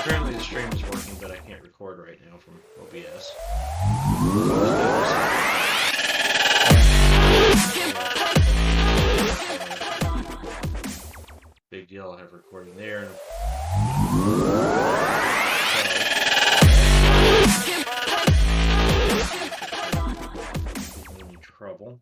Apparently the stream is working, but I can't record right now from OBS. Big deal, I'll have recording there. Any trouble.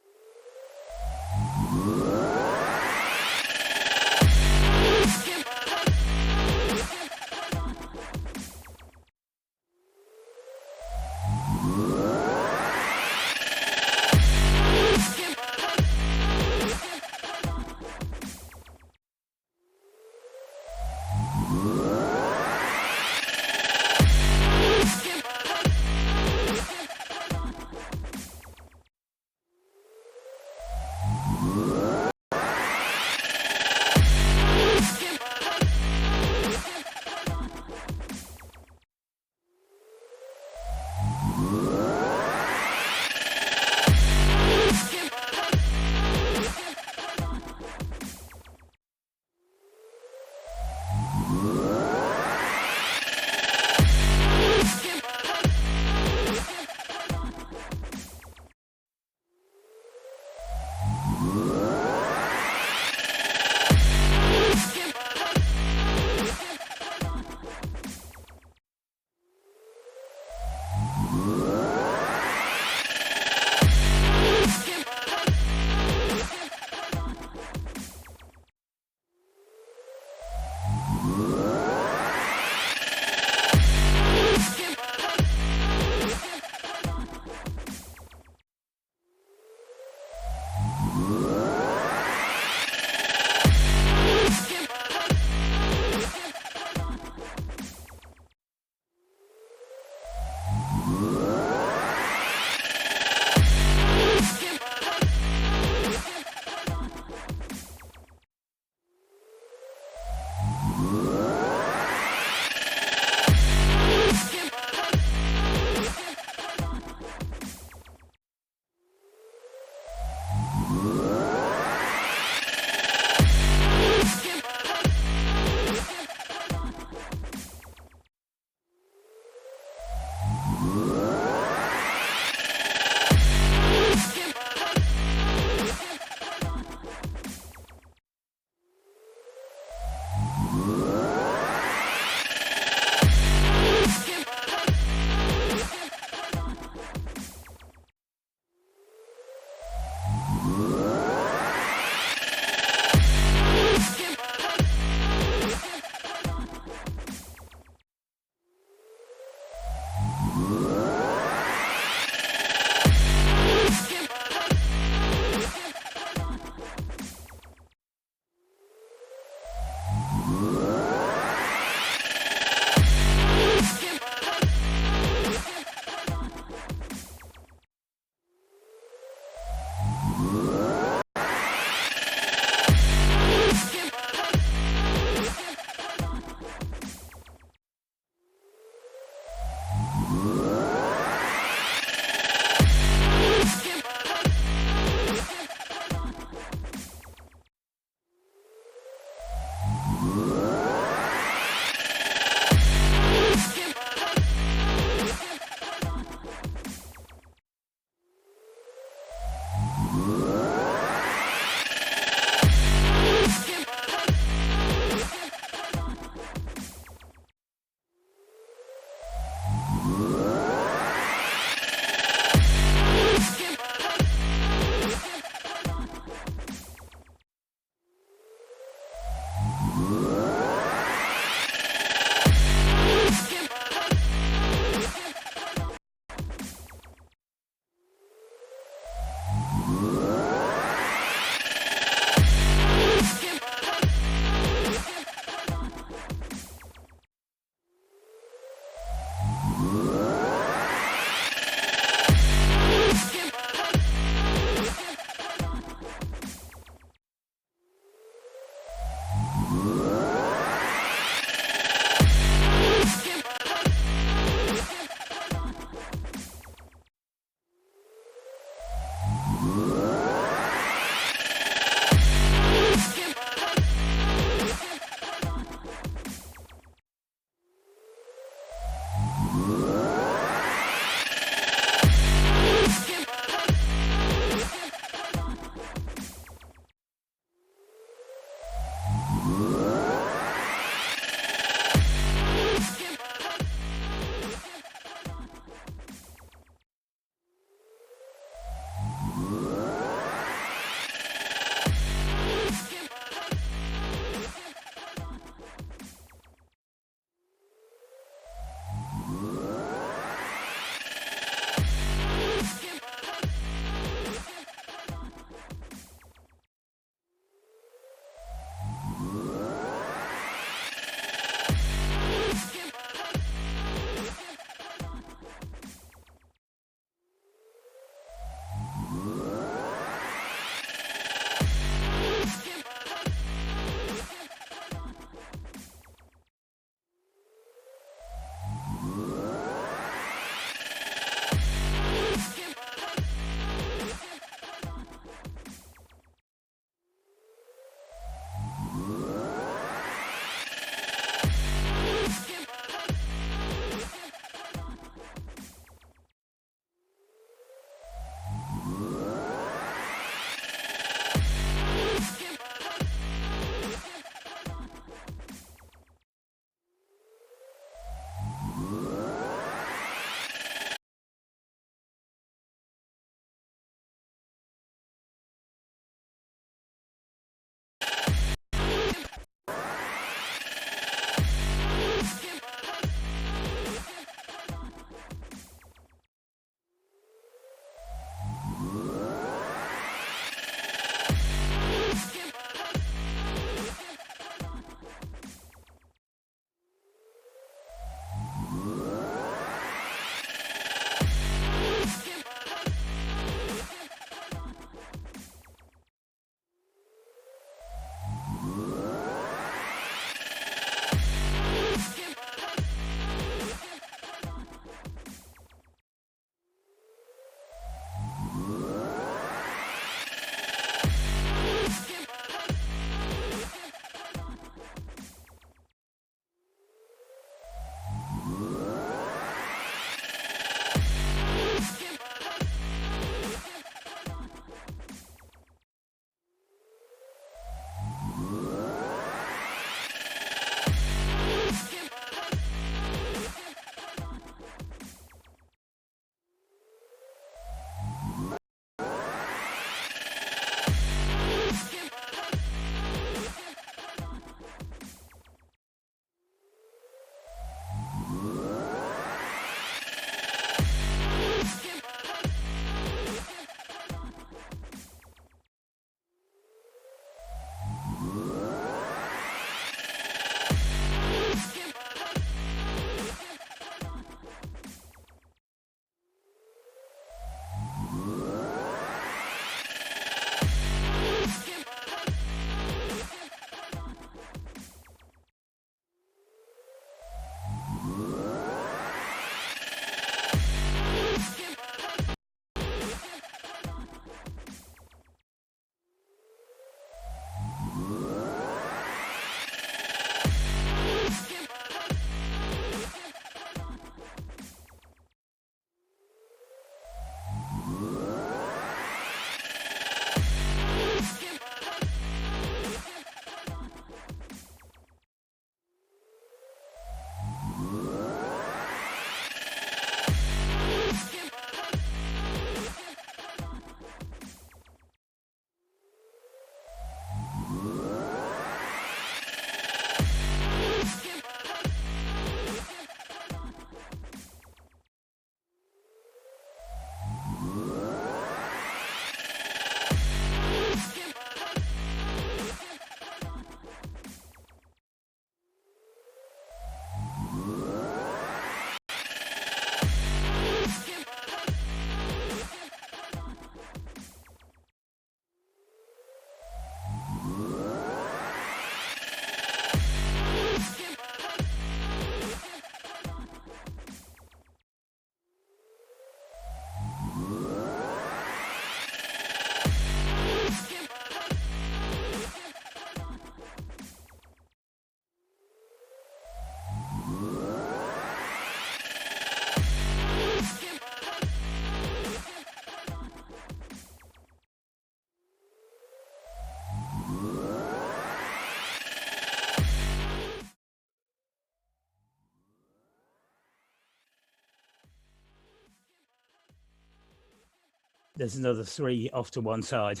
There's another 3 off to one side,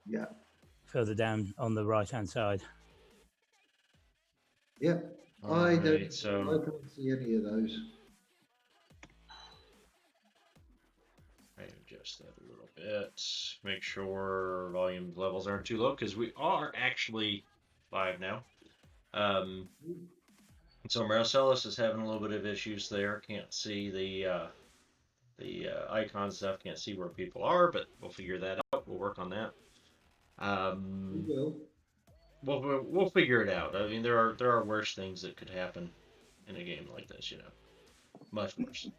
Yeah. further down on the right-hand side. Yeah. All I right, don't. so I can't see any of those. I adjust that a little bit. Make sure volume levels aren't too low because we are actually live now. Um, so Marcellus is having a little bit of issues there. Can't see the icon stuff. Can't see where people are, but we'll figure that out. We'll work on that. We Um, will. we'll figure it out. I mean, there are worse things that could happen in a game like this. Much worse.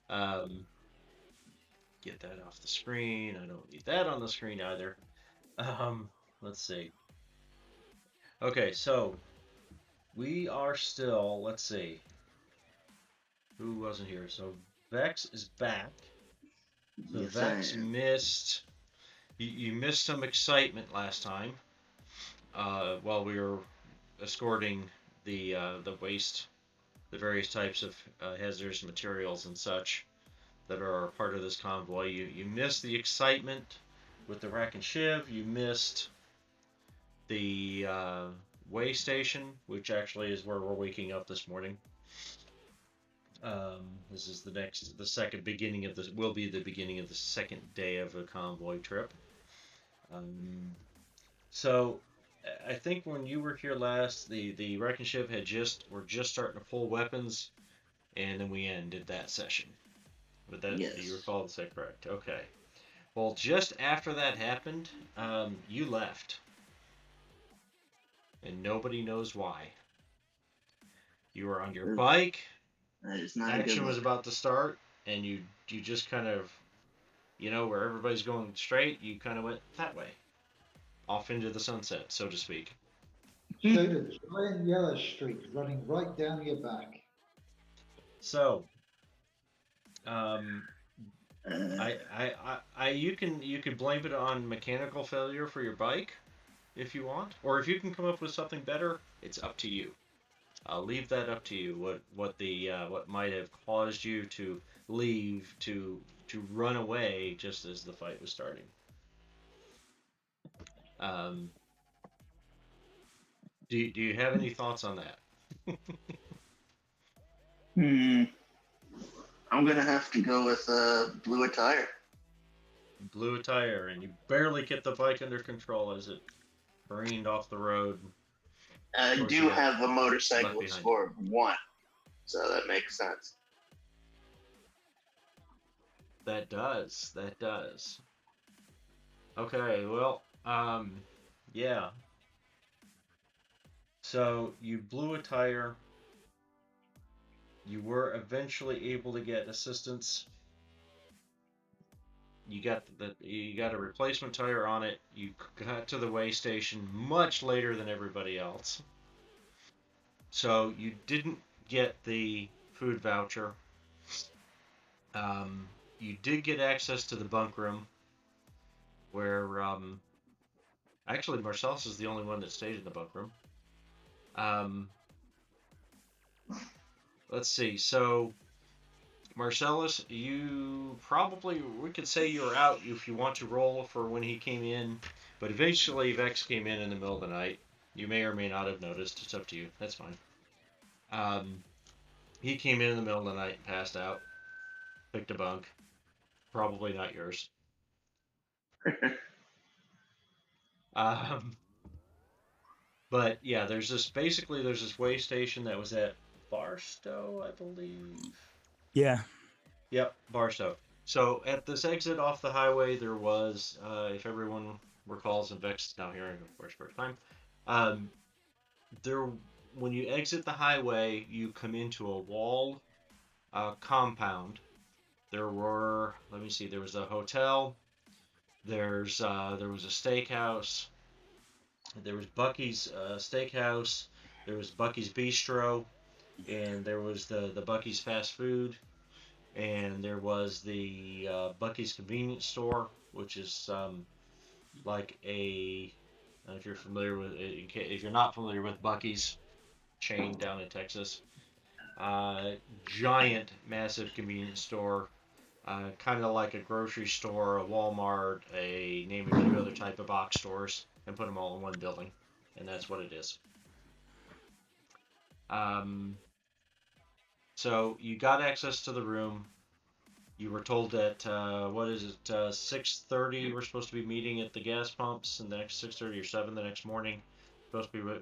Um, get that off the screen. I don't need that on the screen either. Let's see. Okay, so we are still. Let's see. Who wasn't here? So Vex is back. So Yes, I Vex am. missed. You missed some excitement last time. While we were escorting the waste, the various types of hazardous materials and such that are part of this convoy. You missed the excitement with the wreck and shiv. You missed the way station, which actually is where we're waking up this morning. This is the second beginning of this, will be the beginning of the second day of the convoy trip. Um, so I think when you were here last, the wrecking ship were just starting to pull weapons, and then we ended that session. But do you Yes. recall? Is that correct? Okay. Well, just after that happened, you left, and nobody knows why. You were on your That bike. is not a good Action was look. about to start, and you just kind of, where everybody's going straight, you kind of went that way, off into the sunset, so to speak. Showed a giant yellow streak running right down your back. So, um, Uh, you can blame it on mechanical failure for your bike if you want, or if you can come up with something better, it's up to you. I'll leave that up to you. What might have caused you to leave to run away just as the fight was starting. Um, do you have any thoughts on that? hmm. I'm gonna have to go with blue attire. Blew a tire and you barely get the bike under control as it careened off the road. Of I course, you do got have a left motorcycle behind. score of 1, so that makes sense. That does. That does. Okay, well, yeah. So you blew a tire. You were eventually able to get assistance. You got a replacement tire on it. You got to the way station much later than everybody else. So you didn't get the food voucher. Um, you did get access to the bunk room, where actually Marcellus is the only one that stayed in the bunk room. Um, let's see. So Marcellus, you probably we could say you were out if you want to roll for when he came in, but eventually Vex came in the middle of the night. You may or may not have noticed. It's up to you. That's fine. Um, he came in the middle of the night and passed out. Picked a bunk. Probably not yours. Um, but yeah, there's this way station that was at Barstow, I believe. Yeah. Yep, Barstow. So at this exit off the highway, there was, if everyone recalls, and Vex is now hearing, of course, first time. Um, there, when you exit the highway, you come into a walled compound. Let me see, there was a hotel. There was a steakhouse. There was Bucky's Steakhouse. There was Bucky's Bistro, and there was the Bucky's Fast Food, and there was the Bucky's Convenience Store, which is like a if you're familiar with if you're not familiar with Bucky's chain down in Texas, giant, massive convenience store. kind of like a grocery store, a Walmart, a name a few other type of box stores, and put them all in one building, and that's what it is. Um, so you got access to the room. You were told that what is it? 6:30. We're supposed to be meeting at the gas pumps, and the next 6:30 or 7 the next morning. Supposed to be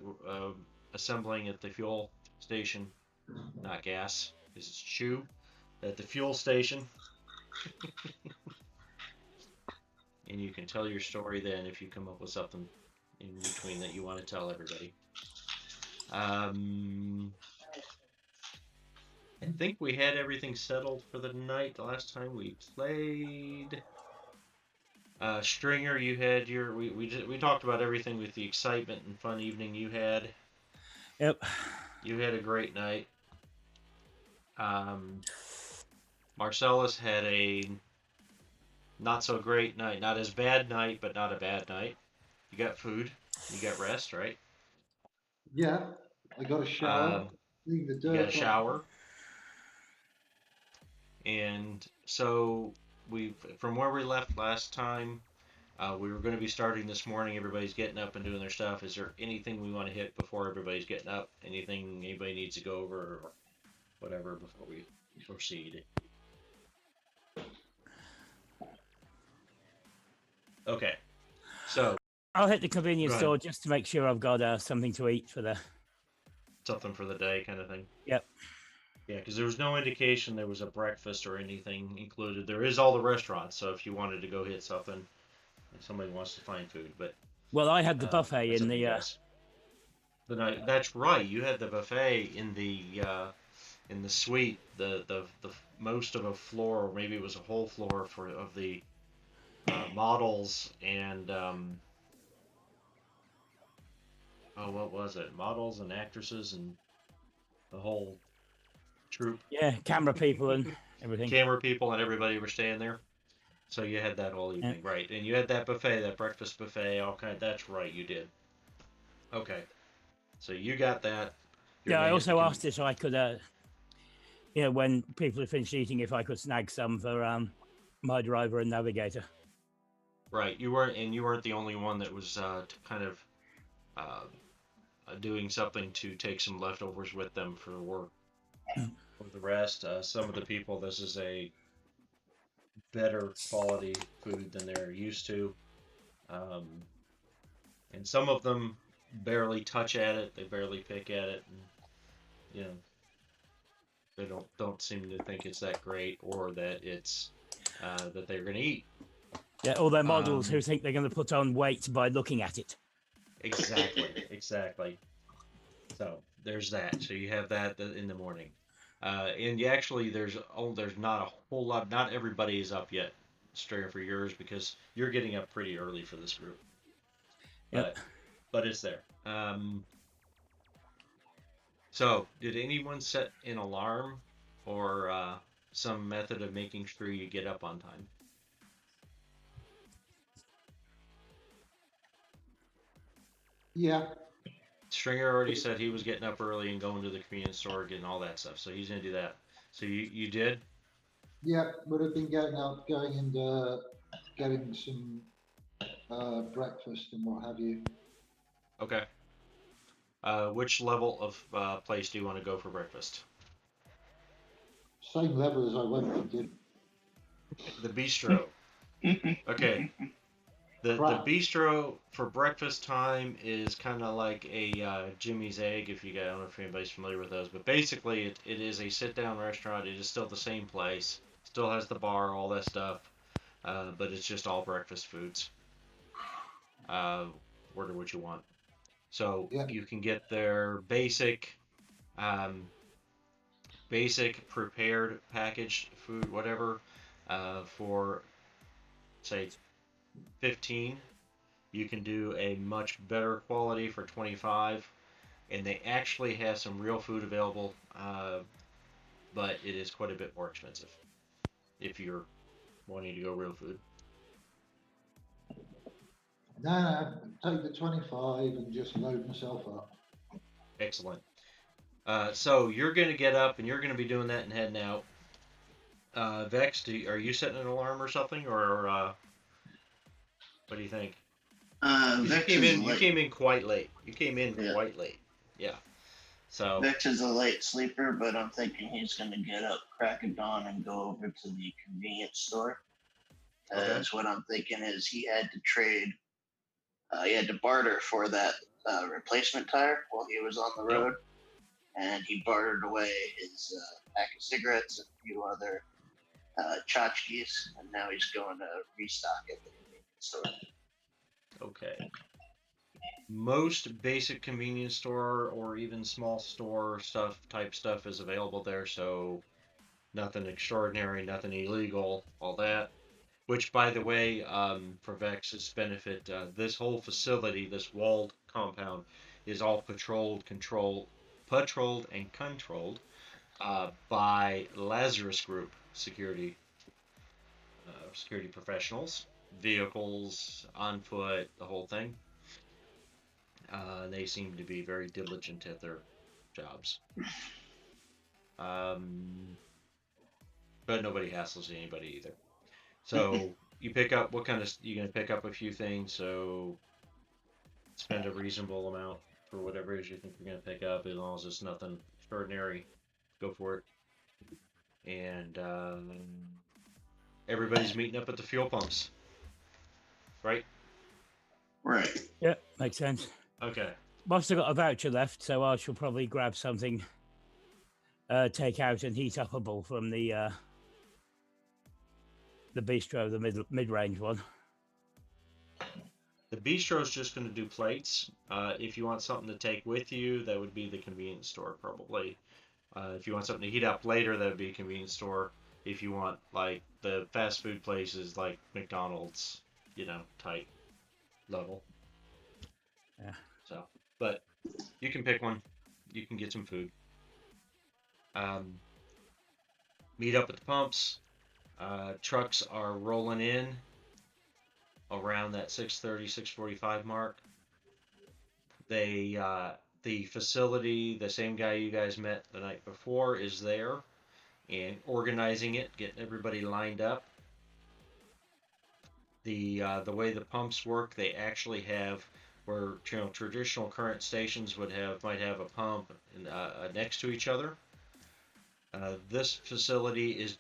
assembling at the fuel station, not gas, because it's chew. At the fuel station, and you can tell your story then if you come up with something in between that you want to tell everybody. I think we had everything settled for the night the last time we played. Stringer, you had your we talked about everything with the excitement and fun evening you had. Yep. You had a great night. Um, Marcellus had a not so great night, not as bad night, but not a bad night. You got food, you got rest, right? Yeah, I got a shower, Um, cleaned the you got a dirt off. shower, and so we from where we left last time. We were going to be starting this morning. Everybody's getting up and doing their stuff. Is there anything we want to hit before everybody's getting up? Anything anybody needs to go over or whatever before we proceed? Okay. So, I'll hit the convenience go ahead. store just to make sure I've got something to eat for the. Something for the day kind of thing. Yep. Yeah, because there was no indication there was a breakfast or anything included. There is all the restaurants, so if you wanted to go hit something, if somebody wants to find food, but Well, I had the buffet that's in up to you the. guys. The night, that's right. You had the buffet in the suite, the most of a floor, or maybe it was a whole floor for of the models and oh, what was it? Models and actresses and the whole troupe, Yeah, camera people and everything. camera people and everybody were staying there. So you had that all Yeah. evening, right? And you had that buffet, that breakfast buffet, all kind. That's right, you did. Okay, so you got that. You're Yeah, I gonna hit the also asked if I could, when people had finished eating, if I could snag some for my driver and navigator. right. You weren't the only one that was kind of uh, doing something to take some leftovers with them for work. For the rest, some of the people, this is a better quality food than they're used to, um, and some of them barely touch at it. They barely pick at it, and you know they don't seem to think it's that great or that it's that they're going to eat. Yeah, all their models Um, who think they're going to put on weight by looking at it. exactly. So there's that. So you have that in the morning. And you actually, there's not a whole lot. Not everybody is up yet, straight for yours because you're getting up pretty early for this group. Yep. But it's there. So did anyone set an alarm or some method of making sure you get up on time? Yeah, Stringer already said he was getting up early and going to the convenience store, getting all that stuff. So he's gonna do that. So you did? yeah, would have been getting out, going and getting some breakfast and what have you. Okay. Which level of place do you want to go for breakfast? Same level as I went for dinner. The bistro. Okay. The Crap. bistro for breakfast time is kind of like a Jimmy's Egg. If you guys, I don't know if anybody's familiar with those, but basically it is a sit down restaurant. It is still the same place. Still has the bar, all that stuff, but it's just all breakfast foods. Uh, order what you want. So Yeah, you can get their um, basic prepared packaged food, whatever, for say 15. You can do a much better quality for 25, and they actually have some real food available, but it is quite a bit more expensive if you're wanting to go real food. no, take the 25 and just load myself up. Excellent. So you're going to get up and you're going to be doing that and heading out. Vex, are you setting an alarm or something, or what do you think? Because Vex is you late. came in quite late. You came in Yeah. quite late. Yeah. So Vex is a late sleeper, but I'm thinking he's going to get up crack of dawn and go over to the convenience store. okay. As what I'm thinking is he had to trade, he had to barter for that replacement tire while he was on the Yep. road, and he bartered away his pack of cigarettes and a few other tchotchkes, and now he's going to restock at the convenience store. Okay. Most basic convenience store or even small store stuff is available there, so nothing extraordinary, nothing illegal, all that. Which, by the way, for Vex's benefit, this whole facility, this walled compound, is all patrolled and controlled by Lazarus Group security professionals, vehicles, on foot, the whole thing. They seem to be very diligent at their jobs. But nobody hassles anybody either. So you pick up you're gonna pick up a few things. So spend a reasonable amount for whatever it is you think you're gonna pick up, as long as it's nothing extraordinary. Go for it. And everybody's meeting up at the fuel pumps, right? Right. Yeah, makes sense. Okay. I've still got a voucher left, so I shall probably grab something, take out and heat upable from the bistro, the mid-range one. The bistro is just going to do plates. If you want something to take with you, that would be the convenience store probably. If you want something to heat up later, that would be a convenience store. If you want like the fast food places like McDonald's, type level. Yeah. So, but you can pick one. You can get some food. Meet up at the pumps. Trucks are rolling in around that 6:30, 6:45 mark. The facility, the same guy you guys met the night before, is there and organizing it, getting everybody lined up. The way the pumps work, they actually have where traditional current stations might have a pump next to each other. This facility is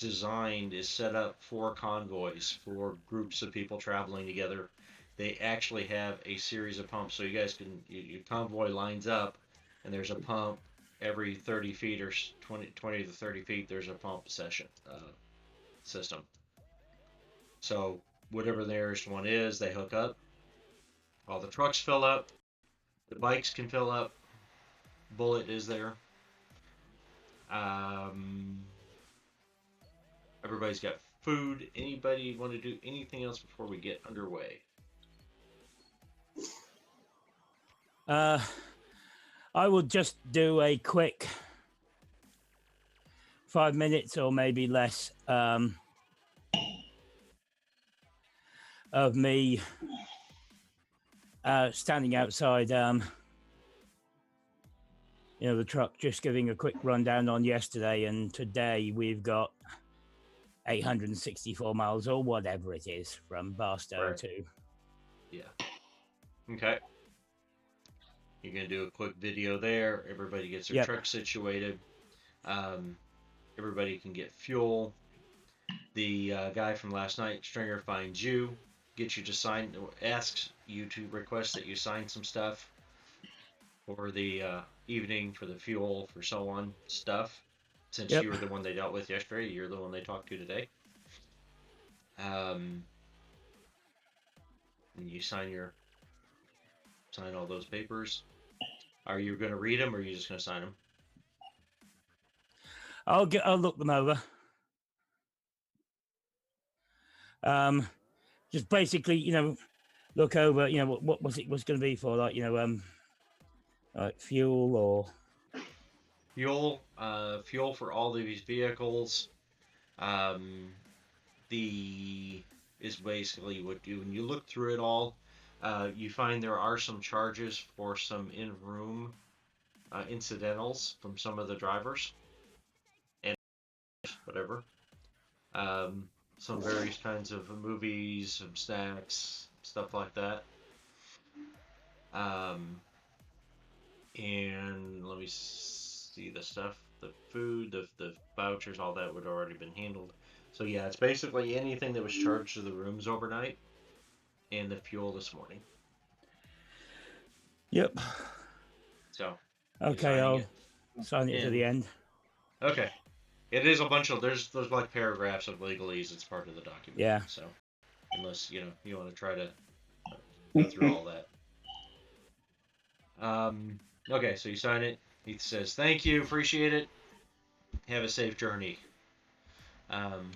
set up for convoys, for groups of people traveling together. They actually have a series of pumps, so you guys your convoy lines up, and there's a pump every 30 feet or 20 to 30 feet. There's a pump system. So whatever the nearest one is, they hook up. All the trucks fill up. The bikes can fill up. Bullet is there. Um, Everybody's got food. Anybody want to do anything else before we get underway? I will just do a quick 5 minutes or maybe less of me standing outside the truck, just giving a quick rundown on yesterday and today. We've got 864 miles or whatever it is from Barstow Right. to. Yeah. Okay. You're gonna do a quick video there. Everybody gets their Yep. truck situated. Everybody can get fuel. The guy from last night, Stringer, finds you, gets you to sign, asks you to request that you sign some stuff for the evening, for the fuel, for so on stuff. Since Yep. you were the one they dealt with yesterday, you're the one they talked to today. And you sign all those papers. Are you going to read them, or are you just going to sign them? I'll look them over. Just basically, look over, what was it was going to be for, like, like fuel or Fuel for all of these vehicles. Is basically when you look through it all, you find there are some charges for some in-room incidentals from some of the drivers and whatever. some various kinds of movies, some snacks, stuff like that. Um, and let me see the stuff, the food, the vouchers, all that would already been handled. So yeah, it's basically anything that was charged to the rooms overnight and the fuel this morning. Yep. So Okay, signing I'll it sign it to the in. end. Okay. It is a bunch of there's like paragraphs of legalese. It's part of the document. Yeah. So unless you want to try to go through all that. Okay, so you sign it. He says thank you, appreciate it. Have a safe journey. Um,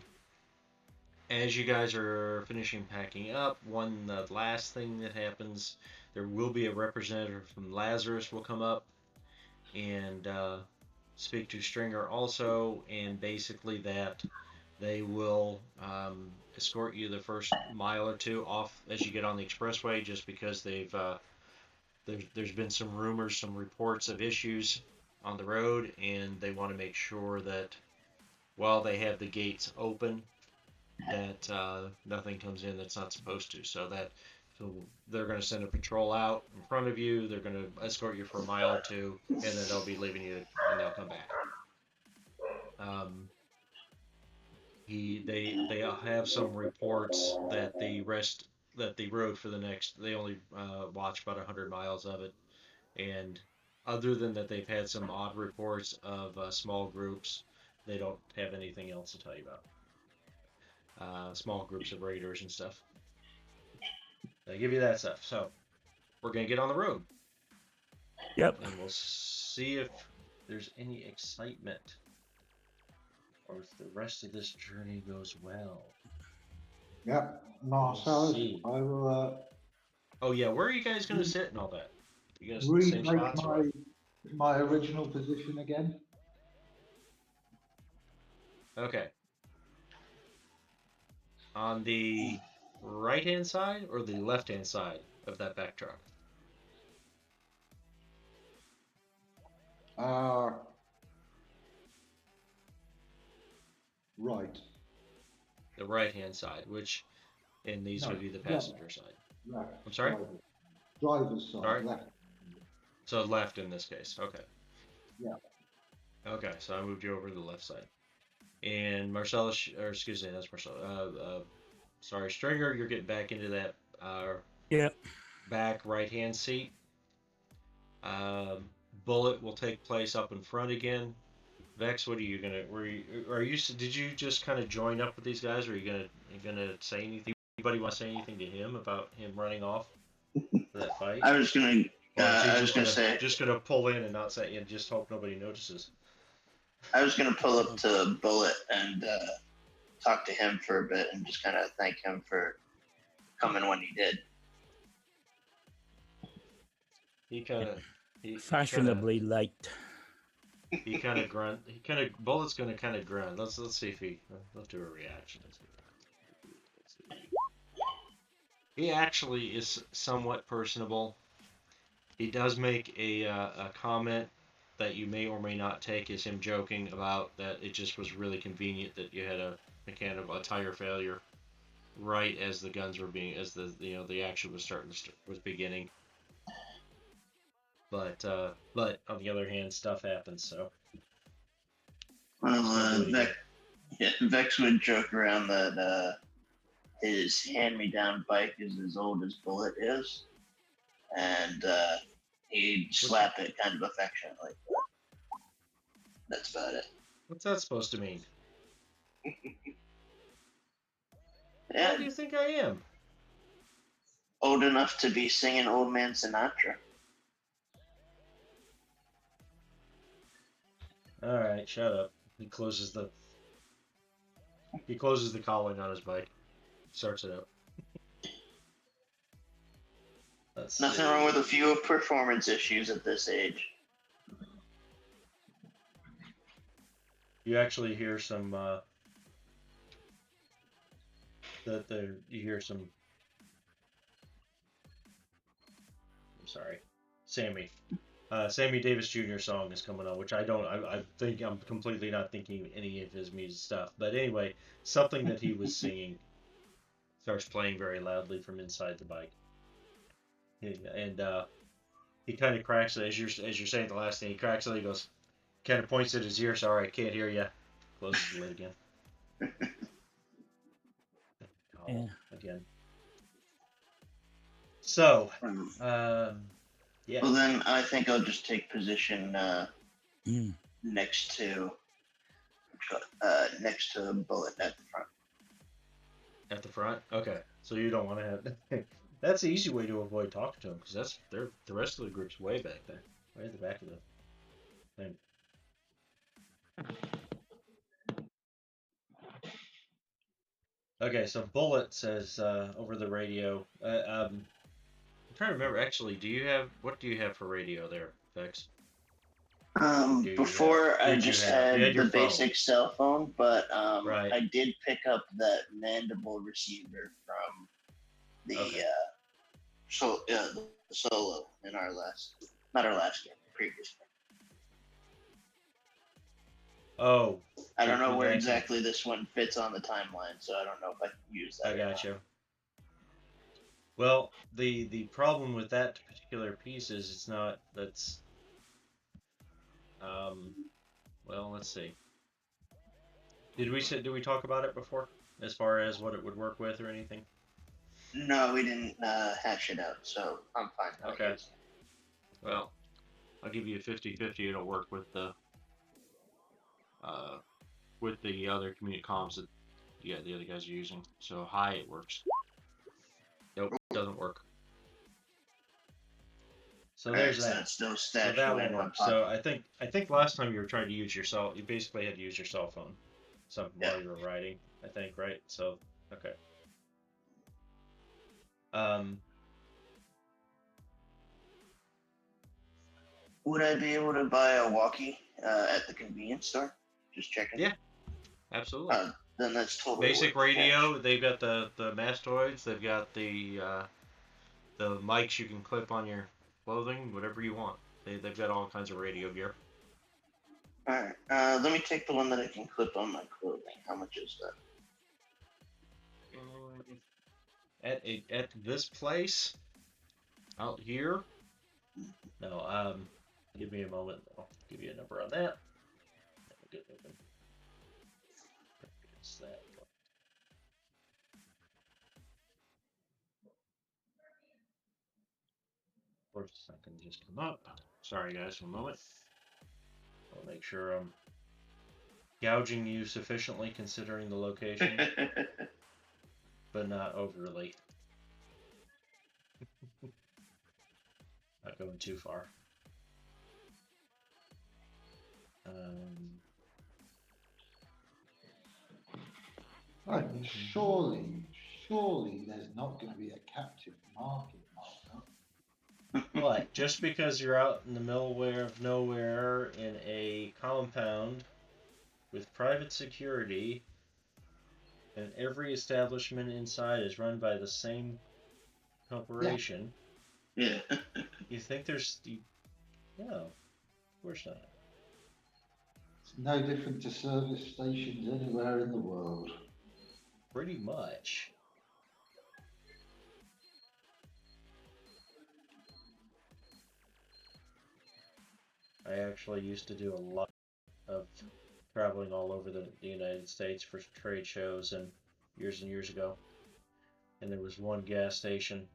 as you guys are finishing packing up, the last thing that happens, there will be a representative from Lazarus will come up and speak to Stringer also, and basically that they will escort you the first mile or two off as you get on the expressway, just because there's been some rumors, some reports of issues on the road, and they want to make sure that while they have the gates open, that nothing comes in that's not supposed to. So they're going to send a patrol out in front of you. They're going to escort you for a mile or two, and then they'll be leaving you, and they'll come back. Um, they have some reports that the road for the next they only watch about 100 miles of it, and other than that they've had some odd reports of small groups. They don't have anything else to tell you about. Small groups of raiders and stuff. They give you that stuff. So we're gonna get on the road, Yep. and we'll see if there's any excitement, or if the rest of this journey goes well. Yep. We'll Marcellus, see. I will Oh yeah, where are you guys gonna sit and all that? You guys in the same retake spots or what? my original position again. Okay. On the right hand side or the left hand side of that back truck? Uh, right. The right hand side, which in these No, would be the left. passenger side. Left. I'm sorry? Driver's side. Sorry? Left. So left in this case. Okay. Yeah. Okay, so I moved you over to the left side. And Marcellus, or excuse me, that's Marcellus. Sorry, Stringer, you're getting back into that Yep. back right hand seat. Um, Bullet will take place up in front again. Vex, what are you gonna? Did you just kind of join up with these guys? Or are you gonna say anything? Anybody want to say anything to him about him running off for that fight? I was gonna, Or is he I was gonna say, just gonna pull in and not say and just hope nobody notices? I was gonna pull up to Bullet and talk to him for a bit and just kind of thank him for coming when he did. He kind of he Fashionably late. he kind of grunt. Bullet's gonna kind of grunt. Let's see if let's do a reaction. Let's see. He actually is somewhat personable. He does make a comment that you may or may not take as him joking about that it just was really convenient that you had a mechanical tire failure right as the guns were being as the action was was beginning. But on the other hand, stuff happens. So Well, Vex would joke around that his hand-me-down bike is as old as Bullet is, and he'd slap it kind of affectionately. That's about it. What's that supposed to mean? Yeah, How do you think I am? old enough to be singing Old Man Sinatra. All right, shut up. He closes the cowling on his bike. Starts it up. Nothing wrong with a few performance issues at this age. You actually hear some you hear some. I'm sorry, Sammy. Sammy Davis Jr. song is coming on, which I think I'm completely not thinking of any of his music stuff. But anyway, something that he was singing starts playing very loudly from inside the bike, and he kind of cracks it as you're saying the last thing. He cracks it. He goes, kind of points at his ear. Sorry, I can't hear you. Closes the lid again. Yeah. Again. So, Um, yeah. Well, then I think I'll just take position Mm. next to Bullet at the front. At the front? Okay. So you don't want to have. That's the easy way to avoid talking to them because the rest of the group's way back there, way at the back of the thing. Okay, so Bullet says over the radio. I'm trying to remember. Actually, what do you have for radio there, Vex? Do you have? Before I Did you just have? You had had your the phone, basic cell phone, but right? I did pick up that mandible receiver from the Okay. the solo in our not our last game, previous game. Oh, I don't know where that's- exactly this one fits on the timeline, so I don't know if I can use that. I got you. Well, the problem with that particular piece is it's not. That's well, let's see. Did we talk about it before as far as what it would work with or anything? No, we didn't hash it out, so I'm fine. Okay. Well, I'll give you a 50-50. It'll work with the other community comms that the other guys are using. So high it works. Nope, doesn't work. So there's so that. it's still So stashed that away won't in my work. pocket. So I think last time you were trying to use you basically had to use your cell phone, while you were riding. I think, right? So okay. Um, Would I be able to buy a walkie at the convenience store? Just checking. yeah, absolutely. Then that's totally Basic worth the cash. radio. They've got the mastoids. They've got the mics you can clip on your clothing, whatever you want. They've got all kinds of radio gear. All right. Let me take the one that I can clip on my clothing. How much is that? At this place out here. No, give me a moment. I'll give you a number on that. Get open. It's that. Of course, I can just come up. Sorry, guys, one moment. I'll make sure I'm gouging you sufficiently considering the location, but not overly. Not going too far. Right, surely there's not going to be a captive market, Mark. But just because you're out in the middle of nowhere in a compound with private security and every establishment inside is run by the same corporation, Yeah. you think there's no, of course not. It's no different to service stations anywhere in the world. Pretty much. I actually used to do a lot of traveling all over the United States for trade shows and years ago. And there was one gas station.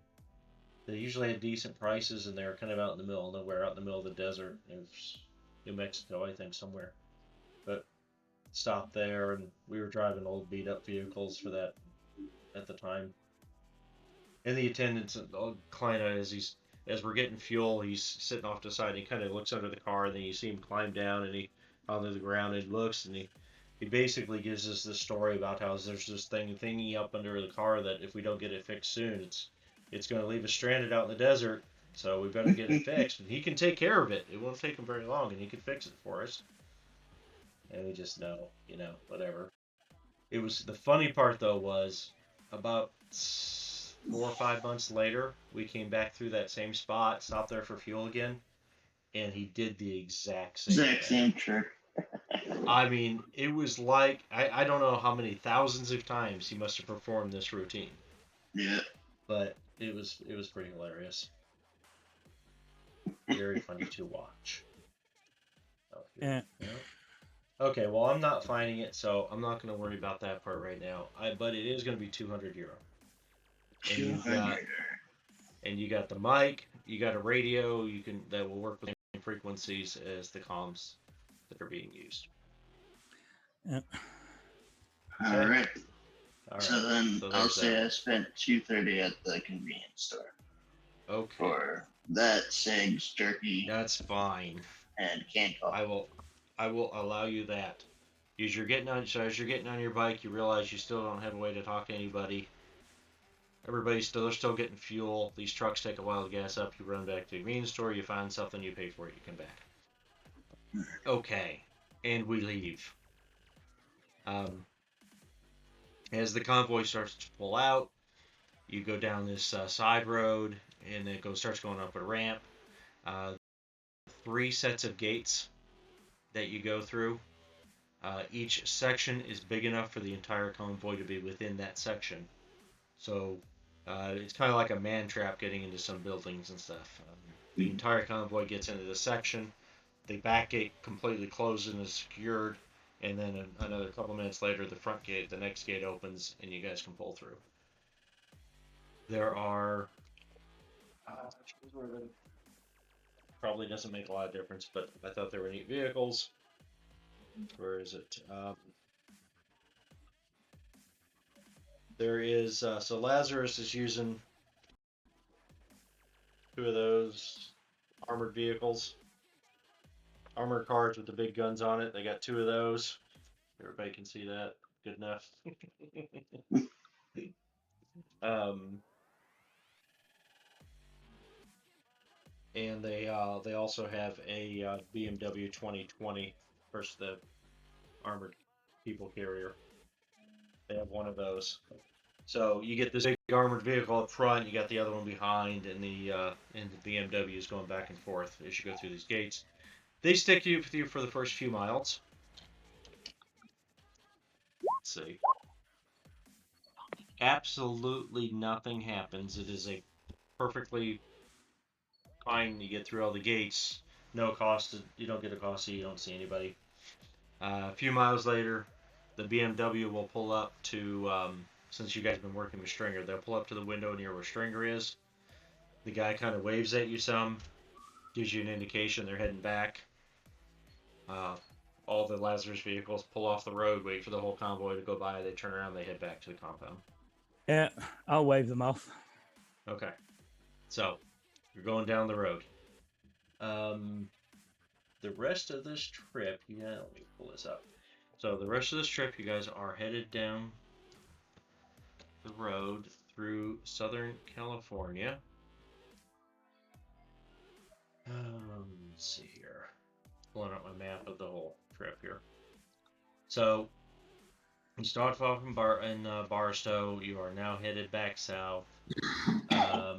They usually had decent prices, and they were kind of out in the middle of nowhere, out in the middle of the desert. It was New Mexico, I think, somewhere. But stopped there, and we were driving old beat-up vehicles for that at the time. And the attendant, kind of as we're getting fuel, he's sitting off to the side. And he kind of looks under the car, and then you see him climb down, and he onto the ground, and looks, and he basically gives us this story about how there's this thingy up under the car that if we don't get it fixed soon, it's going to leave us stranded out in the desert. So we better get it fixed. And he can take care of it. It won't take him very long, and he can fix it for us. And we just know, whatever. It was the funny part though was about 4 or 5 months later, we came back through that same spot, stopped there for fuel again, and he did the exact same Exact thing. same trick. I mean, it was like I don't know how many thousands of times he must have performed this routine, Yeah. but it was pretty hilarious. Very funny to watch. Oh, Yeah. Okay, well I'm not finding it, so I'm not going to worry about that part right now. But it is going to be 200 euro, and you got the mic, you got a radio, that will work with the same frequencies as the comms that are being used. Yeah. All Okay. right. All So right. then So I'll there's say that. I spent $230 at the convenience store Okay, for that, Sigs, jerky, that's fine. and canned coffee. I will allow you that. As you're getting on your bike, you realize you still don't have a way to talk to anybody. They're still getting fuel. These trucks take a while to gas up. You run back to the convenience store. You find something. You pay for it. You come back. Okay, and we leave. Um, as the convoy starts to pull out, you go down this side road, and it starts going up a ramp. Uh, 3 sets of gates that you go through. Each section is big enough for the entire convoy to be within that section. So it's kind of like a man trap getting into some buildings and stuff. The entire convoy gets into the section. The back gate completely closes and is secured. And then another couple minutes later, the next gate opens, and you guys can pull through. There are. Probably doesn't make a lot of difference, but I thought they were neat vehicles. Where is it? There is so Lazarus is using 2 of those armored vehicles, armored cars with the big guns on it. They got 2 of those. Everybody can see that. Good enough. um, and they also have a BMW 2020 versus the armored people carrier. They have one of those. So you get this big armored vehicle up front, you got the other one behind, and the BMW is going back and forth as you go through these gates. They stick with you for the first few miles. Let's see. Absolutely nothing happens. It is a perfectly fine. You get through all the gates. No cost. You don't get a cost, so you don't see anybody. A few miles later, the BMW will pull up to. Since you guys have been working with Stringer, they'll pull up to the window near where Stringer is. The guy kind of waves at you some, gives you an indication they're heading back. All the Lazarus vehicles pull off the road, wait for the whole convoy to go by. They turn around, they head back to the compound. Yeah, I'll wave them off. Okay, so you're going down the road. The rest of this trip, let me pull this up. So the rest of this trip, you guys are headed down the road through Southern California. Let's see here. Pulling up my map of the whole trip here. So you start off in Barstow. You are now headed back south. Add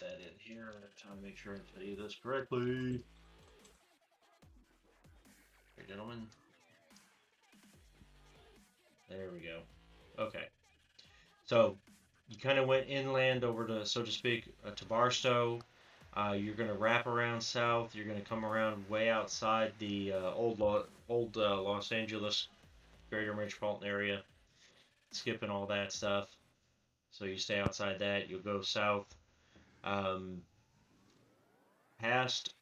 that in here. I'm trying to make sure I tell you this correctly. Here, gentlemen. There we go. Okay. So you kind of went inland over to, so to speak, to Barstow. You're going to wrap around south. You're going to come around way outside the old Los Angeles greater metropolitan area, skipping all that stuff. So you stay outside that. You'll go south, past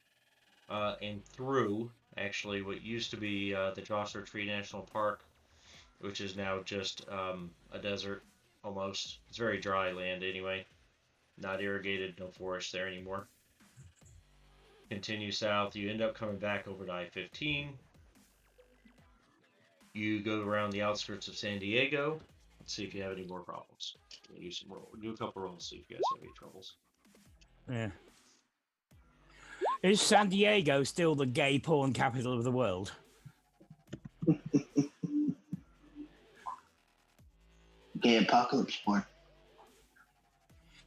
and through actually what used to be the Joshua Tree National Park, which is now just a desert almost. It's very dry land anyway. Not irrigated, no forest there anymore. Continue south, you end up coming back over to I-15. You go around the outskirts of San Diego. Let's see if you have any more problems. Do a couple rolls, see if you guys have any troubles. Yeah. Is San Diego still the gay porn capital of the world? Gay apocalypse porn.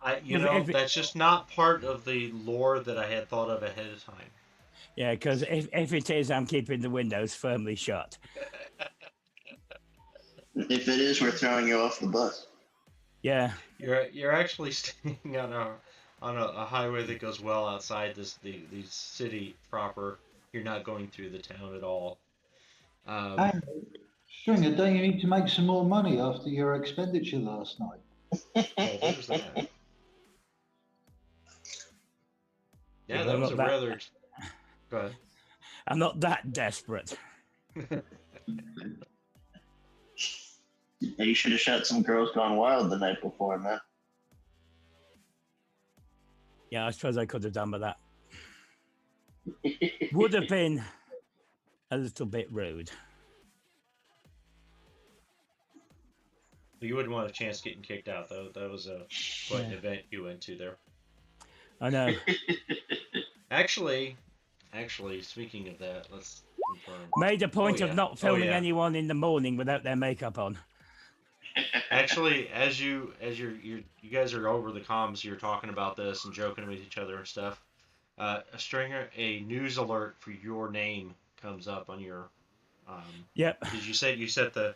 If That's just not part of the lore that I had thought of ahead of time. yeah, because if it is, I'm keeping the windows firmly shut. If it is, we're throwing you off the bus. Yeah, You're actually staying on a highway that goes well outside the city proper. You're not going through the town at all. Um, And Stringer, don't you need to make some more money after your expenditure last night? well, there's that. yeah, Yeah, but that was a rather. Go I'm not that desperate. ahead. You should have shot some Girls Gone Wild the night before, man. Yeah, I suppose I could have done with that. Would have been a little bit rude. You wouldn't want a chance getting kicked out, though. That was quite an event you went to there. I know. Actually, speaking of that, let's confirm. Made a point Oh, of yeah. not filming yeah. anyone in the morning without their makeup on. Actually, as you guys are over the comms, you're talking about this and joking with each other and stuff. A news alert for your name comes up on your. Yep. Did you set the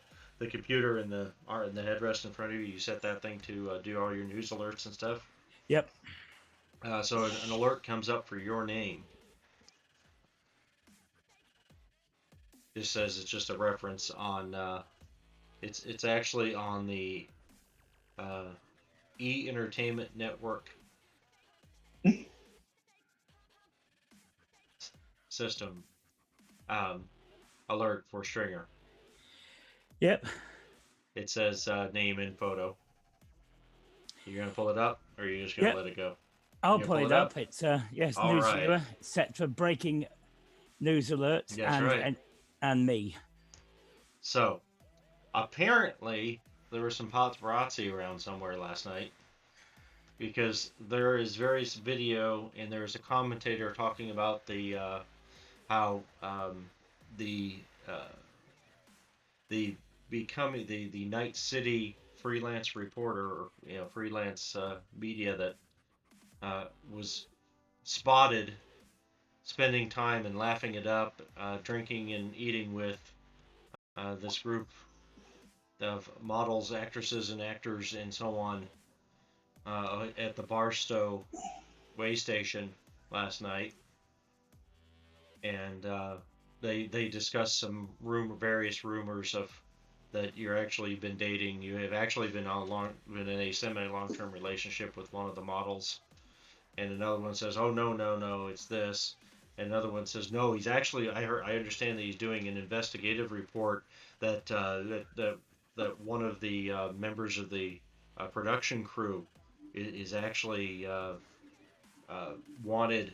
computer and the headrest in front of you? You set that thing to do all your news alerts and stuff. Yep. So an alert comes up for your name. Just says it's just a reference on. It's actually on the E Entertainment Network system alert for Stringer. Yep. It says name and photo. You're gonna pull it up, or are you just gonna let it go? I'll pull it up. It's yes, All news right. viewer set for breaking news alerts That's right. and me. So apparently there was some paparazzi around somewhere last night because there is various video and there's a commentator talking about the how the the becoming the Night City freelance reporter or freelance media that was spotted spending time and laughing it up, drinking and eating with this group of models, actresses, and actors, and so on at the Barstow way station last night, and they discussed some various rumors of that you're actually been dating. You have actually been in a semi long term relationship with one of the models, and another one says, "Oh no, it's this." And another one says, "No, he's actually. I understand that he's doing an investigative report that one of the members of the production crew is actually wanted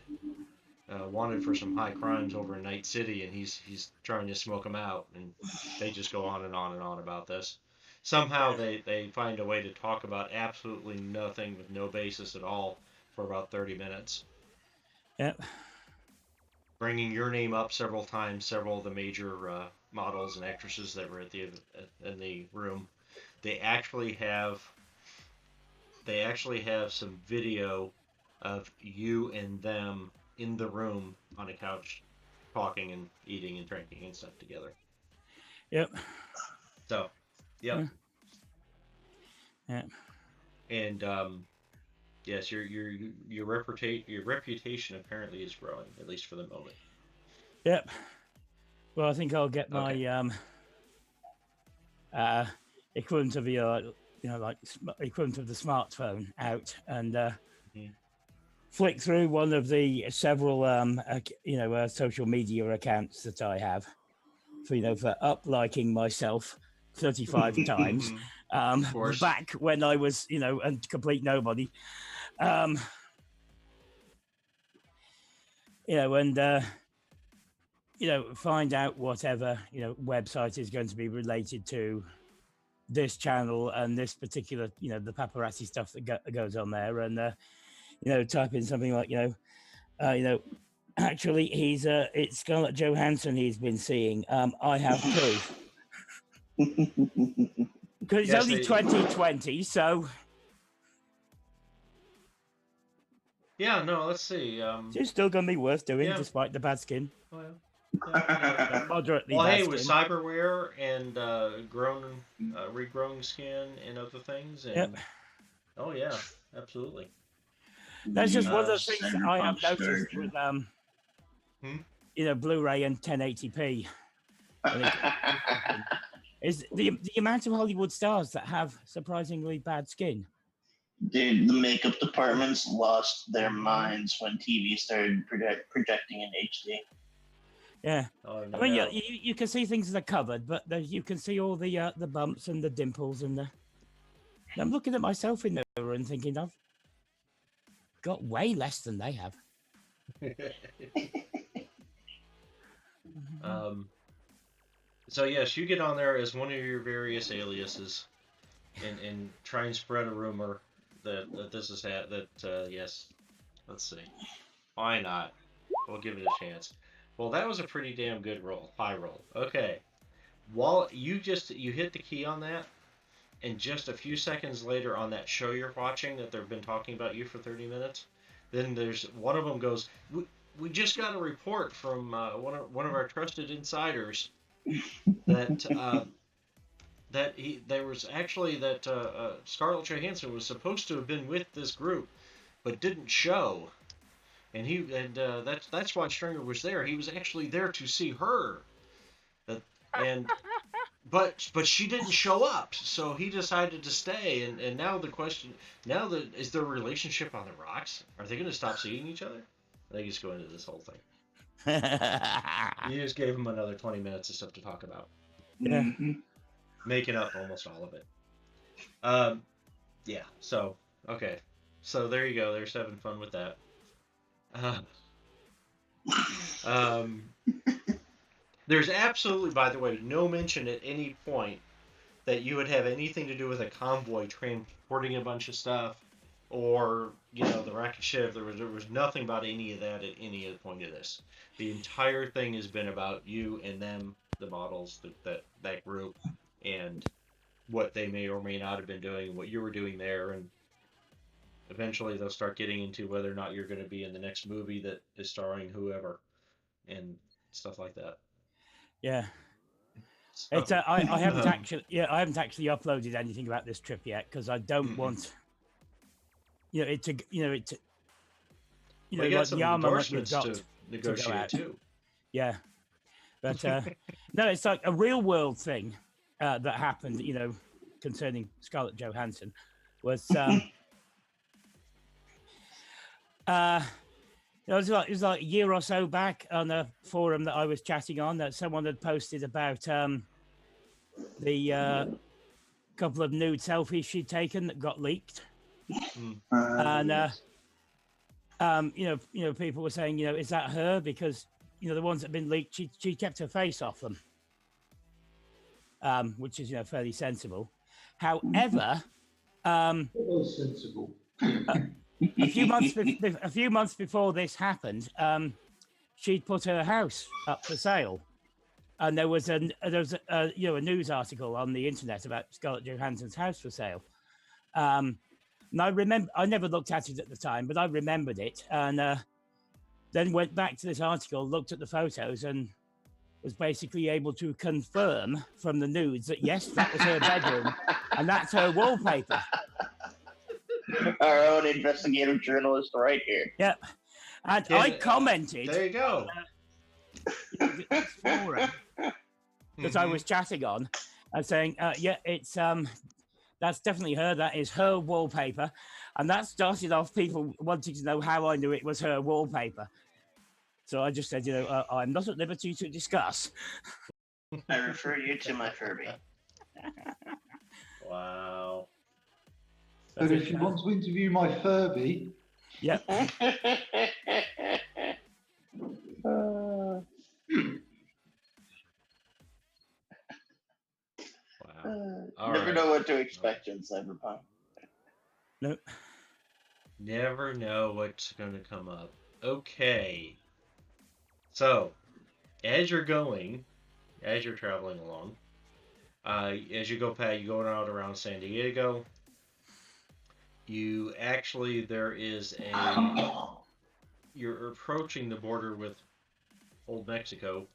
for some high crimes over in Night City, and he's trying to smoke them out." And they just go on and on and on about this. Somehow they find a way to talk about absolutely nothing with no basis at all for about 30 minutes. Yep. Bringing your name up several times, several of the major models and actresses that were in the room. They actually have some video of you and them in the room on a couch talking and eating and drinking and stuff together. Yep. So, yep. Yeah. And yes, your reputation apparently is growing, at least for the moment. Yep. Well, I think I'll get my equivalent of your, equivalent of the smartphone out and flick through one of the several, social media accounts that I have for up-liking myself 35 times. Back when I was, a complete nobody. And find out whatever, website is going to be related to this channel and this particular, the paparazzi stuff that goes on there, and type in something like, actually it's Scarlett Johansson he's been seeing. I have proof because it's only 2020, so Yeah, no, let's see. It's still going to be worth doing Yeah. despite the bad skin. Oh, yeah. The moderately Well, bad hey, skin. with cyberware and regrowing skin and other things, and Yep. oh yeah, absolutely. That's just one of the Uh, things that I have Cyberpunk noticed scourge. with Blu-ray and 1080p. Is the amount of Hollywood stars that have surprisingly bad skin. Dude, the makeup departments lost their minds when TV started projecting in HD. Yeah, oh, no I mean, doubt. you can see things that are covered, but you can see all the bumps and the dimples and the. I'm looking at myself in the mirror and thinking I've got way less than they have. So yes, you get on there as one of your various aliases, and try and spread a rumor that this is yes. Let's see. Why not? We'll give it a chance. Well, that was a pretty damn good roll. High roll. Okay. While you hit the key on that, and just a few seconds later on that show you're watching that they've been talking about you for 30 minutes, then there's one of them goes, we just got a report from one of our trusted insiders that there was actually that Scarlett Johansson was supposed to have been with this group, but didn't show, and that's why Stringer was there. He was actually there to see her, that and but she didn't show up, so he decided to stay. And now the question, now that is their relationship on the rocks? Are they going to stop seeing each other? They just go into this whole thing. You just gave him another 20 minutes of stuff to talk about. Yeah. Making up almost all of it. Yeah. So okay. So there you go. There's having fun with that. Uh, um, there's absolutely, by the way, no mention at any point that you would have anything to do with a convoy transporting a bunch of stuff, or the rocket ship. There was nothing about any of that at any point of this. The entire thing has been about you and them, the models, that group, and what they may or may not have been doing, what you were doing there, and eventually they'll start getting into whether or not you're going to be in the next movie that is starring whoever and stuff like that. Yeah. So, It's I haven't actually uploaded anything about this trip yet because I don't want it to we got like some the armament we've endorsements got to negotiate too. Yeah, but no, it's like a real world thing that happened. Concerning Scarlett Johansson was it was like a year or so back on a forum that I was chatting on that someone had posted about the couple of nude selfies she'd taken that got leaked. And people were saying, is that her? Because the ones that have been leaked, she kept her face off them, which is fairly sensible. However, It was sensible. a few months before this happened, she'd put her house up for sale, and there was a news article on the internet about Scarlett Johansson's house for sale. And I never looked at it at the time, but I remembered it, and then went back to this article, looked at the photos, and was basically able to confirm from the nudes that yes, that was her bedroom, and that's her wallpaper. Our own investigative journalist right here. Yep. And I commented. There you go. Forum that I was chatting on and saying, yeah, it's that's definitely her. That is her wallpaper. And that started off people wanting to know how I knew it was her wallpaper. So I just said, I'm not at liberty to discuss. I refer you to my Furby. Wow. But if you want to interview my Furby, yep. Wow. Never know what to expect in Cyberpunk. Nope. Never know what's going to come up. Okay. So, as you're traveling along, as you go past, you're going out around San Diego. You actually, there is a. You're approaching the border with Old Mexico.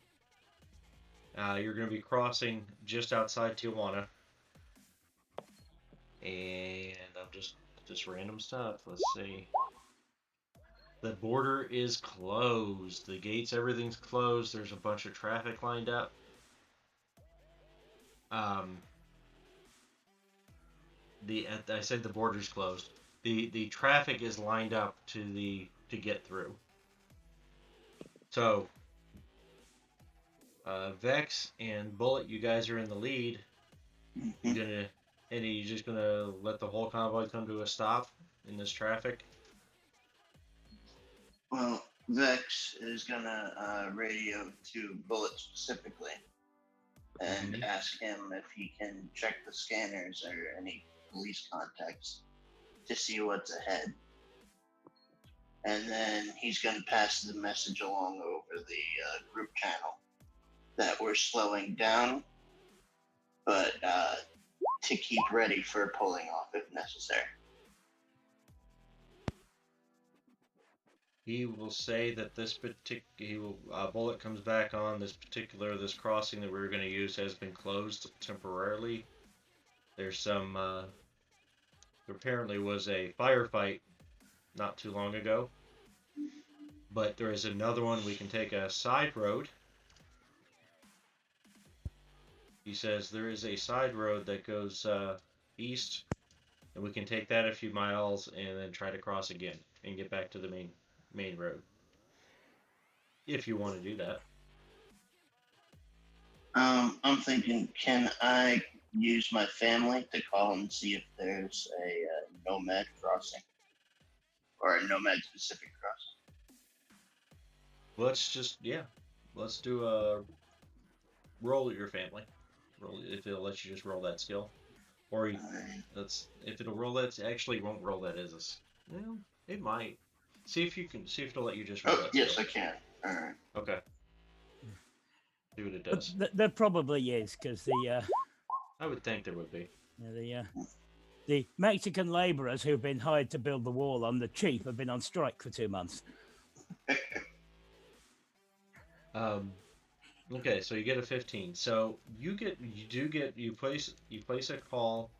You're going to be crossing just outside Tijuana, and I'm just random stuff. Let's see. The border is closed. The gates, everything's closed. There's a bunch of traffic lined up. Um, I said the border's closed. The traffic is lined up to get through. So, Vex and Bullet, you guys are in the lead. You gonna and you just gonna let the whole convoy come to a stop in this traffic? Well, Vex is gonna radio to Bullet specifically and Mhm. ask him if he can check the scanners or any police contacts to see what's ahead. And then he's gonna pass the message along over the group channel that we're slowing down, but to keep ready for pulling off if necessary. He will say that Bullet comes back on this crossing that we were going to use has been closed temporarily. There's some there apparently was a firefight not too long ago, but there is another one. We can take a side road. He says there is a side road that goes east, and we can take that a few miles and then try to cross again and get back to the main road. If you want to do that. I'm thinking, can I use my family to call and see if there's a nomad crossing or a nomad specific crossing? Let's do a roll at your family. Roll if it'll let you just roll that skill, or let's if it'll roll that. Actually, it won't roll that as a. Well, it might. See if it'll let you just roll that yes, skill. I can. All right. Okay. See what it But does. there probably is, because I would think there would be. the Mexican laborers who've been hired to build the wall on the cheap have been on strike for 2 months. Okay, so you get a 15. So you place a call,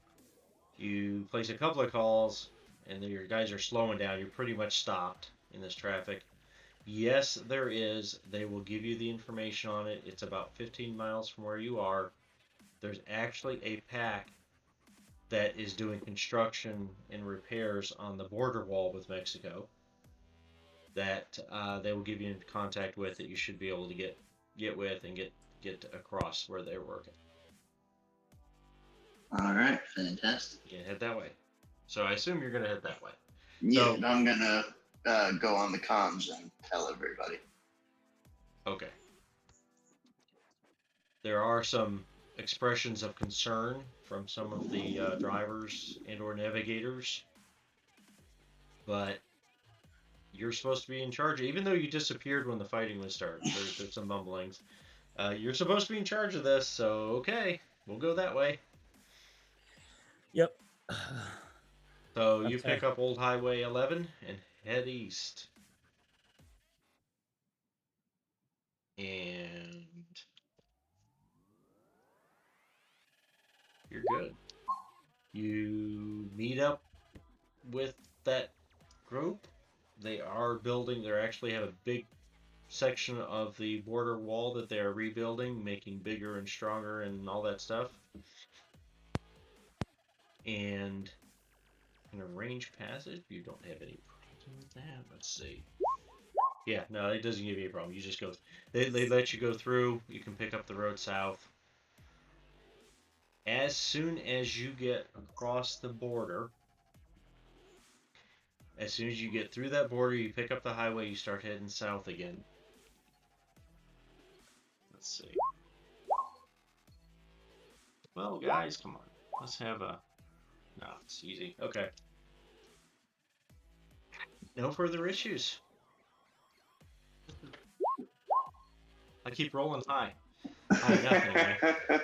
you place a couple of calls, and then your guys are slowing down. You're pretty much stopped in this traffic. Yes, there is. They will give you the information on it. It's about 15 miles from where you are. There's actually a pack that is doing construction and repairs on the border wall with Mexico that they will give you in contact with that you should be able to get with and get across where they're working. All right, fantastic. You head that way. So I assume you're gonna head that way. Yeah, so, I'm gonna go on the comms and tell everybody. Okay. There are some expressions of concern from some of the drivers and/or navigators, but you're supposed to be in charge. Even though you disappeared when the fighting was started, there's some mumblings. You're supposed to be in charge of this, so okay, we'll go that way. Yep. So you pick up Old Highway 11 and head east. And you're good. You meet up with that group. They actually have a big section of the border wall that they are rebuilding, making bigger and stronger and all that stuff. And an arranged passage, you don't have any problem with that. Let's see. Yeah, no, it doesn't give you a problem. You just go. They let you go through. You can pick up the road south. As soon as you get across the border, as soon as you get through that border, you pick up the highway. You start heading south again. Let's see. Well, guys, come on. Let's have a. No, it's easy. Okay. No further issues. I keep rolling high. High enough, anyway.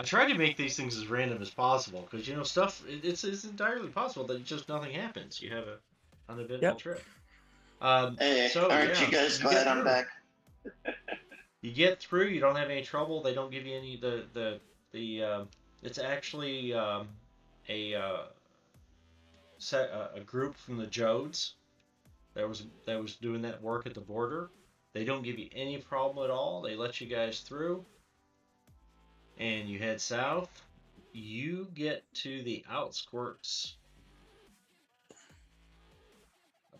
I try to make these things as random as possible because stuff. It's entirely possible that just nothing happens. You have a uneventful Yep. trip. Hey, So aren't you yeah, guys you get glad I'm through. back? You get through. You don't have any trouble. They don't give you any the. It's actually a a group from the Jodes that was doing that work at the border. They don't give you any problem at all. They let you guys through, and you head south. You get to the outskirts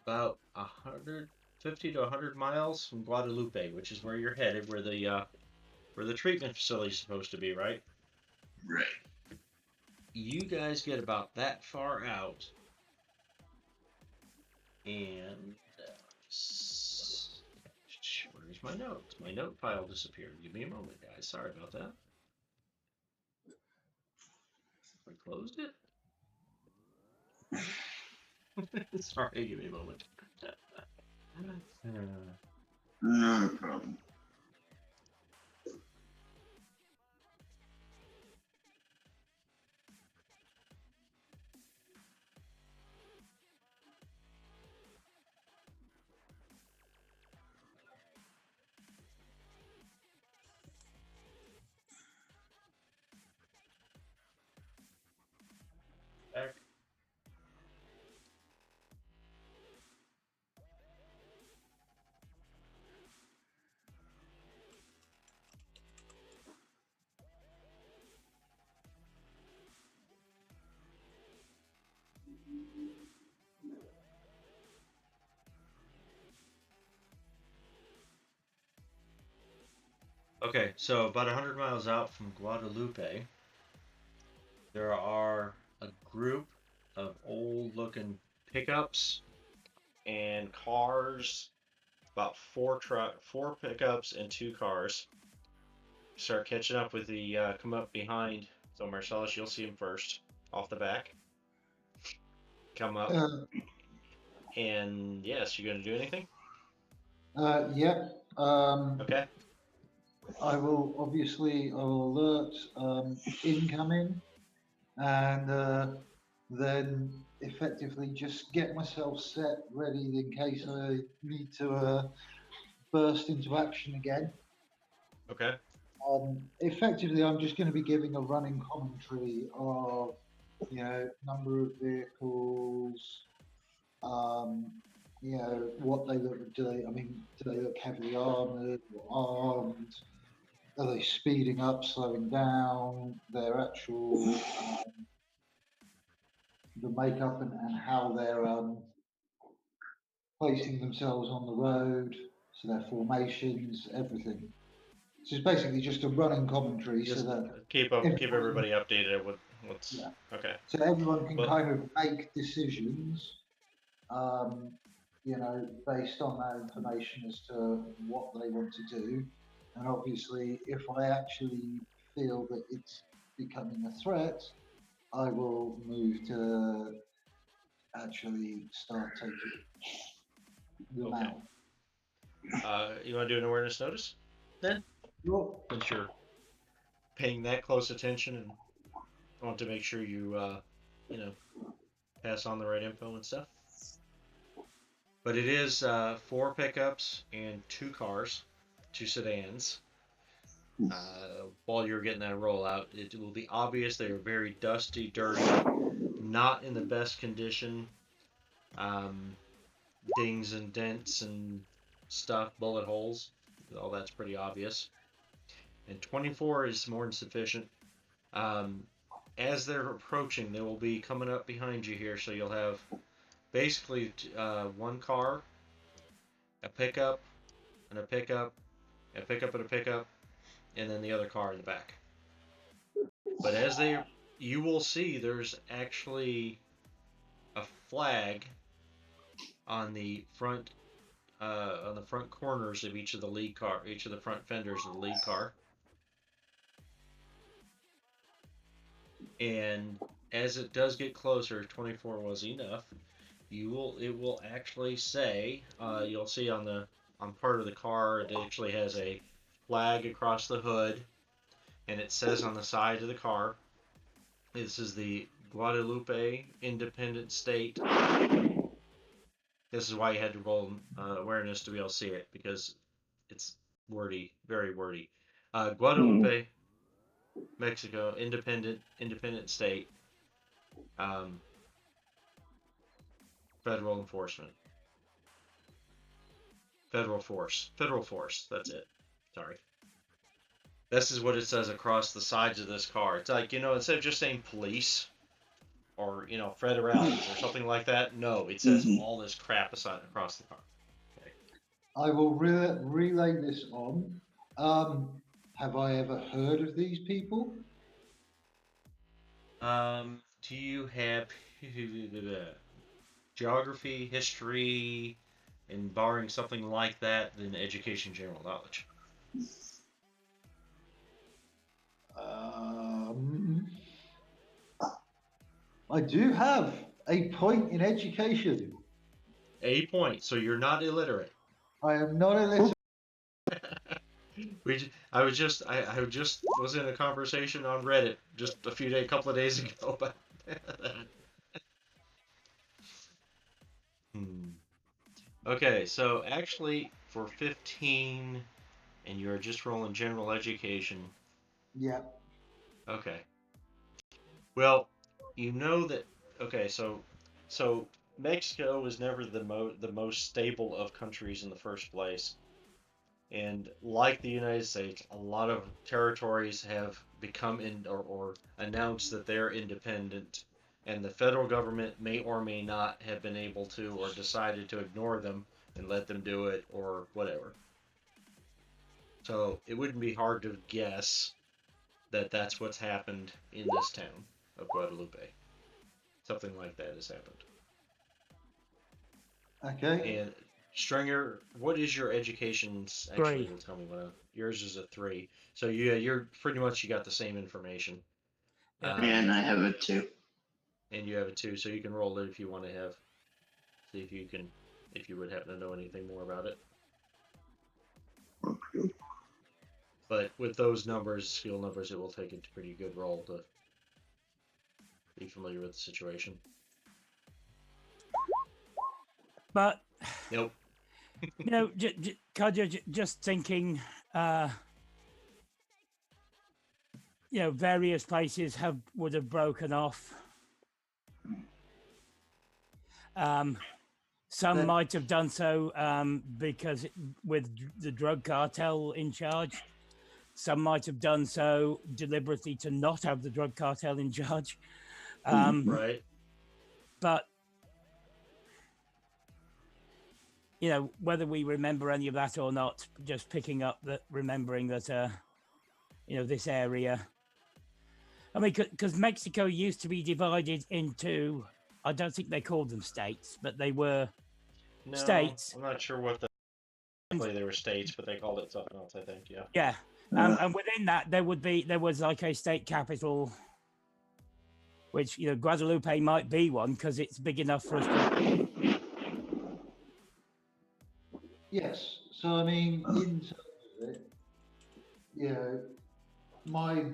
about 150 to 100 miles from Guadalupe, which is where you're headed, where the treatment facility is supposed to be, right? Right. You guys get about that far out, and where's my notes? My note file disappeared. Give me a moment, guys. Sorry about that. I closed it. Sorry, give me a moment. No problem. Back. Okay, so about 100 miles out from Guadalupe, there are a group of old looking pickups and cars, about four pickups and two cars. Start catching up with the come up behind. So Marcellus, you'll see him first off the back. Come up, Uh, and yes, you're gonna do anything? yeah. Okay. I will alert incoming, and then effectively just get myself set ready in case I need to burst into action again. Okay. Effectively, I'm just going to be giving a running commentary of, number of vehicles, um, what they look. Do they look heavily armored or armed? Are they speeding up, slowing down? Their actual the makeup and how they're placing themselves on the road, so their formations, everything. So it's basically just a running commentary, so Just that keep everyone, everybody updated with what's yeah, okay. so everyone can Well, kind of make decisions, um, based on that information as to what they want to do. And obviously, if I actually feel that it's becoming a threat, I will move to actually start taking them okay. out. You want to do an awareness notice then, Well, since you're paying that close attention and want to make sure you you know pass on the right info and stuff. But it is four pickups and two cars, two sedans. While you're getting that rollout, it will be obvious they are very dusty, dirty, not in the best condition. Um, Dings and dents and stuff, bullet holes, all that's pretty obvious. And 24 is more than sufficient. Um, as they're approaching, they will be coming up behind you here, so you'll have basically one car, a pickup, and a pickup, a pickup and a pickup, and then the other car in the back. But you will see there's actually a flag on the front corners of each of the lead car, each of the front fenders of the lead car. And as it does get closer, 24 was enough. It will actually say, you'll see on part of the car, it actually has a flag across the hood, and it says on the side of the car, this is the Guadalupe Independent State. This is why you had to roll awareness to be able to see it, because it's wordy, very wordy. Guadalupe, Mexico, independent state, um, federal enforcement, federal force. That's it. Sorry. This is what it says across the sides of this car. It's like, instead of just saying police or, federales or something like that, no, it says all this crap across the car. Okay. I will relay this on. Have I ever heard of these people? Do you have geography, history, and barring something like that, then education, general knowledge? I do have a point in education. A point. So you're not illiterate. I am not illiterate. I was in a conversation on Reddit just a couple of days ago about that. Okay, so actually for 15, and you're just rolling general education. Yeah. Okay. Well, you know that. Okay, so Mexico was never the most stable of countries in the first place. And like the United States, a lot of territories have become or announced that they're independent, and the federal government may or may not have been able to or decided to ignore them and let them do it or whatever. So it wouldn't be hard to guess that that's what's happened in this town of Guadalupe. Something like that has happened. Okay. And Stringer, what is your education? Actually, will tell me what yours is a 3. So you're pretty much you got the same information. And I have a 2. And you have a 2, so you can roll it if you want to have. See if you would happen to know anything more about it. Okay. But with those numbers, skill numbers, it will take a pretty good roll to be familiar with the situation. But nope. Kaja, just thinking, various places would have broken off. Some might have done so because with the drug cartel in charge. Some might have done so deliberately to not have the drug cartel in charge. Right. But whether we remember any of that or not, just picking up that, remembering that, this area. I mean, because Mexico used to be divided into, I don't think they called them states, but they were states. I'm not sure what they were states, but they called it something else, I think. Yeah. Yeah. And within that, there was like a state capital, which, Guadalupe might be one because it's big enough for us to. Yes. So, I mean, in terms of it, my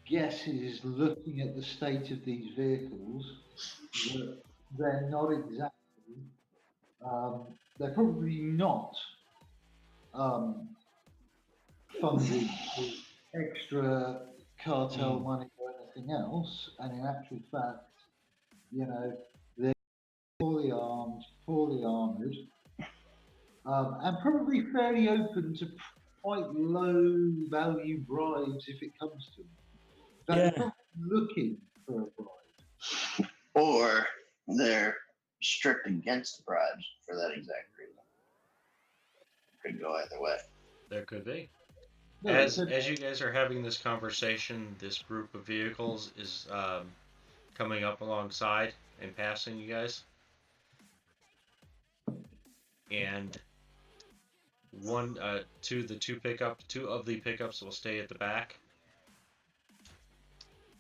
guess is looking at the state of these vehicles, that they're not exactly, they're probably not funded with extra cartel money or anything else. And in actual fact, they're poorly armed, poorly armoured, and probably fairly open to quite low value bribes if it comes to it. They're probably looking for a bribe. Or they're strict against bribes for that exact reason. Could go either way. There could be. As you guys are having this conversation, this group of vehicles is coming up alongside and passing you guys. And two of the pickups will stay at the back,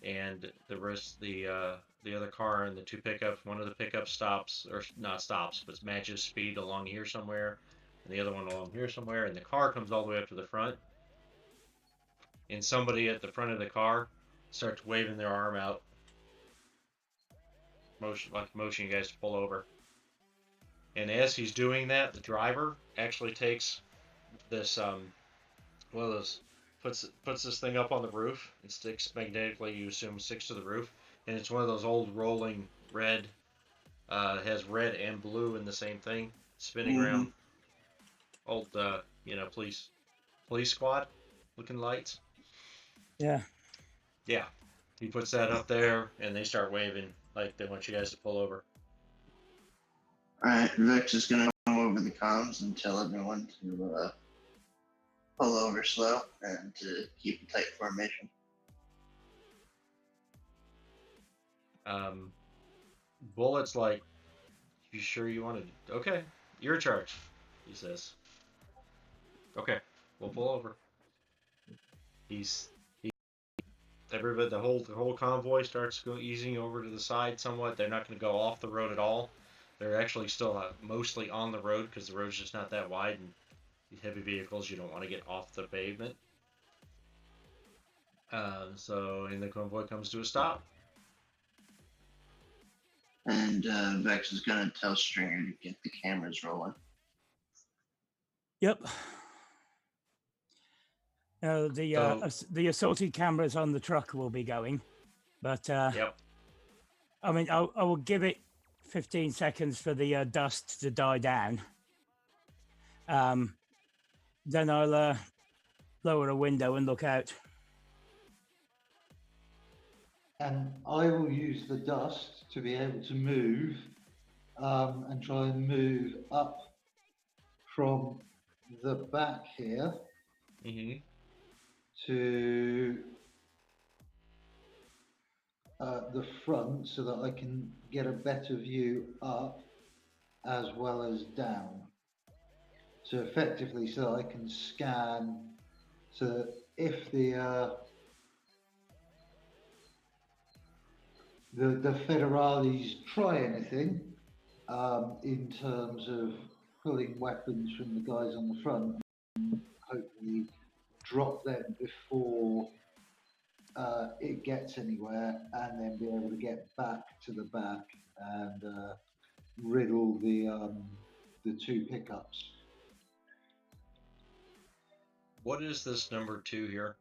and the rest, the other car and the 2 pickups, one of the pickups stops, or not stops, but matches speed along here somewhere, and the other one along here somewhere, and the car comes all the way up to the front. and somebody at the front of the car starts waving their arm out, motion you guys to pull over. And as he's doing that, the driver actually takes this one of those puts this thing up on the roof. It sticks magnetically. You assume sticks to the roof, and it's one of those old rolling red. Has red and blue in the same thing, spinning Mm-hmm. around. Old police squad looking lights. Yeah. Yeah, he puts that up there, and they start waving like they want you guys to pull over. Alright, Vex is gonna come over the comms and tell everyone to pull over slow and to keep a tight formation. Bullet's like, you sure you want to? Okay, your charge, he says. Okay, we'll pull over. He's everybody, the whole convoy starts easing over to the side somewhat. They're not going to go off the road at all. They're actually still mostly on the road because the road's just not that wide, and heavy vehicles you don't want to get off the pavement. And the convoy comes to a stop. And Vex is gonna tell Stringer to get the cameras rolling. Yep. The assorted cameras on the truck will be going, but Yep. I mean, I will give it 15 seconds for the dust to die down. Then I'll lower a window and look out. And I will use the dust to be able to move and try and move up from the back here Mm-hmm. to the front so that I can get a better view up as well as down. So effectively, so that I can scan, so that if the federales try anything in terms of pulling weapons from the guys on the front, hopefully drop them before it gets anywhere, and then be able to get back to the back and riddle the two pickups. What is this number 2 here?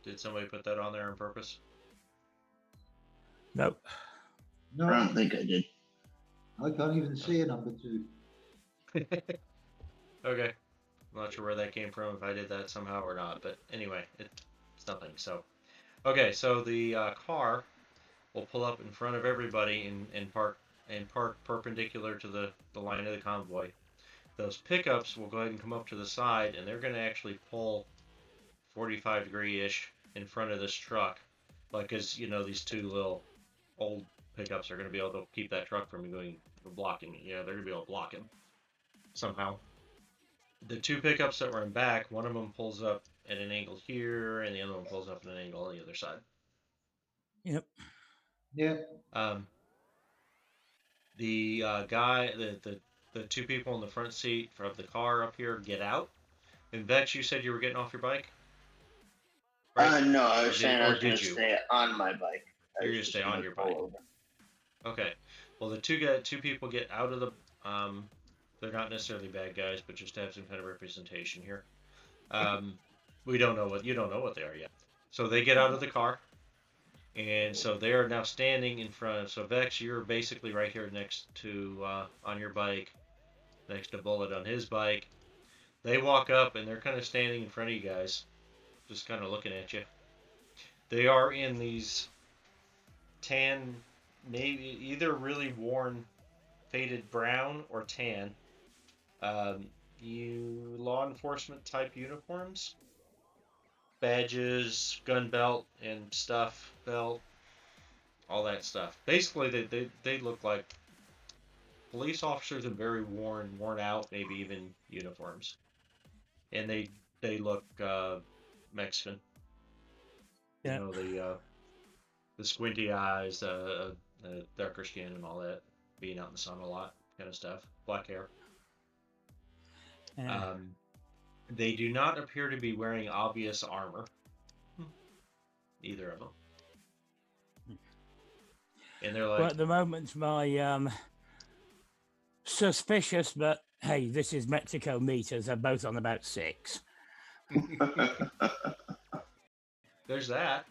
Did somebody put that on there on purpose? Nope. No, I don't think I did. I can't even see a number 2. Okay. I'm not sure where that came from, if I did that somehow or not, but anyway, it's nothing. So, okay, so the car will pull up in front of everybody and park perpendicular to the line of the convoy. Those pickups will go ahead and come up to the side, and they're going to actually pull 45-degree-ish in front of this truck, like, as these two little old pickups are going to be able to keep that truck from blocking it. Yeah, they're going to be able to block him somehow. The two pickups that were in back, one of them pulls up at an angle here, and the other one pulls up at an angle on the other side. Yep. Yeah. The guy, the two people in the front seat of the car up here get out. And Vex, you said you were getting off your bike? Right? No, I was saying I was going to you? stay on my bike. You're going to stay on your bike. Over. Okay. Well, the two people get out of the. They're not necessarily bad guys, but just to have some kind of representation here. You don't know what they are yet. So they get out of the car, and so they are now standing in front of. So Vex, you're basically right here next to on your bike, next to Bullet on his bike. They walk up and they're kind of standing in front of you guys, just kind of looking at you. They are in these tan, maybe either really worn, faded brown or tan, law enforcement type uniforms, badges, gun belt and stuff, belt, all that stuff. Basically, they look like police officers in very worn out, maybe even uniforms, and they look Mexican. Yeah. The squinty eyes, darker skin, and all that. Being out in the sun a lot, kind of stuff. Black hair. Yeah. They do not appear to be wearing obvious armor. either of them. And they're Well, like, at the moment, my suspicious, but hey, this is Mexico meters are both on about 6. there's that.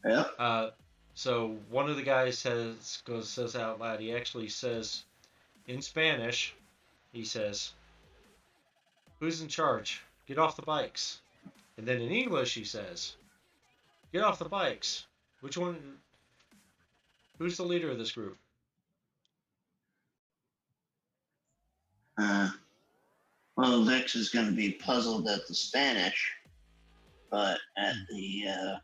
Yeah. So one of the guys says out loud. He actually says in Spanish. He says, "Who's in charge? Get off the bikes." And then in English he says, "Get off the bikes." Which one? Who's the leader of this group? Well, Vex is going to be puzzled at the Spanish, but at the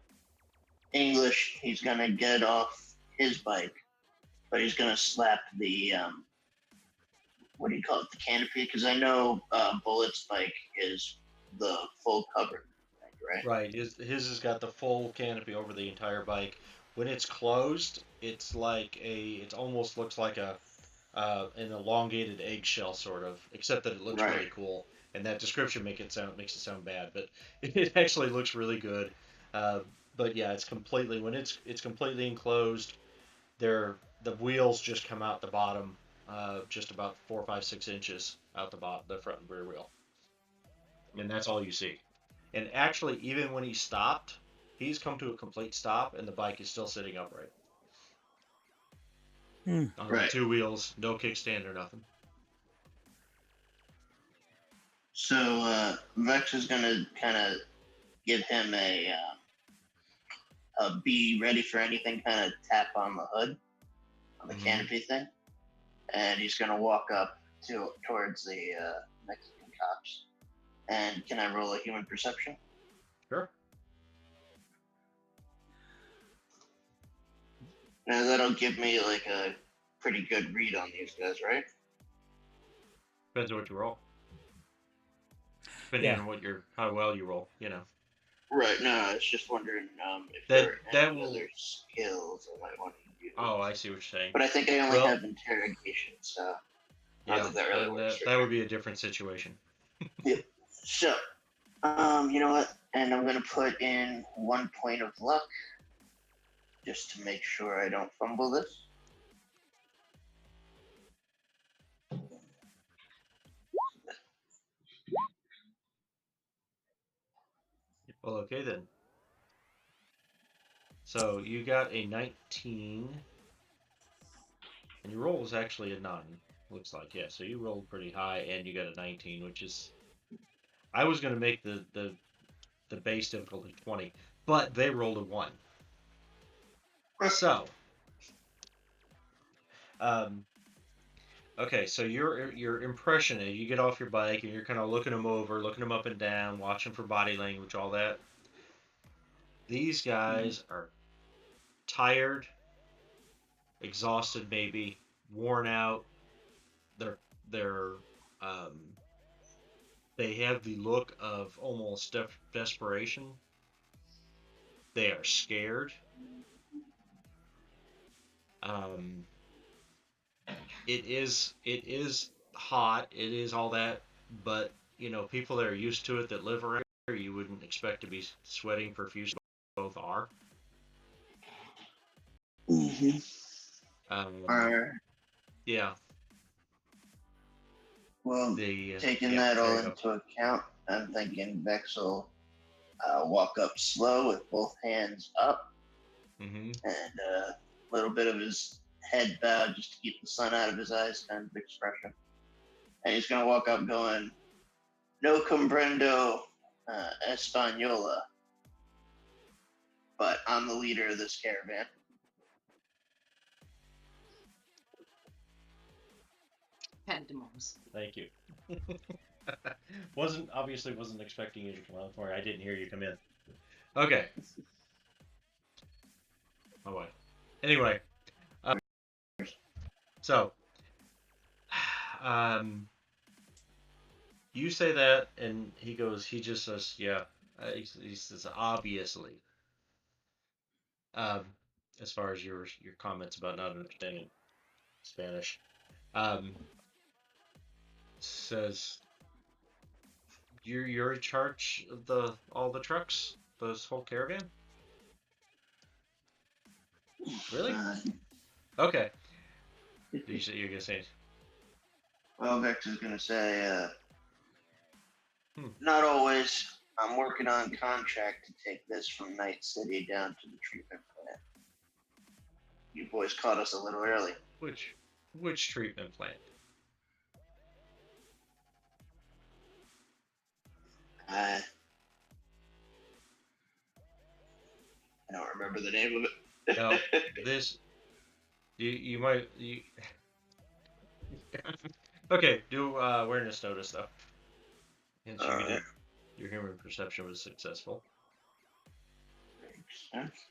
English, he's going to get off his bike, but he's going to slap the, what do you call it, the canopy? Because I know Bullet's bike is the full covered, right? Right. His has got the full canopy over the entire bike. When it's closed, it's like it almost looks like an elongated eggshell sort of, except that it looks Right. really cool. And that description makes it sound bad, but it actually looks really good. Uh, but yeah, it's completely when it's completely enclosed. The wheels just come out the bottom, just about 4, 5, 6 inches out the bottom, the front and rear wheel, and that's all you see. And actually, even when he stopped, he's come to a complete stop, and the bike is still sitting upright on the Right. 2 wheels, no kickstand or nothing. So Vex is going to kind of give him a be ready for anything kind of tap on the hood, on the canopy thing. And he's going to walk up towards the Mexican cops. And can I roll a human perception? Sure. Now that'll give me like a pretty good read on these guys, right? Depends on what you roll. Depending Yeah. on how well you roll, Right. No, I was just wondering if That- there are that any will- other skills I might want to use. Oh, I see what you're saying. But I think I only Well- have interrogation, so Yeah, think that really then works for that me. would be a different situation. So, you know what? And I'm gonna put in 1 point of luck just to make sure I don't fumble this. Well, okay then. So you got a 19, and your roll was actually a 9. Looks like, yeah. So you rolled pretty high, and you got a 19, which is. I was going to make the base difficulty 20, but they rolled a 1. So, okay, so your impression is you get off your bike and you're kind of looking them over, looking them up and down, watching for body language, all that. These guys are tired, exhausted, maybe worn out. They're um, they have the look of almost desperation. They are scared. Um, it is hot. It is all that, but people that are used to it that live around here, you wouldn't expect to be sweating profusely. Both are. Mm-hmm. Yeah. Well, taking yeah, that all there you into account, I'm thinking Vex will walk up slow with both hands up Mm-hmm. and a little bit of his head bowed just to keep the sun out of his eyes kind of expression. And he's going to walk up going, "No comprendo Española, but I'm the leader of this caravan." Pandemoms. Thank you. Obviously wasn't expecting you to come out for it. I didn't hear you come in. Okay. My wife. Anyway, so you say that, and he just says, yeah. He says, obviously. Um, as far as your comments about not understanding Spanish, says you're in charge of all the trucks, this whole caravan. Really? Uh, Okay. You're gonna say? well, Vex is gonna say, Hmm. not always. I'm working on contract to take this from Night City down to the treatment plant. You boys caught us a little early. Which treatment plant? I don't remember the name of it. Now this you might you. Okay, do awareness notice though. And so you Alright. did. Your human perception was successful. Makes sense.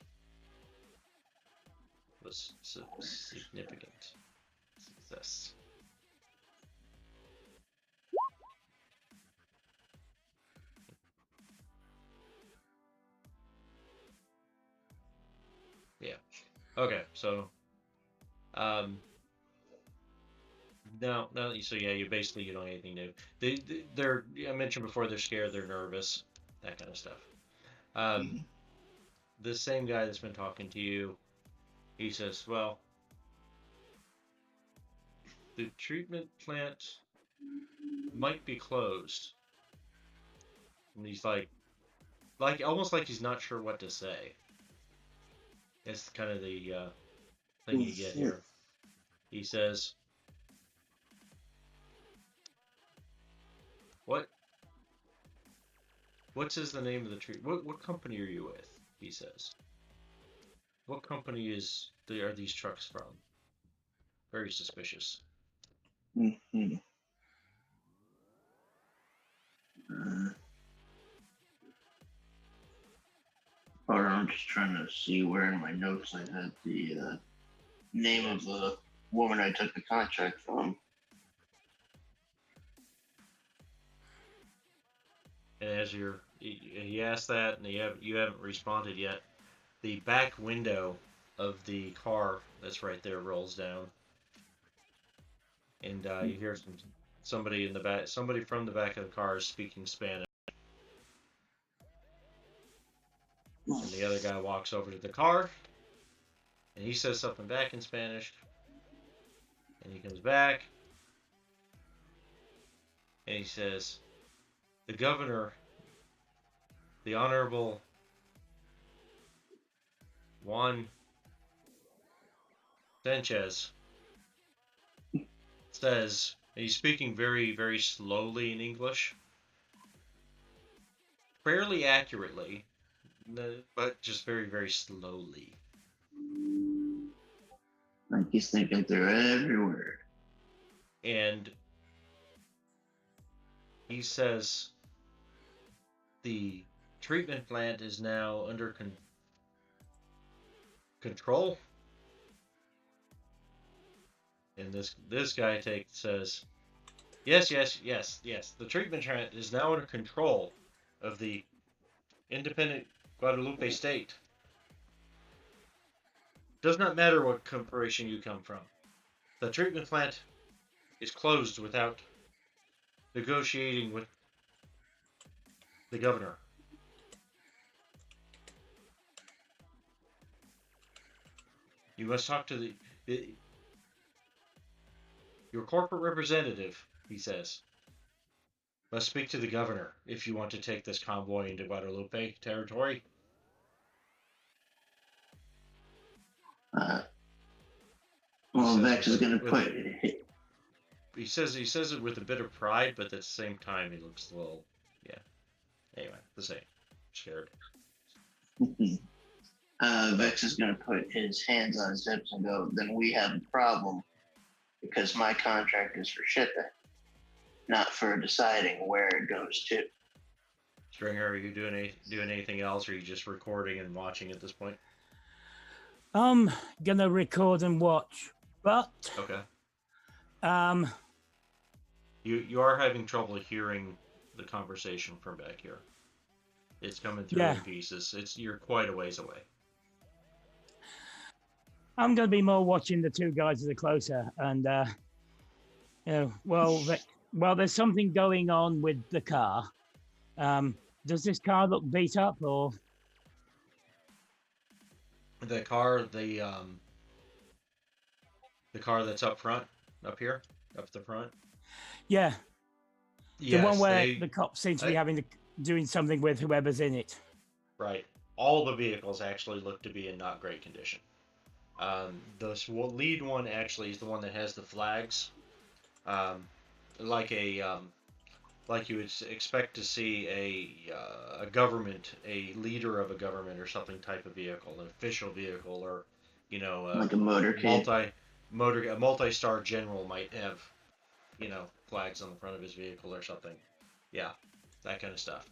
Was significant success. Yeah. Okay. So um no. So yeah, you don't have anything new. They're I mentioned before they're scared, they're nervous, that kind of stuff. Um, Mhm. the same guy that's been talking to you, he says, "Well, the treatment plant might be closed." And he's like almost like he's not sure what to say. That's kind of the thing you get here. He says, "What? What's the name of the treat? What company are you with?" He says. "What company are these trucks from?" Very suspicious. Mhm. Uh, Hold on, I'm just trying to see where in my notes I had the name of the woman I took the contract from. And as he asked that, and you haven't responded yet. The back window of the car that's right there rolls down, and you hear somebody in the back, somebody from the back of the car is speaking Spanish, and the other guy walks over to the car, and he says something back in Spanish, and he comes back, and he says, "The governor, the Honorable Juan Sanchez, says," and he's speaking very, very slowly in English, fairly accurately, but just very, very slowly. Like he's thinking through every word. And he says the treatment plant is now under control. And this guy says, yes, yes, yes, yes. The treatment plant is now under control of the independent Guadalupe state. Does not matter what corporation you come from. The treatment plant is closed without negotiating with the governor. You must talk to your corporate representative, he says. Must speak to the governor if you want to take this convoy into Guadalupe territory. Uh, well, Vex is gonna put. He says it with a bit of pride, but at the same time he looks a little, yeah. Anyway, the same, scared. Vex is gonna put his hands on his hips and go. Then we have a problem because my contract is for shipping, not for deciding where it goes to. Stringer, are you doing anything else, or are you just recording and watching at this point? I'm gonna record and watch, but Okay. um, You are having trouble hearing the conversation from back here. It's coming through yeah, in pieces. You're quite a ways away. I'm gonna be more watching the two guys that are closer, and you know, well, there's something going on with the car. Does this car look beat up or? The car, the car that's up front, up here, up the front. Yeah, the one Yes, where the cops seem to be I- having to doing something with whoever's in it. right. All the vehicles actually look to be in not great condition. Lead one actually is the one that has the flags, um, like like you would expect to see a government, a leader of a government or something type of vehicle, an official vehicle, or Like a motorcade. a multi-star general might have flags on the front of his vehicle or something. Yeah, that kind of stuff.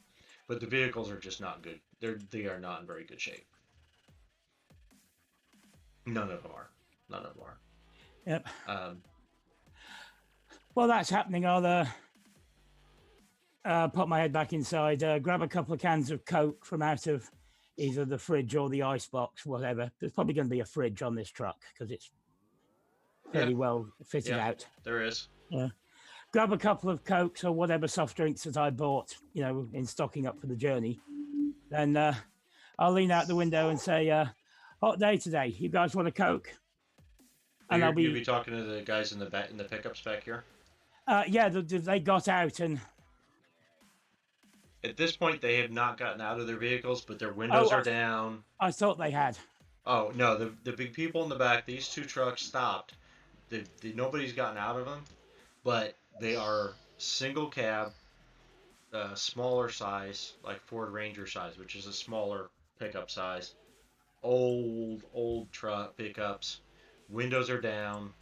But the vehicles are just not good. They are not in very good shape. None of them are. None of them Yep. are. While that's happening, I'll pop my head back inside, grab a couple of cans of Coke from out of either the fridge or the icebox, whatever. There's probably going to be a fridge on this truck because it's fairly well fitted Yeah, out. there is. Yeah. Grab a couple of Cokes or whatever soft drinks that I bought, in stocking up for the journey. Then I'll lean out the window and say, hot day today. You guys want a Coke? So And I'll you'll be, be talking to the guys in the back in the pickups back here. yeah, they got out and. At this point, they have not gotten out of their vehicles, but their Oh, windows are down. I thought they had. Oh no, the big people in the back. These two trucks stopped. Nobody's gotten out of them, but they are single cab, smaller size, like Ford Ranger size, which is a smaller pickup size. Old truck pickups. Windows are down.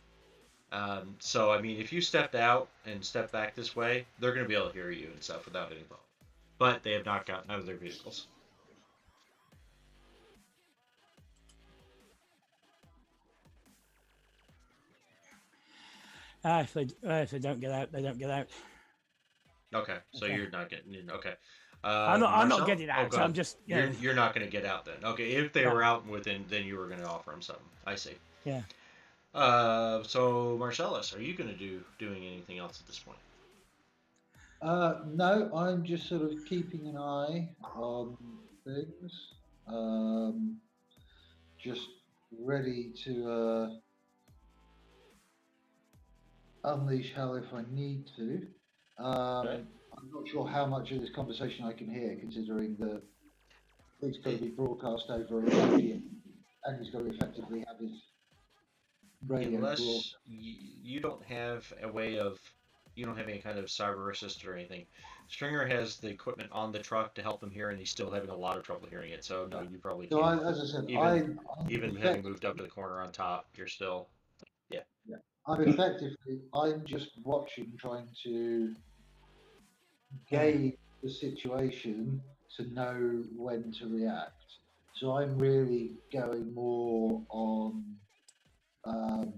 So I mean, if you stepped out and stepped back this way, they're going to be able to hear you and stuff without any problem. But they have not gotten out of their vehicles. If they don't get out, they don't get out. Okay, so Okay. you're not getting in. Okay. I'm not Marcel? getting Oh, out. go I'm ahead. just You're not going to get out then. Okay, if they Yeah. were out within, then you were going to offer them something. I see. Yeah. So Marcellus, are you going to doing anything else at this point? No, I'm just sort of keeping an eye on things. Just ready to unleash hell if I need to. Okay. I'm not sure how much of this conversation I can hear, considering that it's got to be broadcast over a radio, and he's got to effectively have his radio broadcast. Unless you don't have a way of, you don't have any kind of cyber assist or anything. Stringer has the equipment on the truck to help him hear, and he's still having a lot of trouble hearing it. So no, you probably So, can't. as I said, Even having moved up to the corner on top, you're still, yeah. I'm just watching, trying to gauge the situation to know when to react. So I'm really going more on um,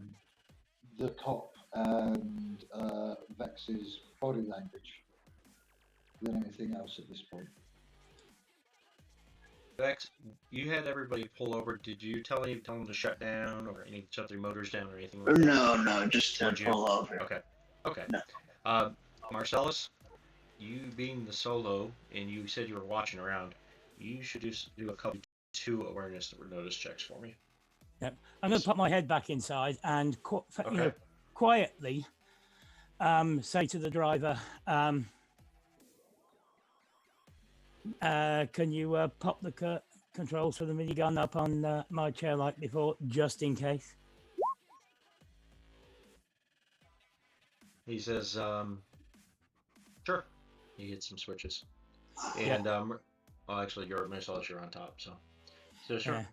the cop and Vex's body language than anything else at this point. Vex, you had everybody pull over. Did you tell them to shut down or shut their motors down or anything like that? No, just to Would you? pull over. Okay. No. Marcellus, you being the solo, and you said you were watching around, you should do a couple two awareness or notice checks for me. Yep. I'm going to put my head back inside and Okay. quietly say to the driver, can you pop the controls for the minigun up on my chair like before, just in case? He says, sure. He hits some switches. And, actually, Marcellus, you're on top, so sure.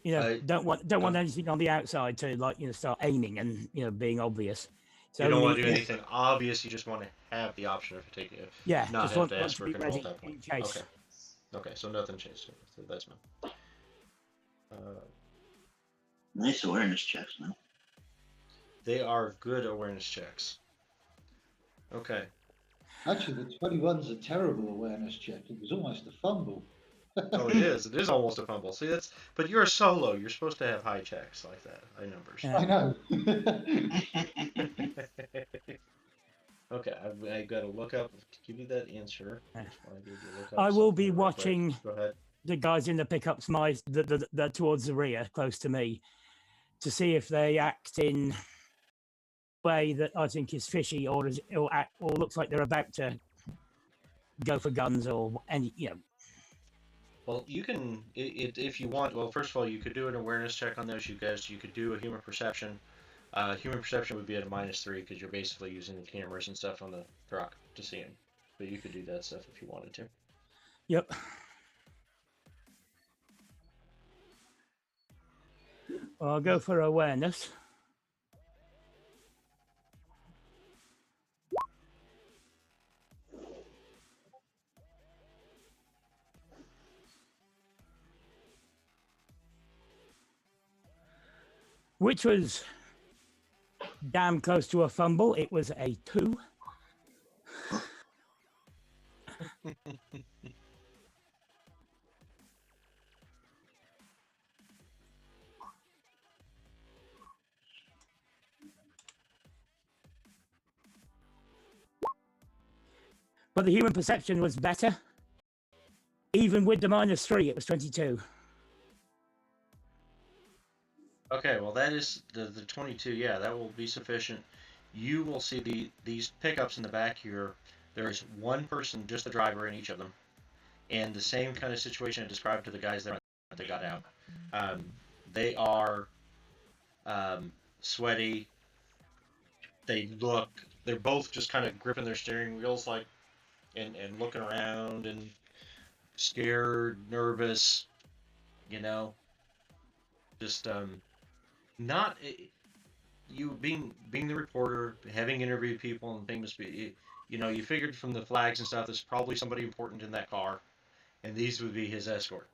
Don't want anything on the outside to start aiming and being obvious. So you don't want to do anything obvious. You just want to have the option of taking it. Yeah, not just have want to ask to for be control ready at that point. in case. Okay, so nothing changed. So that's fine. Nice awareness checks, man. They are good awareness checks. Okay. Actually, the 21's a terrible awareness check. It was almost a fumble. Oh, it is. It is almost a fumble. See, but you're a solo. You're supposed to have high checks like that, high numbers. Yeah. I know. Okay, I got to look up to give you that answer. Yeah. Just wanna look up I will be something real quick. watching. Go ahead. the guys in the pickups the towards the rear, close to me, to see if they act in way that I think is fishy or looks like they're about to go for guns or any, Well, you can, if you want. Well, first of all, you could do an awareness check on those. You guys, you could do a human perception. Human perception would be at a -3 because you're basically using the cameras and stuff on the truck to see them. But you could do that stuff if you wanted to. Yep. Well, I'll go for awareness. Which was damn close to a fumble. It was a 2. But the human perception was better. Even with the -3, it was 22. Okay, well that is the 22. Yeah, that will be sufficient. You will see these pickups in the back here. There's one person, just the driver, in each of them, and the same kind of situation I described to the guys that they got out. They are sweaty. They're both just kind of gripping their steering wheels like, and looking around and scared, nervous, you know, just not you being the reporter, having interviewed people and things. You figured from the flags and stuff, there's probably somebody important in that car, and these would be his escort.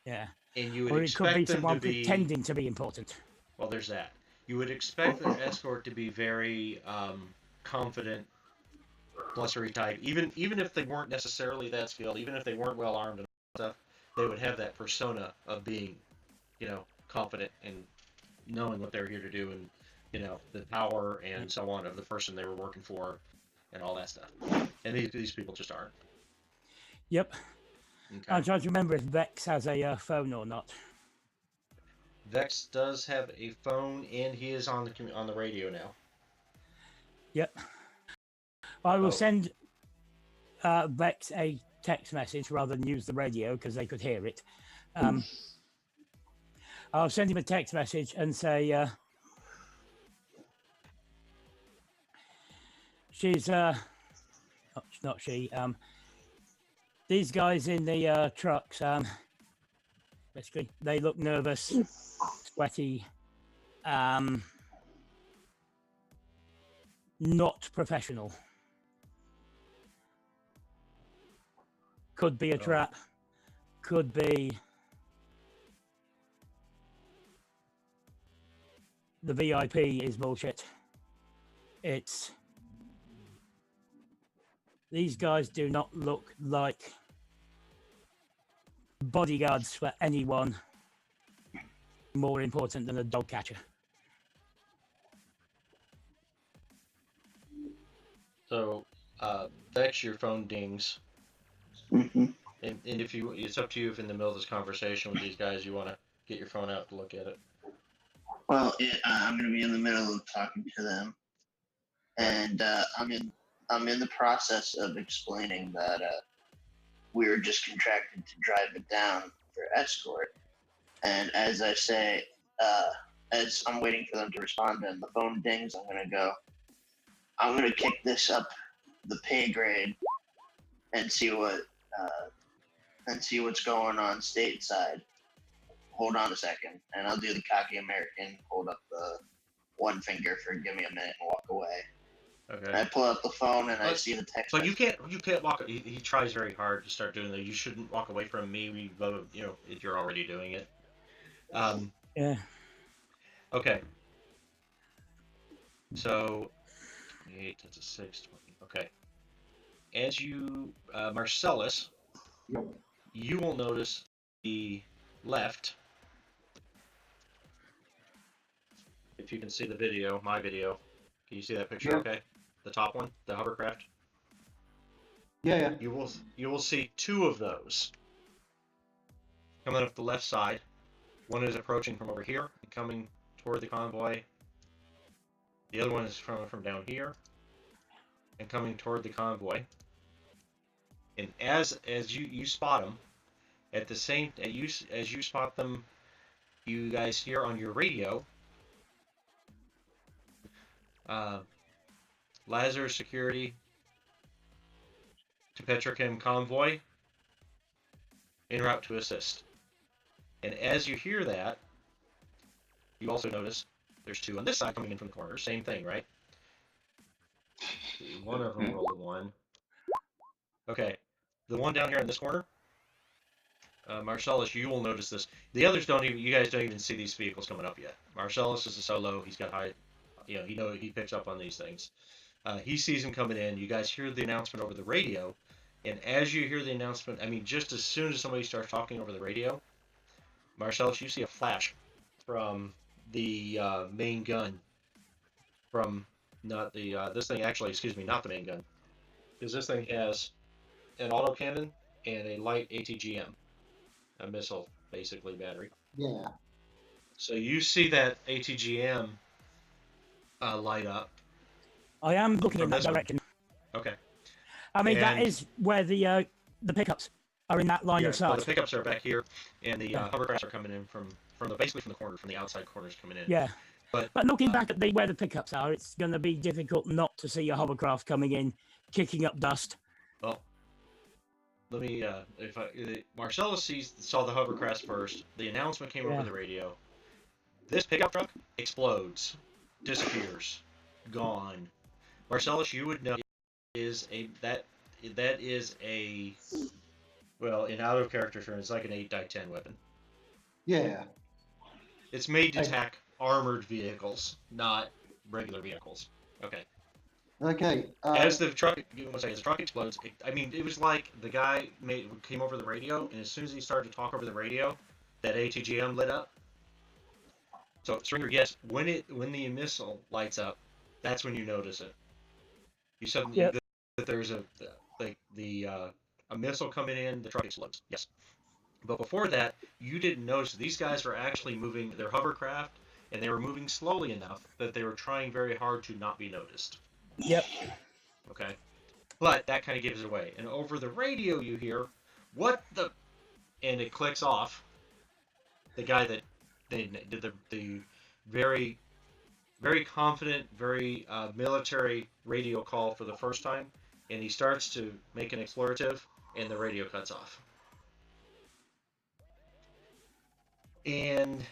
Yeah. And you would Or it could be expect them to someone be. pretending to be important. Well, there's that. You would expect their escort to be very confident, blustery type. Even if they weren't necessarily that skilled, even if they weren't well armed and stuff, they would have that persona of being, confident and knowing what they're here to do, and the power and so on of the person they were working for, and all that stuff. And these people just aren't. Yep. Okay. I'm trying to remember if Vex has a phone or not. Vex does have a phone, and he is on the radio now. Yep. I will send Vex a text message rather than use the radio because they could hear it. I'll send him a text message and say she's not she. These guys in the trucks, basically, they look nervous, sweaty, not professional. Could be a trap. Could be the VIP is bullshit. It's these guys do not look like bodyguards for anyone more important than a dog catcher. So, Vex, your phone dings. Mm-hmm. And if it's up to you if in the middle of this conversation with these guys you want to get your phone out to look at it. Well, I'm going to be in the middle of talking to them, and I'm in the process of explaining that we were just contracted to drive it down for escort, and as I say, as I'm waiting for them to respond and the phone dings, I'm going to kick this up the pay grade and see what's going on stateside. Hold on a second, and I'll do the cocky American, hold up the one finger for give me a minute and walk away. Okay. And I pull out the phone and I see the text. So you can't walk. He tries very hard to start doing that. You shouldn't walk away from me. If you're already doing it. Yeah. Okay. So, 28, that's a 6, 20. Okay. As you, Marcellus, Yep. you will notice the left. If you can see the video, my video. Can you see that picture? Yeah. Okay. The top one, the hovercraft. Yeah. You will see 2 of those. coming up the left side. One is approaching from over here and coming toward the convoy. The other one is from down here and coming toward the convoy. And as you spot them, at the same as you spot them, you guys hear on your radio, Lazarus Security to Petrochem Convoy, en route to assist. And as you hear that, you also notice there's two on this side coming in from the corner. Same thing, right? One of them rolled a 1. Okay, the one down here in this corner, Marcellus, you will notice this. The others don't even. You guys don't even see these vehicles coming up yet. Marcellus is a solo. He's got high. He picks up on these things. He sees him coming in. You guys hear the announcement over the radio, and as you hear the announcement, I mean, just as soon as somebody starts talking over the radio, Marcellus, you see a flash from the main gun. From not the this thing actually, excuse me, not the main gun, because this thing has an autocannon and a light ATGM, a missile basically battery. Yeah. So you see that ATGM light up. I am looking in From that this one. direction. Okay. I mean, that And- is where the pickups are in that line of Well, sight. the pickups are back here, and the hovercrafts are coming in from basically from the corner, from the outside corners coming in. Yeah. But looking back at where the pickups are, it's going to be difficult not to see a hovercraft coming in, kicking up dust. well, let me Marcellus saw the hovercrafts first. The announcement came over the radio. This pickup truck explodes, disappears, gone. Marcellus, you would know that is a well, in out of character terms, it's like an 8x10 weapon. Yeah. It's made to attack armored vehicles, not regular vehicles. Okay. Okay. As the truck explodes, it was like the guy came over the radio, and as soon as he started to talk over the radio, that ATGM lit up. So, Stringer, yes, when the missile lights up, that's when you notice it. You suddenly that there's a missile coming in, the truck explodes. Yes. But before that, you didn't notice these guys were actually moving their hovercraft, and they were moving slowly enough that they were trying very hard to not be noticed. Yep. Okay. But that kind of gives it away. And over the radio, you hear, "What the?" And it clicks off. The guy that they did the very, very confident, very military radio call for the first time, and he starts to make an explorative, and the radio cuts off. And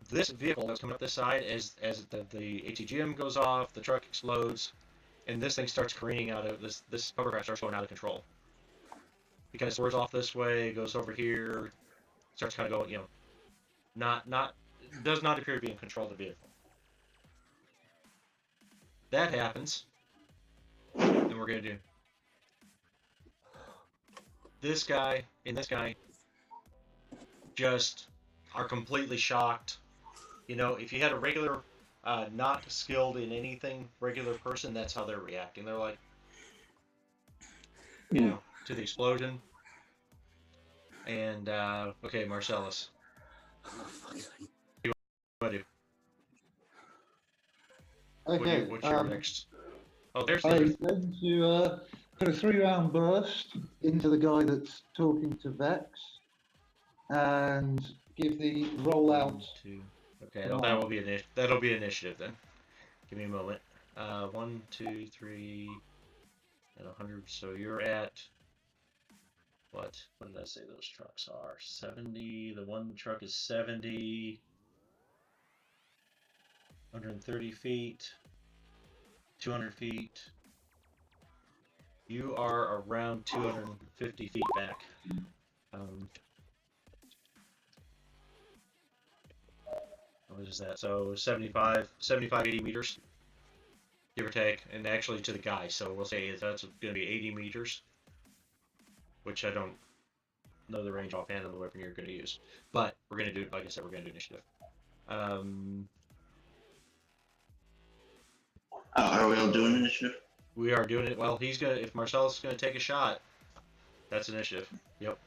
this vehicle that's coming up this side, as the ATGM goes off, the truck explodes, and this thing starts careening out of this hovercraft starts going out of control. It kind of swerves off this way, goes over here, starts kind of going, does not appear to be in control of the vehicle. That happens, and we're gonna do this guy and this guy just are completely shocked. If you had a regular, not skilled in anything, regular person, that's how they're reacting. They're like, to the explosion. And, okay, Marcellus. What do you want to do? Okay. What's your next? Oh, there's I'm the... going to put a 3-round burst into the guy that's talking to Vex, and give the rollout. 1, 2. Okay, that'll be initiative then. Give me a moment. 1, 2, 3, and 100. So you're at what? What did I say those trucks are? 70. The one truck is 70. 130 feet. 200 feet. You are around 250 feet back. What is that? So 75, 80 meters, give or take, and actually to the guy. So we'll say that's going to be 80 meters, which I don't know the range offhand of the weapon you're going to use. But we're going to do, like I said, we're going to do initiative. Are we all doing initiative? We are doing it. Well, if Marcellus is going to take a shot, that's initiative. Yep.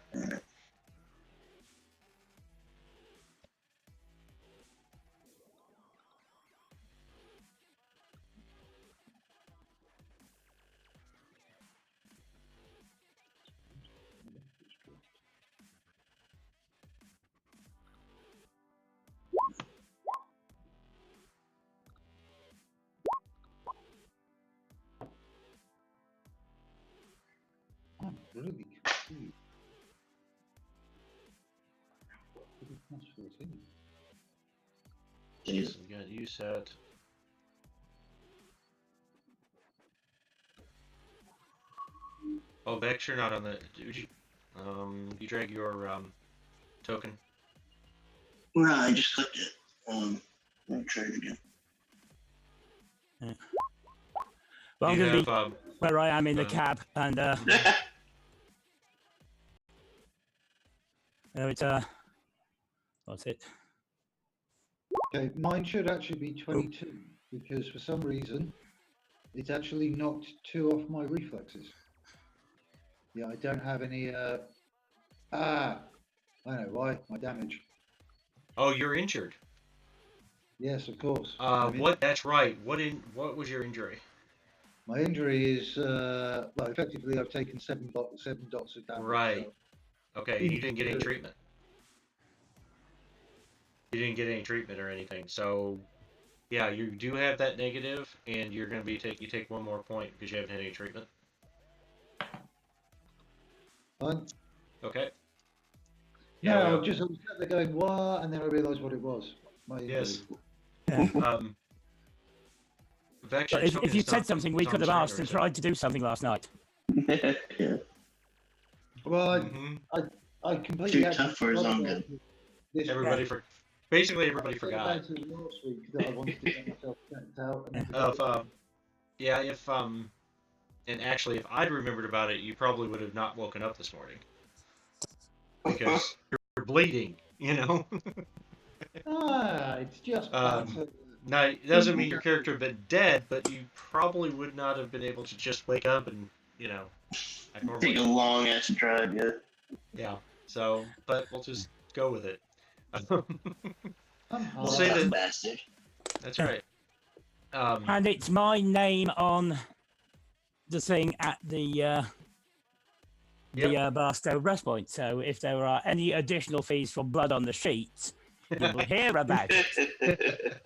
really confused. Plus 14. Jeez. You got you set. Oh, Vex, you're not on the. You drag your token. No, I just clicked it. Let me try it again. Well, I'm You going to have be where I am in the cab, and it's what's it? Okay, mine should actually be 22 because for some reason it's actually knocked 2 off my reflexes. Yeah, I don't have any. I know why. My damage. Oh, you're injured. Yes, of course. What? That's right. What was your injury? My injury is well, effectively I've taken 7 dots of damage. Right. So Okay, you didn't get any treatment. You didn't get any treatment or anything. So, yeah, you do have that negative, and you're going to be you take 1 more point because you haven't had any treatment. Fine. Okay. No, Yeah. I was sat there going what, and then I realised what it was. My injury. Yes. Yeah. Vex, But your if token you is said not- something, is we on could the have screen, asked or and is it? tried to do something last night. Yeah. Well, Mhm. I completely Too actually tough for his forgot own about good. this Everybody week. basically everybody I said forgot. about it last week that I wanted to get myself checked out, and then If forgot. yeah, and actually, if I'd remembered about it, you probably would have not woken up this morning because you're bleeding. You know. It's just Um, battered. Now, it doesn't mean your character had been dead, but you probably would not have been able to just wake up and act Take normally. a long ass drive, yeah. Yeah. So, but we'll just go with it. I'm We'll hard. say Tough that. bastard. That's right. And it's my name on the thing at the Barstow rest point. So if there are any additional fees for blood on the sheets, you will hear about it.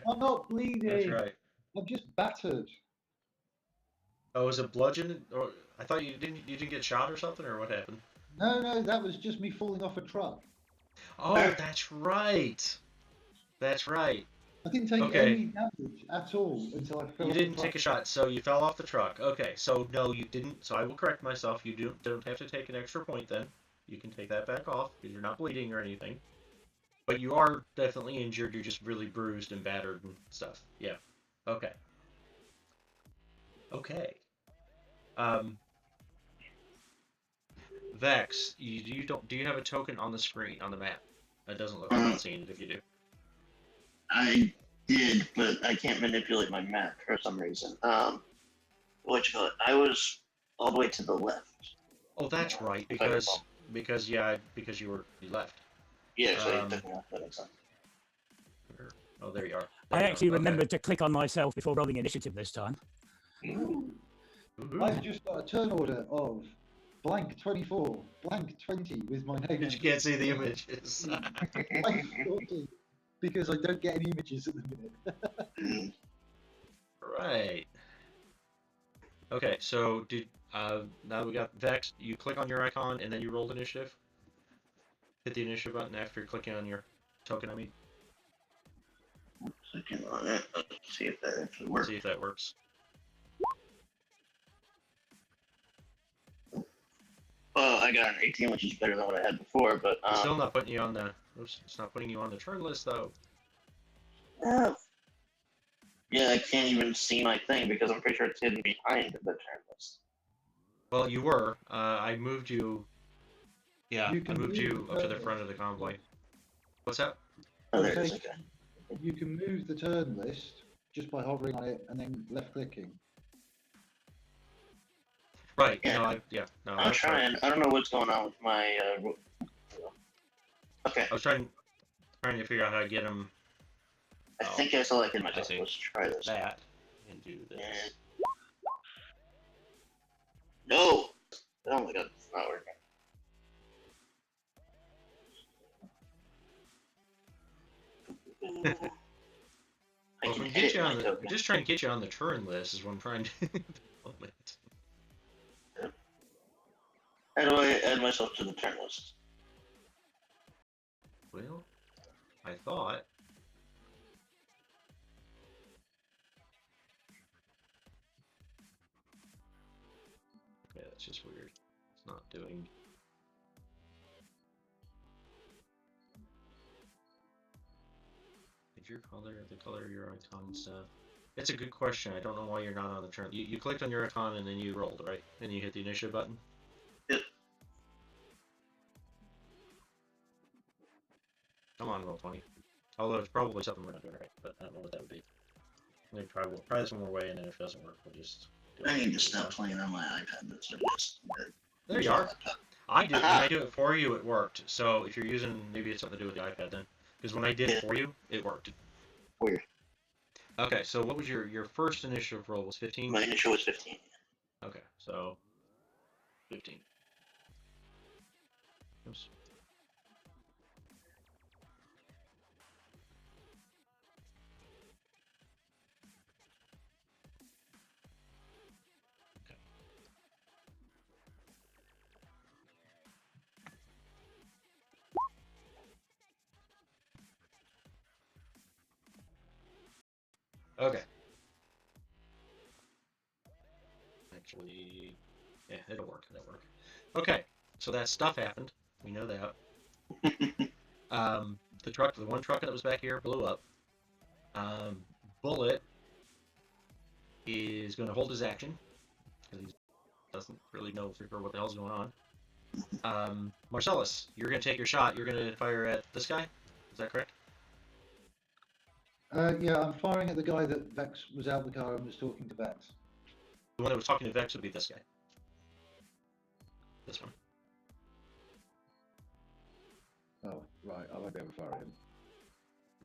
I'm not bleeding. That's right. I'm just battered. Oh, was it bludgeon? Or I thought you didn't get shot or something, or what happened? No, that was just me falling off a truck. Oh, that's right. That's right. I didn't take Okay. any damage at all until I fell You off didn't the take truck. a shot, so you fell off the truck. Okay, so no, you didn't. So I will correct myself. You don't have to take an extra point then. You can take that back off because you're not bleeding or anything. But you are definitely injured. You're just really bruised and battered and stuff. Yeah. Okay. Okay. Um, Vex, you don't. Do you have a token on the screen on the map? It doesn't look. I'm not seeing it. If you do. I did, but I can't manipulate my map for some reason. What you call it? I was all the way to the left. Oh, that's right. If I recall. Because you left. Yeah, so it took me off. That makes sense. Oh, there you are. I There you actually are. Okay. remembered to click on myself before rolling initiative this time. Woohoo. I've just got a turn order of blank 24, blank 20 with my name. You can't see the images. Blank 40 because I don't get any images at the minute. Right. Okay, so now we got Vex. You click on your icon and then you roll initiative. Hit the initiative button after clicking on your token. I mean, Clicking on it. Let's see if that actually works. see if that works. Well, I got an 18, which is better than what I had before, but It's still not putting you on the. Oops, it's not putting you on the turn list though. yeah, I can't even see my thing because I'm pretty sure it's hidden behind the turn list. Well, you were. I moved you. Yeah, You I can moved move you the up to the turn front of the list. convoy. What's that? Oh, there it is. Okay. Okay. You can move the turn list just by hovering on it and then left clicking. Right. Yeah. No, yeah. No, I'm that's trying. right. I don't know what's going on with my. Okay. I was trying to figure out how to get him. I think I selected myself. see. Let's try this. That and do this. And... No! Oh my god, it's not working. I Well, can if we get edit you my on the, token. just trying to get you on the turn list is what I'm trying to. How do I add myself to the turn list? Well, I thought. Okay, that's just weird. It's not doing. Is your color the color of your icon and stuff? It's a good question. I don't know why you're not on the turn. You clicked on your icon and then you rolled, right? And you hit the initiative button. Yep. Come on, roll 20. Although it's probably something we're not doing right, but I don't know what that would be. Let me try this one more way, and then if it doesn't work, we'll just do it. I need to stop playing on my iPad. That's the best. There you are. I did. When I do it for you, it worked. So if you're using, maybe it's something to do with the iPad then. Because when I did it for you, it worked. Weird. Okay, so what was your first initiative roll? Was 15? My initial was 15. Okay, so 15. Oops. Okay. Actually, yeah, it'll work. That'll work. Okay, so that stuff happened. We know that. The one truck that was back here blew up. Bullet is going to hold his action because he doesn't really know for sure what the hell's going on. Marcellus, you're going to take your shot. You're going to fire at this guy. Is that correct? Yeah, I'm firing at the guy that Vex was out of the car and was talking to Vex. The one that was talking to Vex would be this guy. This one. Oh, right, I won't be able to fire him.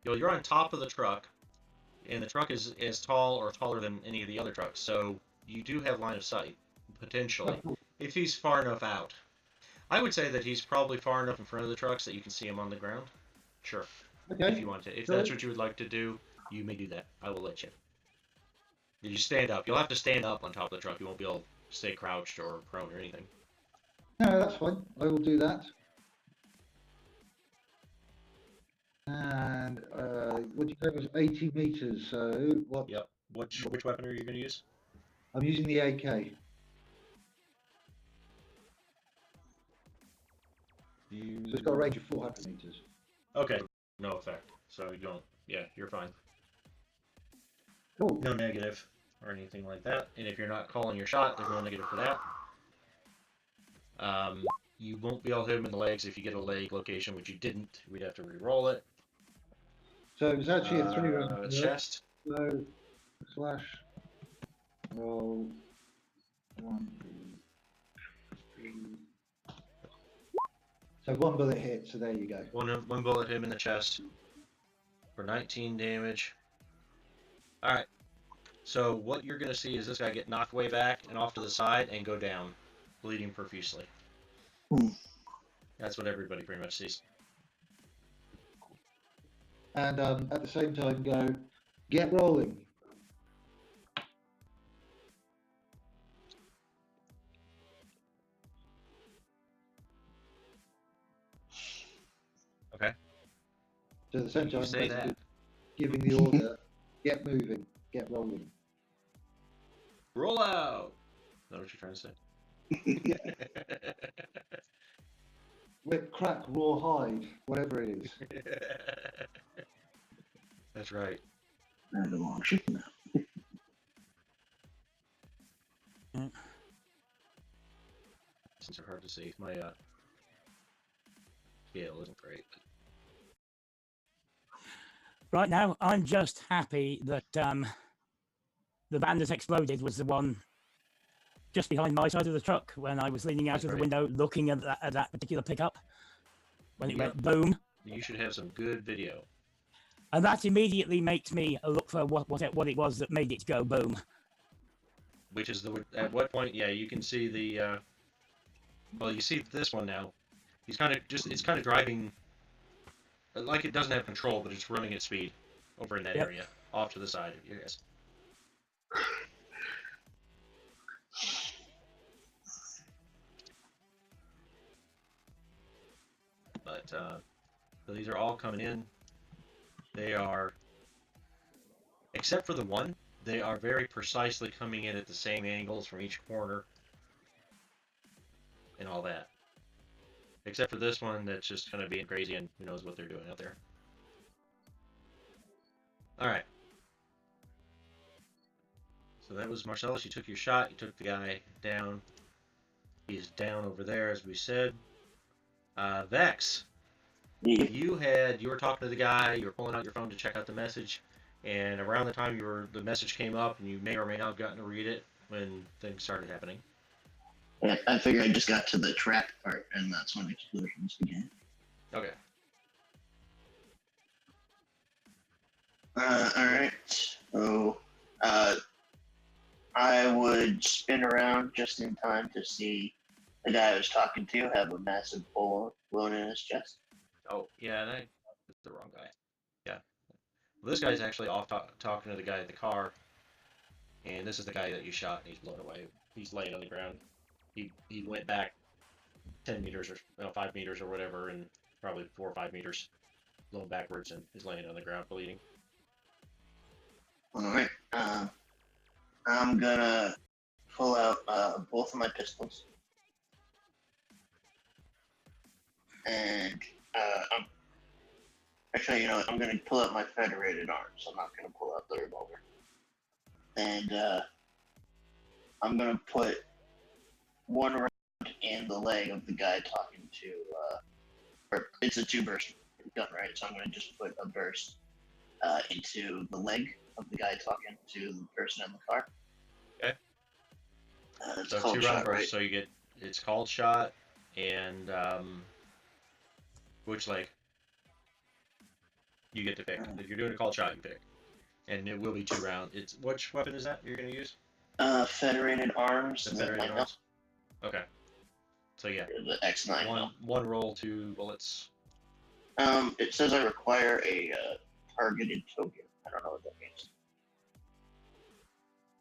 You're on top of the truck, and the truck is as tall or taller than any of the other trucks, so you do have line of sight, potentially, if he's far enough out. I would say that he's probably far enough in front of the trucks that you can see him on the ground. Sure. Okay. If you want to. If that's what you would like to do, you may do that. I will let you. Did you stand up? You'll have to stand up on top of the truck. You won't be able to stay crouched or prone or anything. No, that's fine. I will do that. And what you said was 80 meters. So what? Yep. Which weapon are you going to use? I'm using the AK. So it's got a range of 400 meters. Okay. No effect. So you don't. Yeah, you're fine. Cool. No negative or anything like that. And if you're not calling your shot, there's no negative for that. You won't be able to hit him in the legs if you get a leg location, which you didn't. We'd have to re-roll it. So it was actually a 3-round chest. So slash roll 1, 2, 3. So one bullet hit. So there you go. One bullet hit him in the chest for 19 damage. All right. So what you're gonna see is this guy get knocked way back and off to the side and go down, bleeding profusely. That's what everybody pretty much sees. And at the same time, go get rolling. Okay. So at the same You time, say that. giving the order, get moving, get rolling. Roll out. Is that what you're trying to say? Whip, crack, raw hide, whatever it is. That's right. And the long ship now. These are hard to see. My scale isn't great. Right now, I'm just happy that the van that exploded was the one just behind my side of the truck when I was leaning out of the window looking at that particular pickup. When it went boom. You should have some good video. And that immediately makes me look for what it was that made it go boom. Which is at what point? Yeah, you can see the. Well, you see this one now. He's kind of it's kind of driving. Like it doesn't have control, but it's running at speed over in that area, off to the side of you guys. But so these are all coming in. They are, except for the one, they are very precisely coming in at the same angles from each corner and all that. Except for this one that's just kind of being crazy and who knows what they're doing out there. Alright. So that was Marcellus. You took your shot. You took the guy down. He's down over there, as we said. Vex. You were talking to the guy. You were pulling out your phone to check out the message. And around the time the message came up, and you may or may not have gotten to read it when things started happening. Yeah, I figured I just got to the trap part, and that's when explosions began. Okay. Alright. So, I would spin around just in time to see the guy I was talking to have a massive hole blown in his chest. Oh, yeah, that's the wrong guy. Yeah. Well, this guy's actually off talking to the guy in the car, and this is the guy that you shot, and he's blown away. He's laying on the ground. He went back 10 meters or 5 meters or whatever, and probably 4 or 5 meters, blown backwards, and is laying on the ground bleeding. Alright. I'm gonna pull out both of my pistols. And actually, you know what? I'm gonna pull out my federated arms. I'm not gonna pull out the revolver. And I'm gonna put one round in the leg of the guy talking to. Or it's a 2-burst gun, right? So I'm gonna just put a burst into the leg of the guy talking to the person in the car. Okay. It's So called 2 shot, round bursts, right? so you get, it's called shot, and which leg? You get to pick. If you're doing a called shot, you pick. And it will be 2 rounds. It's, which weapon is that you're going to use? Federated arms. The federated arms? Okay. So yeah. The X9. One roll, 2 bullets. It says I require a targeted token. I don't know what that means.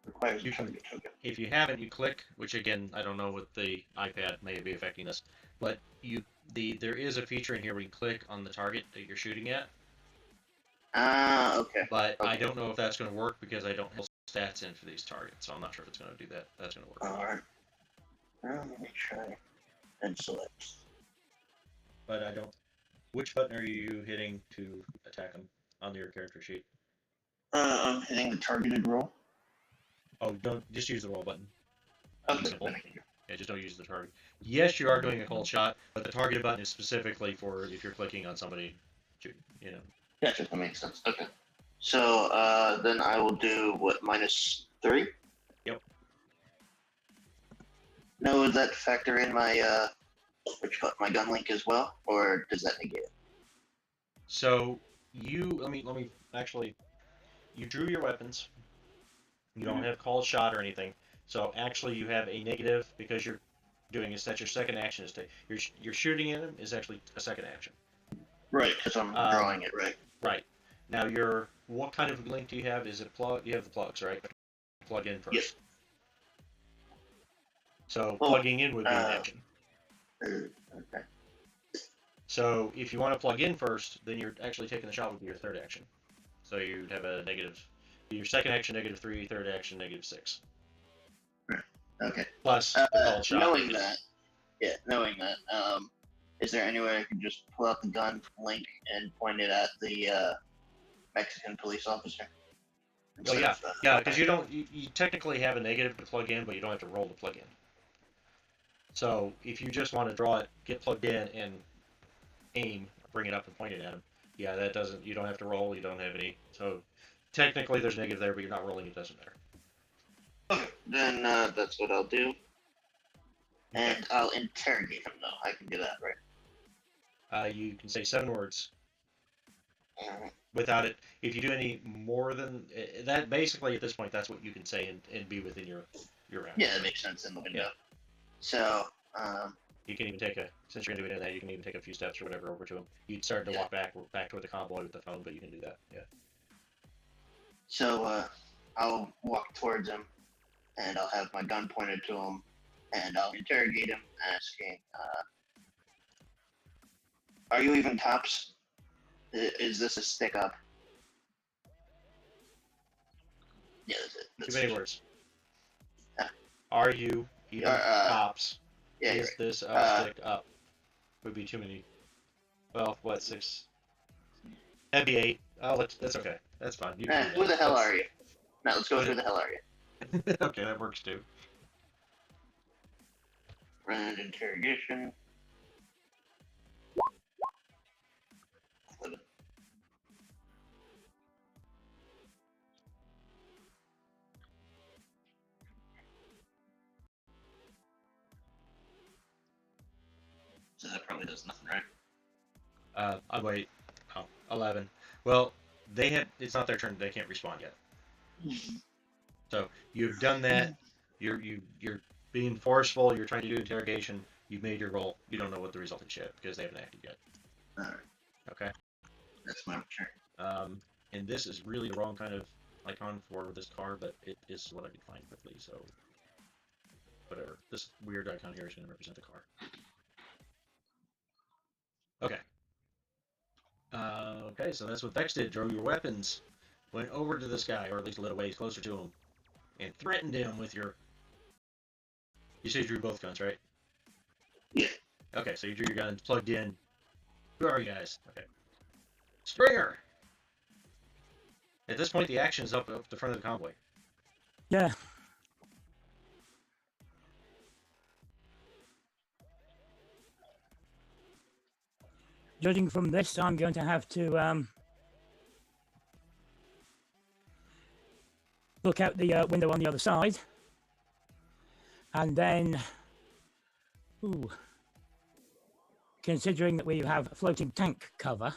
Requires a target token. If you haven't, you click, which again, I don't know what the iPad may be affecting this, but there is a feature in here where you can click on the target that you're shooting at. Okay. But okay. I don't know if that's going to work because I don't have stats in for these targets, so I'm not sure if it's going to do that. That's going to work. Alright. Let me try and select. But I don't. Which button are you hitting to attack them on your character sheet? I'm hitting the targeted roll. Oh, don't just use the roll button. Okay. Yeah, just don't use the target. Yes, you are doing a cold shot, but the target button is specifically for if you're clicking on somebody, you know. Gotcha, that makes sense. Okay. So then I will do what, -3? Yep. Now, would that factor in my my gun link as well, or does that negate it? So let me actually, you drew your weapons. You don't have called shot or anything. So actually, you have a negative because you're doing is that your second action is you're shooting at him is actually a second action. Right, because I'm drawing it, right? Right. Now what kind of link do you have? Is it plug? You have the plugs, right? Plug in first. Yep. So plugging in would be an action. Okay. So if you want to plug in first, then you're actually taking the shot would be your third action. So you'd have a negative. Your second action -3, third action -6. Right. Okay. Plus the called shot. Knowing that, is there any way I could just pull out the gun link and point it at the Mexican police officer? Oh yeah, because you technically have a negative to plug in, but you don't have to roll to plug in. So if you just want to draw it, get plugged in, and aim, bring it up and point it at him, yeah, you don't have to roll, you don't have any. So technically there's negative there, but you're not rolling, it doesn't matter. Okay, then that's what I'll do. And I'll interrogate him, though. I can do that, right? You can say 7 words. Without it, if you do any more than that, basically at this point, that's what you can say and be within your round. Yeah, that makes sense in the window. Yeah. So, you can even since you're going to do that, you can even take a few steps or whatever over to him. You'd start to walk back toward the convoy with the phone, but you can do that, yeah. So, I'll walk towards him, and I'll have my gun pointed to him, and I'll interrogate him, asking, Are you even tops? Is this a stick up? Yeah, that's it. Too That's many it. words. Yeah. Are you even tops? Yeah, Is you're right. this a stick up? Would be too many. Well, what, 6? That'd be 8. Oh, that's okay. That's fine. You can do Who that. the hell are you? Now let's go. What Who the hell are you? okay, that works too. Run interrogation. So that probably does nothing, right? I'll wait. Oh, 11. Well, it's not their turn. They can't respond yet. So you've done that. You're being forceful. You're trying to do interrogation. You've made your roll. You don't know what the result is yet because they haven't acted yet. All right. Okay. That's my turn. And this is really the wrong kind of icon for this car, but it is what I could find quickly. So whatever. This weird icon here is going to represent the car. Okay. Okay, so that's what Vex did. Drew your weapons, went over to this guy, or at least a little ways closer to him, and threatened him with your. You say you drew both guns, right? Yeah. Okay, so you drew your guns, plugged in. Who are you guys? Okay. Stringer! At this point, the action is up the front of the convoy. Yeah. Judging from this, I'm going to have to look out the window on the other side. And then, considering that we have floating tank cover,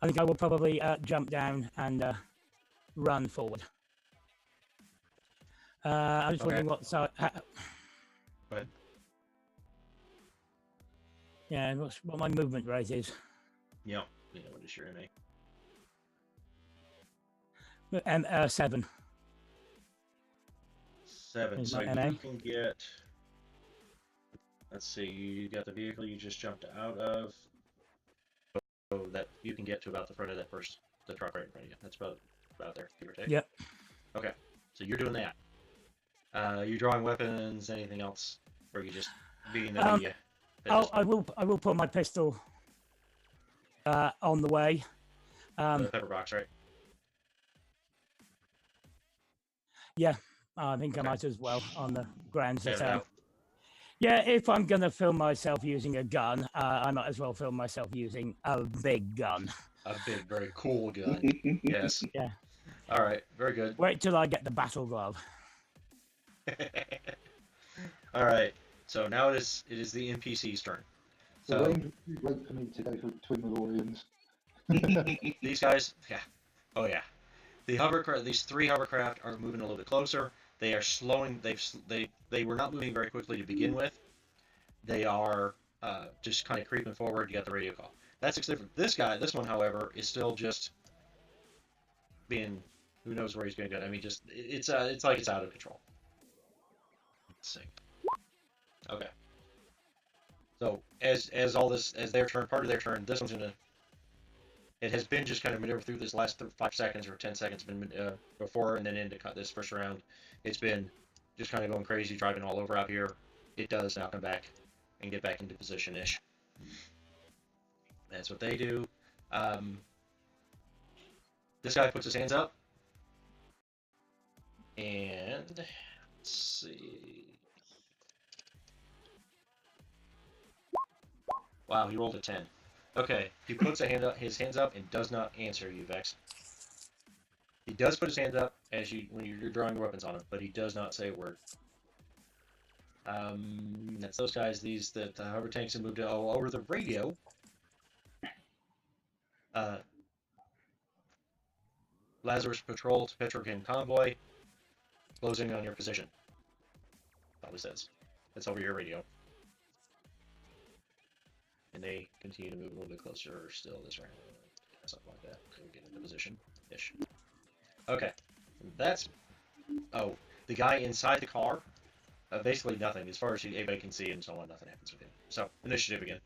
I think I will probably jump down and run forward. I was wondering what side. Go ahead. Yeah, what my movement rate is. Yeah. What is your MA? 7. 7. Is So my you MA? can get. Let's see. You got the vehicle you just jumped out of. So that you can get to about the front of the truck right in front of you. That's about there, give or take. Yep. Okay. So you're doing that. You drawing weapons? Anything else? Or are you just being the media? I will put my pistol on the way. The pepper box, right? Yeah, I think Okay. I might as well on the grounds Fair that. enough. Yeah, if I'm gonna film myself using a gun, I might as well film myself using a big gun. A big, very cool gun. Yes. Yeah. All right. Very good. Wait till I get the battle glove. All right. So now it is the NPC's turn. The So range was too great for me to go for twin DeLoreans. these guys, yeah, oh yeah, these 3 hovercraft are moving a little bit closer. They are slowing. They were not moving very quickly to begin with. They are just kind of creeping forward. You got the radio call. That's different. This one, however, is still just being. Who knows where he's going to go? I mean, just it's like it's out of control. Let's see. Okay. So as all this as their turn, part of their turn, this one's gonna. It has been just kind of maneuver through this last 5 seconds or 10 seconds been before and then into this first round. It's been just kind of going crazy, driving all over out here. It does now come back and get back into position-ish. That's what they do. This guy puts his hands up. And let's see. Wow, he rolled a 10. Okay, he puts his hands up and does not answer you, Vex. He does put his hands up when you're drawing weapons on him, but he does not say a word. That's those guys. The hover tanks have moved over the radio. Lazarus patrol to Petrochem convoy, closing on your position. Probably says. That's over your radio. And they continue to move a little bit closer still this round. Something like that. So we get into position-ish. Okay. That's... Oh, the guy inside the car? Basically nothing. As far as anybody can see and so on, nothing happens with him. So, initiative again.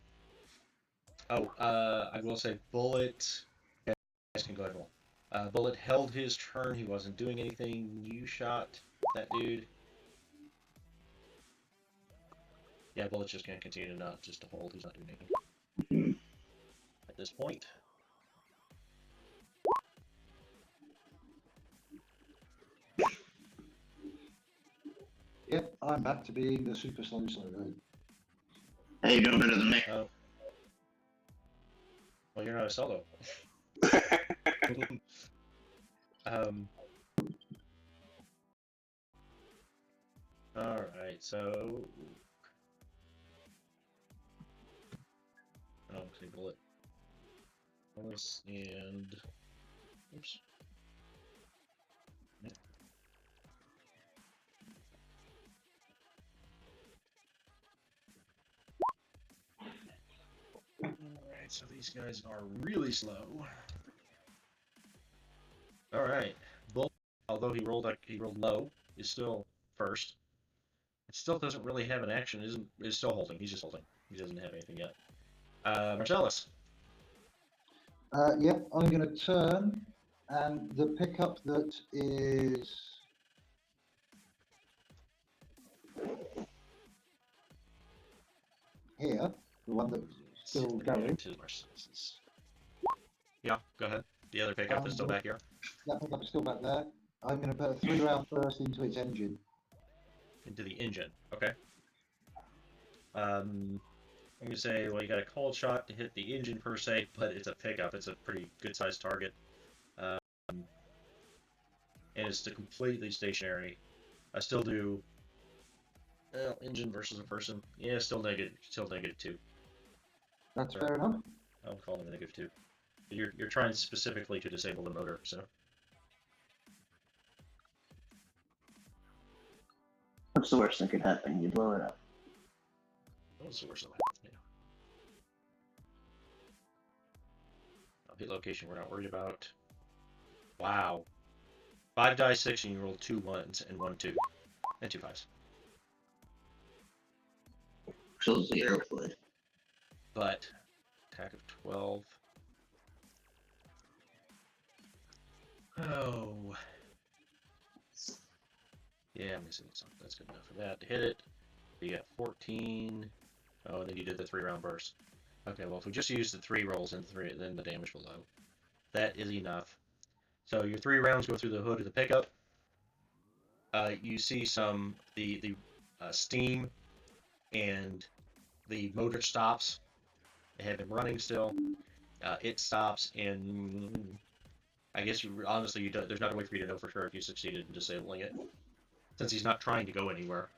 Oh, I will say Bullet. You guys can go ahead and roll. Bullet held his turn. He wasn't doing anything. You shot that dude. Yeah, Bullet's just gonna continue to not just to hold. He's not doing anything at this point. Yep, I'm back to being the super slow guy. Hey, you're doing better than me. Oh. Well, you're not a solo. um. All right, so. Oh, okay, Bullet. Willis and. Oops. Alright, so these guys are really slow. Alright. Bull, although he rolled low, is still first. It still doesn't really have an action, is still holding. He's just holding. He doesn't have anything yet. Marcellus. Yep, I'm going to turn, and the pickup that is here, the one that's still going. Yeah, go ahead. The other pickup is still back here. That pickup is still back there. I'm going to put a 3-round burst into its engine. Into the engine, okay. I'm going to say, well, you got a cold shot to hit the engine per se, but it's a pickup. It's a pretty good-sized target. And it's completely stationary. I still do engine versus a person. Yeah, still negative 2. That's fair enough. I'll call them a -2. You're trying specifically to disable the motor, so. What's the worst that could happen? You blow it up. What's the worst of that? Yeah. Hit location we're not worried about. Wow. 5 die 6 and you roll 2 1s and 1 2. And 2 5s. So 0 would. But attack of 12. Oh. Yeah, I'm missing something. That's good enough for that. To hit it, you got 14. Oh, and then you did the 3-round burst. Okay, well, if we just use the 3 rolls and 3, then the damage below. That is enough. So your 3 rounds go through the hood of the pickup. You see the steam and the motor stops. They have been running still. It stops, and I guess honestly, there's not a way for you to know for sure if you succeeded in disabling it, since he's not trying to go anywhere.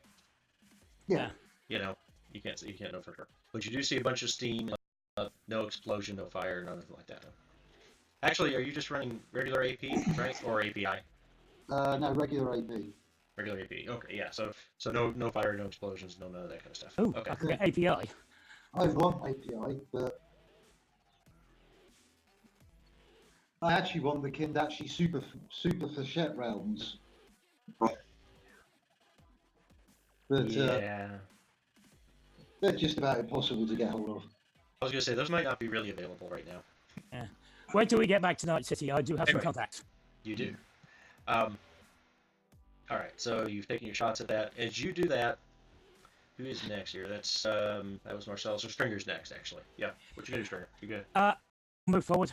Yeah. You know, you can't know for sure. But you do see a bunch of steam, no explosion, no fire, nothing like that. Actually, are you just running regular AP, right, or API? No, regular AP. Regular AP. Okay, yeah. So no fire, no explosions, none of that kind of stuff. Oh, okay. I can get API. I want API, but I actually want the Kindachi super Fichette rounds. But Yeah. they're just about impossible to get hold of. I was gonna say those might not be really available right now. Yeah. Wait till we get back to Night City. I do have Anyway. some contacts. You do. All right. So you've taken your shots at that. As you do that, who is next here? That was Marcel. So Stringer's next, actually. Yeah. What you gonna do, Stringer? You good? Move forward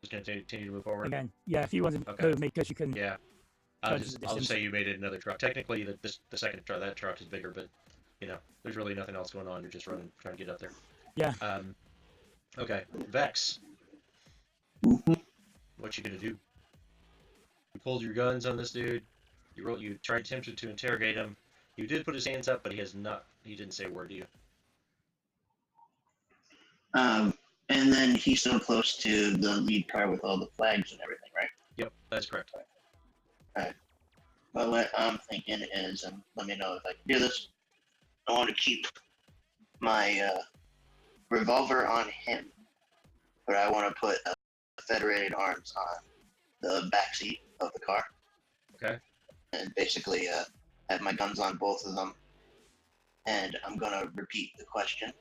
Just gonna continue to move forward. again. Yeah, if you want to Okay. move me, because you can. Yeah. Judge I'll the just distance. say you made it another truck. Technically, the second truck, that truck is bigger, but you know, there's really nothing else going on. You're just running, trying to get up there. Yeah. Okay. Vex. Mhm. What you gonna do? You pulled your guns on this dude. You tried attempted to interrogate him. You did put his hands up, but he didn't say a word to you. And then he's so close to the lead car with all the flags and everything, right? Yep, that's correct. But what I'm thinking is, and let me know if I can do this, I want to keep my revolver on him, but I want to put federated arms on the back seat of the car. Okay. And basically have my guns on both of them. And I'm going to repeat the question.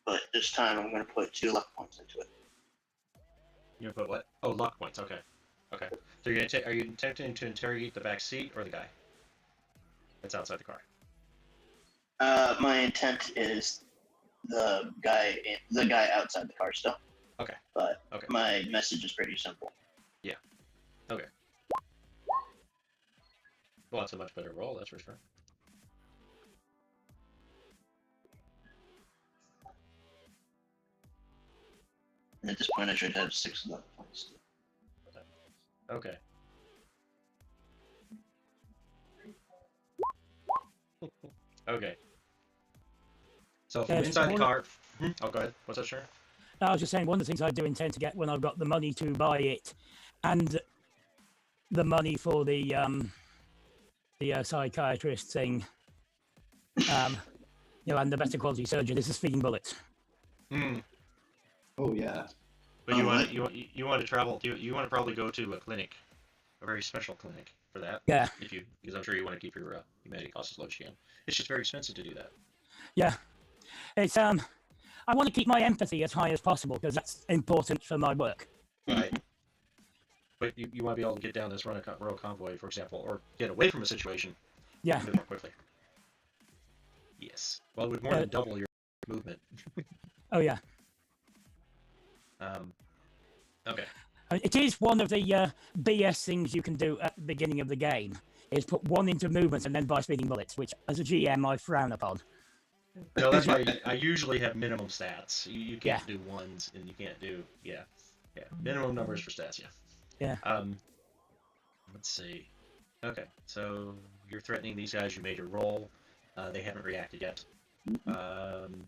but this time I'm going to put 2 luck points into it. You're gonna put what? Oh, luck points. Okay. Okay. So you're gonna are you attempting to interrogate the back seat or the guy that's outside the car? My intent is the guy outside the car still. Okay. But Okay. my message is pretty simple. Yeah. Okay. Well, that's a much better roll, that's for sure. And at this point, I should have 6 luck points. Okay. Okay. So from Yes, inside the one- car. Oh, go ahead. What's that, sure? I was just saying, one of the things I do intend to get when I've got the money to buy it, and the money for the psychiatrist thing, and the better quality surgery. This is feeding bullets. Hmm. Oh yeah. But you want to travel? You want to probably go to a clinic, a very special clinic for that. Yeah. Because I'm sure you want to keep your humanity costs as low as you can. It's just very expensive to do that. Yeah, it's I want to keep my empathy as high as possible because that's important for my work. Right. But you want to be able to get down this royal convoy, for example, or get away from a situation Yeah. a bit more quickly. Yes. Well, it would more than double your movement. Oh yeah. Okay. It is one of the BS things you can do at the beginning of the game, is put 1 into movement and then buy speeding bullets, which as a GM I frown upon. No, that's why I usually have minimum stats. You can't Yeah. do ones, and you can't do minimum numbers for stats. Yeah. Let's see. Okay, so you're threatening these guys. You made your roll. They haven't reacted yet.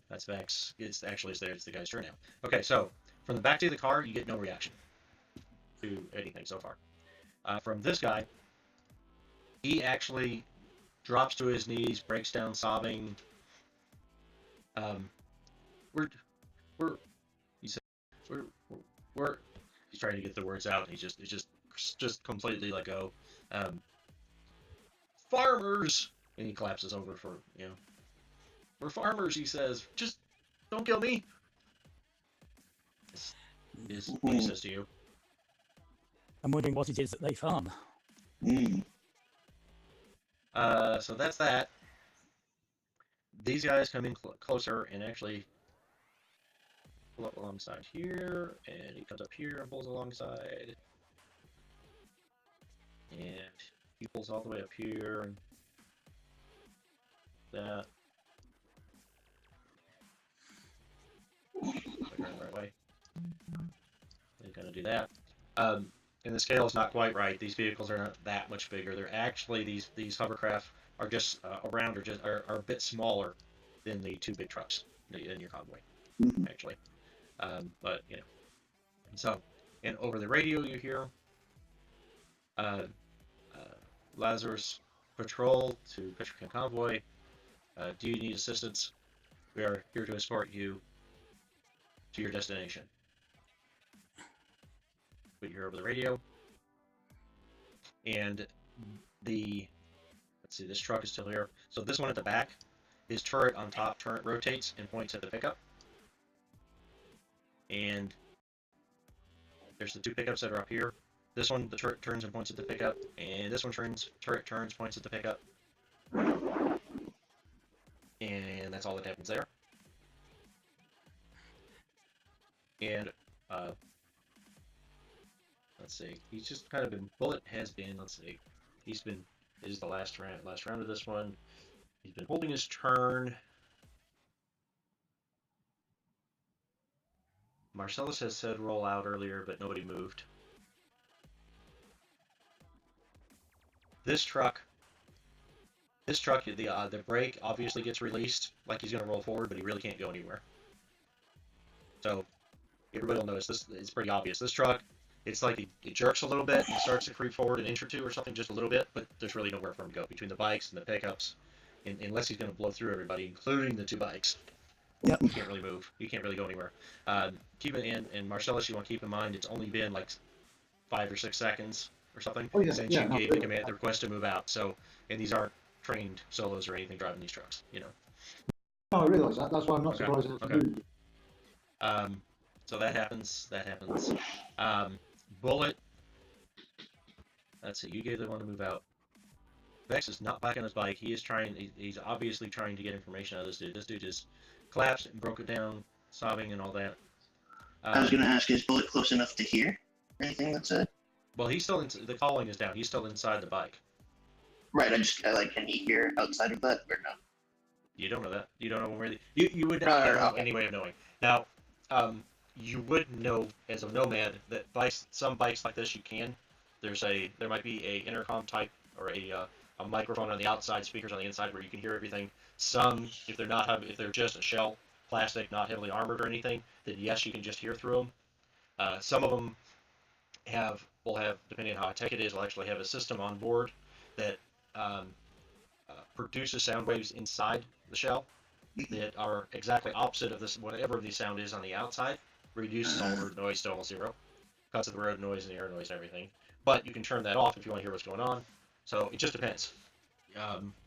That's Vex. It's the guy's turn now. Okay, so from the back to the car, you get no reaction to anything so far. From this guy, he actually drops to his knees, breaks down sobbing. He said, we're, he's trying to get the words out, and he's just completely let go. Farmers, and he collapses over for, we're farmers, he says, just don't kill me. Is what he says to you. I'm wondering what it is that they farm. So that's that. These guys come in closer and actually pull up alongside here, and he comes up here and pulls alongside, and he pulls all the way up here, and that. Going the right way. They're gonna do that. And the scale is not quite right. These vehicles are not that much bigger. They're actually these hovercraft are just are a bit smaller than the 2 big trucks in your convoy, actually. But so, and over the radio you hear Lazarus patrol to Petrocan convoy. Do you need assistance? We are here to escort you to your destination. We hear over the radio, and let's see, this truck is still here. So this one at the back, his turret on top rotates and points at the pickup. And there's the 2 pickups that are up here. This one, the turret turns and points at the pickup, and this one turret turns, points at the pickup. And that's all that happens there. And let's see, he's just kind of been, Bullet has been, let's see, this is the last round of this one. He's been holding his turn. Marcellus has said roll out earlier, but nobody moved. This truck, the brake obviously gets released, like he's going to roll forward, but he really can't go anywhere. So everybody will notice this. It's pretty obvious. This truck, it's like it jerks a little bit and starts to creep forward an inch or 2 or something, just a little bit, but there's really nowhere for him to go between the bikes and the pickups, unless he's going to blow through everybody, including the 2 bikes. Yep. You can't really move. You can't really go anywhere. Keep it in, and Marcellus, you want to keep in mind it's only been like 5 or 6 seconds or something since you gave the command, the request to move out. So, and these aren't trained solos or anything driving these trucks, No, I realise that. That's why I'm not surprised it's moved. So that happens. That happens. Bullet. Let's see. You gave the one to move out. Vex is not back on his bike. He is trying. He's obviously trying to get information out of this dude. This dude just collapsed and broke it down, sobbing and all that. I was gonna ask, is Bullet close enough to hear anything that's said? Well, he's still in. The calling is down. He's still inside the bike. Right. I like, can he hear outside of that or no? You don't know that. You don't know where you would Right, have okay. any way of knowing. Now, you would know as a nomad that some bikes like this you can. There might be a intercom type or a microphone on the outside, speakers on the inside where you can hear everything. Some, if they're just a shell, plastic, not heavily armored or anything, then yes, you can just hear through them. Some of them will have, depending on how high tech it is, will actually have a system on board that um, produces sound waves inside the shell that are exactly opposite of this, whatever the sound is on the outside, reduces all road noise to almost zero, cuts of the road noise and the air noise and everything. But you can turn that off if you want to hear what's going on. So it just depends.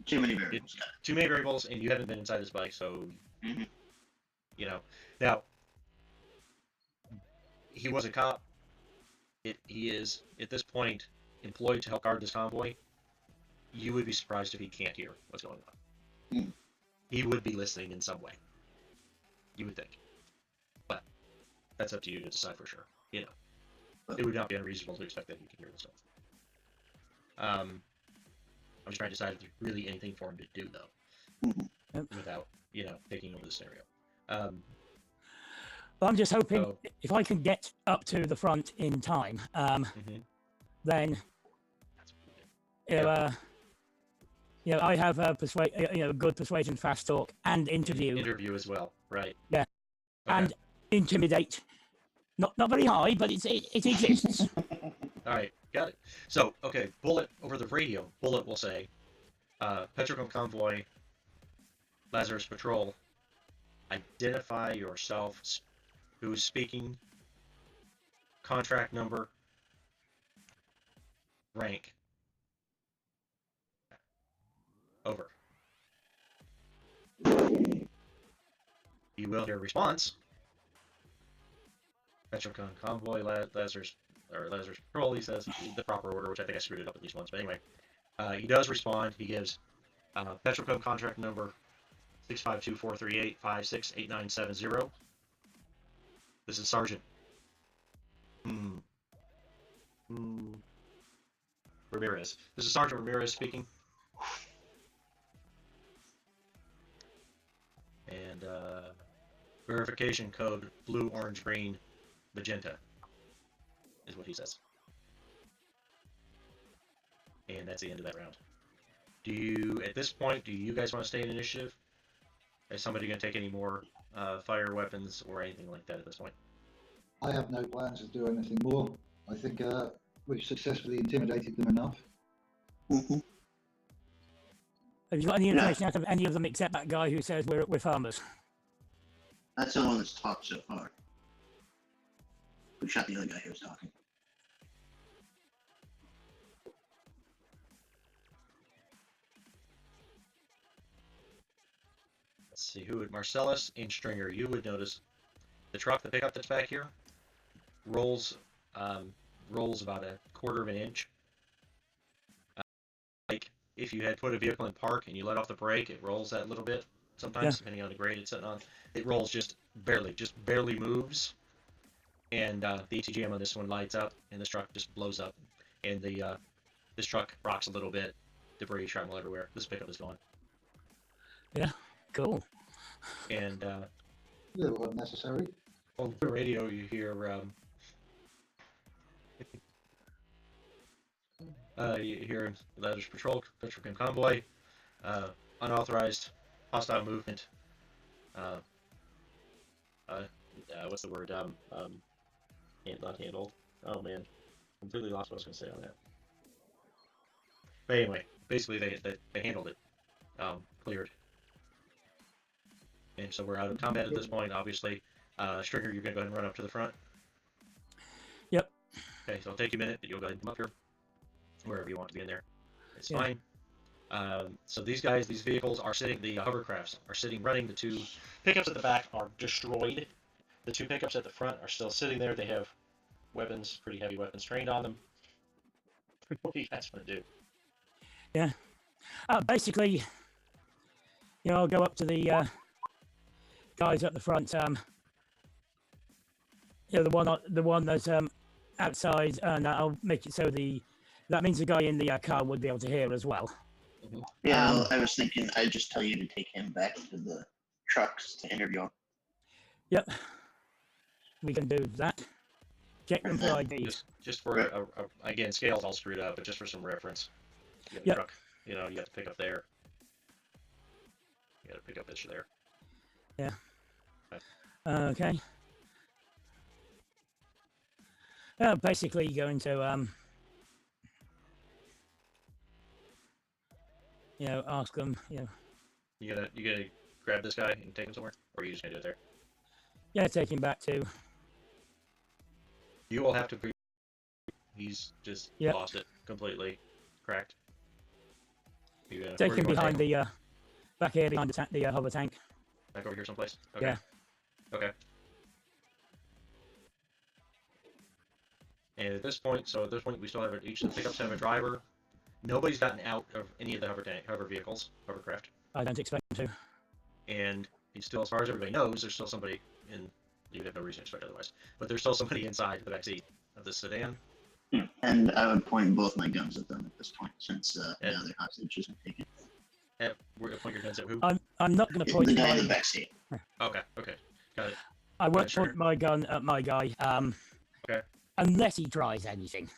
Too many variables. Too many variables, and you haven't been inside this bike, so Mm-hmm. you know. Now, he was a cop. He is at this point employed to help guard this convoy. You would be surprised if he can't hear what's going on. Mm. He would be listening in some way. You would think, but that's up to you to decide for sure. You know, it would not be unreasonable to expect that he can hear this stuff. I'm just trying to decide if there's really anything for him to do though, without taking over the scenario. Well, I'm just hoping So- if I can get up to the front in time, then I have good persuasion, fast talk, and interview, Interview as well, right? Yeah. Okay. and intimidate. Not very high, but it exists. All right, got it. So, okay, Bullet over the radio. Bullet will say, Petrocom Convoy, Lazarus Patrol, identify yourself, who's speaking, contract number, rank. Over. You will hear a response. Petrocom Convoy, Lazarus Patrol, he says, the proper order, which I think I screwed it up at least once, but anyway. He does respond. He gives Petrocom contract number 652-438-568970. This is Sergeant. Ramirez. This is Sergeant Ramirez speaking. And verification code blue, orange, green, magenta is what he says. And that's the end of that round. At this point, do you guys want to stay in initiative? Is somebody going to take any more fire weapons or anything like that at this point? I have no plans to do anything more. I think we've successfully intimidated them enough. Mm-hmm. Have you got any information out of any of them except that guy who says we're farmers? That's the one that's talked so far. We shot the other guy who was talking. Let's see, who would Marcellus and Stringer? You would notice the pickup that's back here rolls about a quarter of an inch. Like if you had put a vehicle in park and you let off the brake, it rolls that little bit. Sometimes, depending on the grade it's sitting on, it rolls just barely moves. And the ATGM on this one lights up, and this truck just blows up, and this truck rocks a little bit, debris, shrapnel everywhere. This pickup is gone. Yeah, cool. And A little unnecessary. on the radio, you hear Lazarus Patrol, Petrochem Convoy, unauthorized hostile movement. What's the word? Not handled. Oh man, completely lost what I was going to say on that. But anyway, basically they handled it, cleared. And so we're out of combat at this point. Obviously, Stringer, you're going to go ahead and run up to the front. Yep. Okay, so it'll take you a minute, but you'll go ahead and come up here, wherever you want to be in there. It's fine. So these vehicles are sitting, the hovercrafts are sitting running. The two pickups at the back are destroyed. The two pickups at the front are still sitting there. They have weapons, pretty heavy weapons, trained on them. What do you guys want to do? Yeah. Basically, I'll go up to the guys at the front. The one that's outside, and I'll make it so that means the guy in the car would be able to hear as well. Yeah, well, I was thinking I'd just tell you to take him back to the trucks to interview him. Yep. We can do that. Check them for IDs. Just for again, scale's all screwed up, but just for some reference. You got a Yep. truck, you got to pick up there. You got to pick up this there. Yeah. Okay. Basically, going to ask them. You gonna grab this guy and take him somewhere, or are you just gonna do it there? Yeah, take him back to. You will have to. He's just Yep. lost it completely, cracked. Take him behind the back here behind the hover tank. Back over here someplace. Okay. Yeah. Okay. And at this point, we still have each of the pickups have a driver. Nobody's gotten out of any of the hover vehicles, hovercraft. I don't expect them to. And he's still, as far as everybody knows, there's still somebody in. You have no reason to expect otherwise, but there's still somebody inside the back seat of the sedan. And I would point both my guns at them at this point, since the other hostage isn't taken. We're gonna point your guns at who? I'm not going to point The guy in my. the back seat. Okay, got it. I won't Sure. point my gun at my guy. Okay. Unless he tries anything.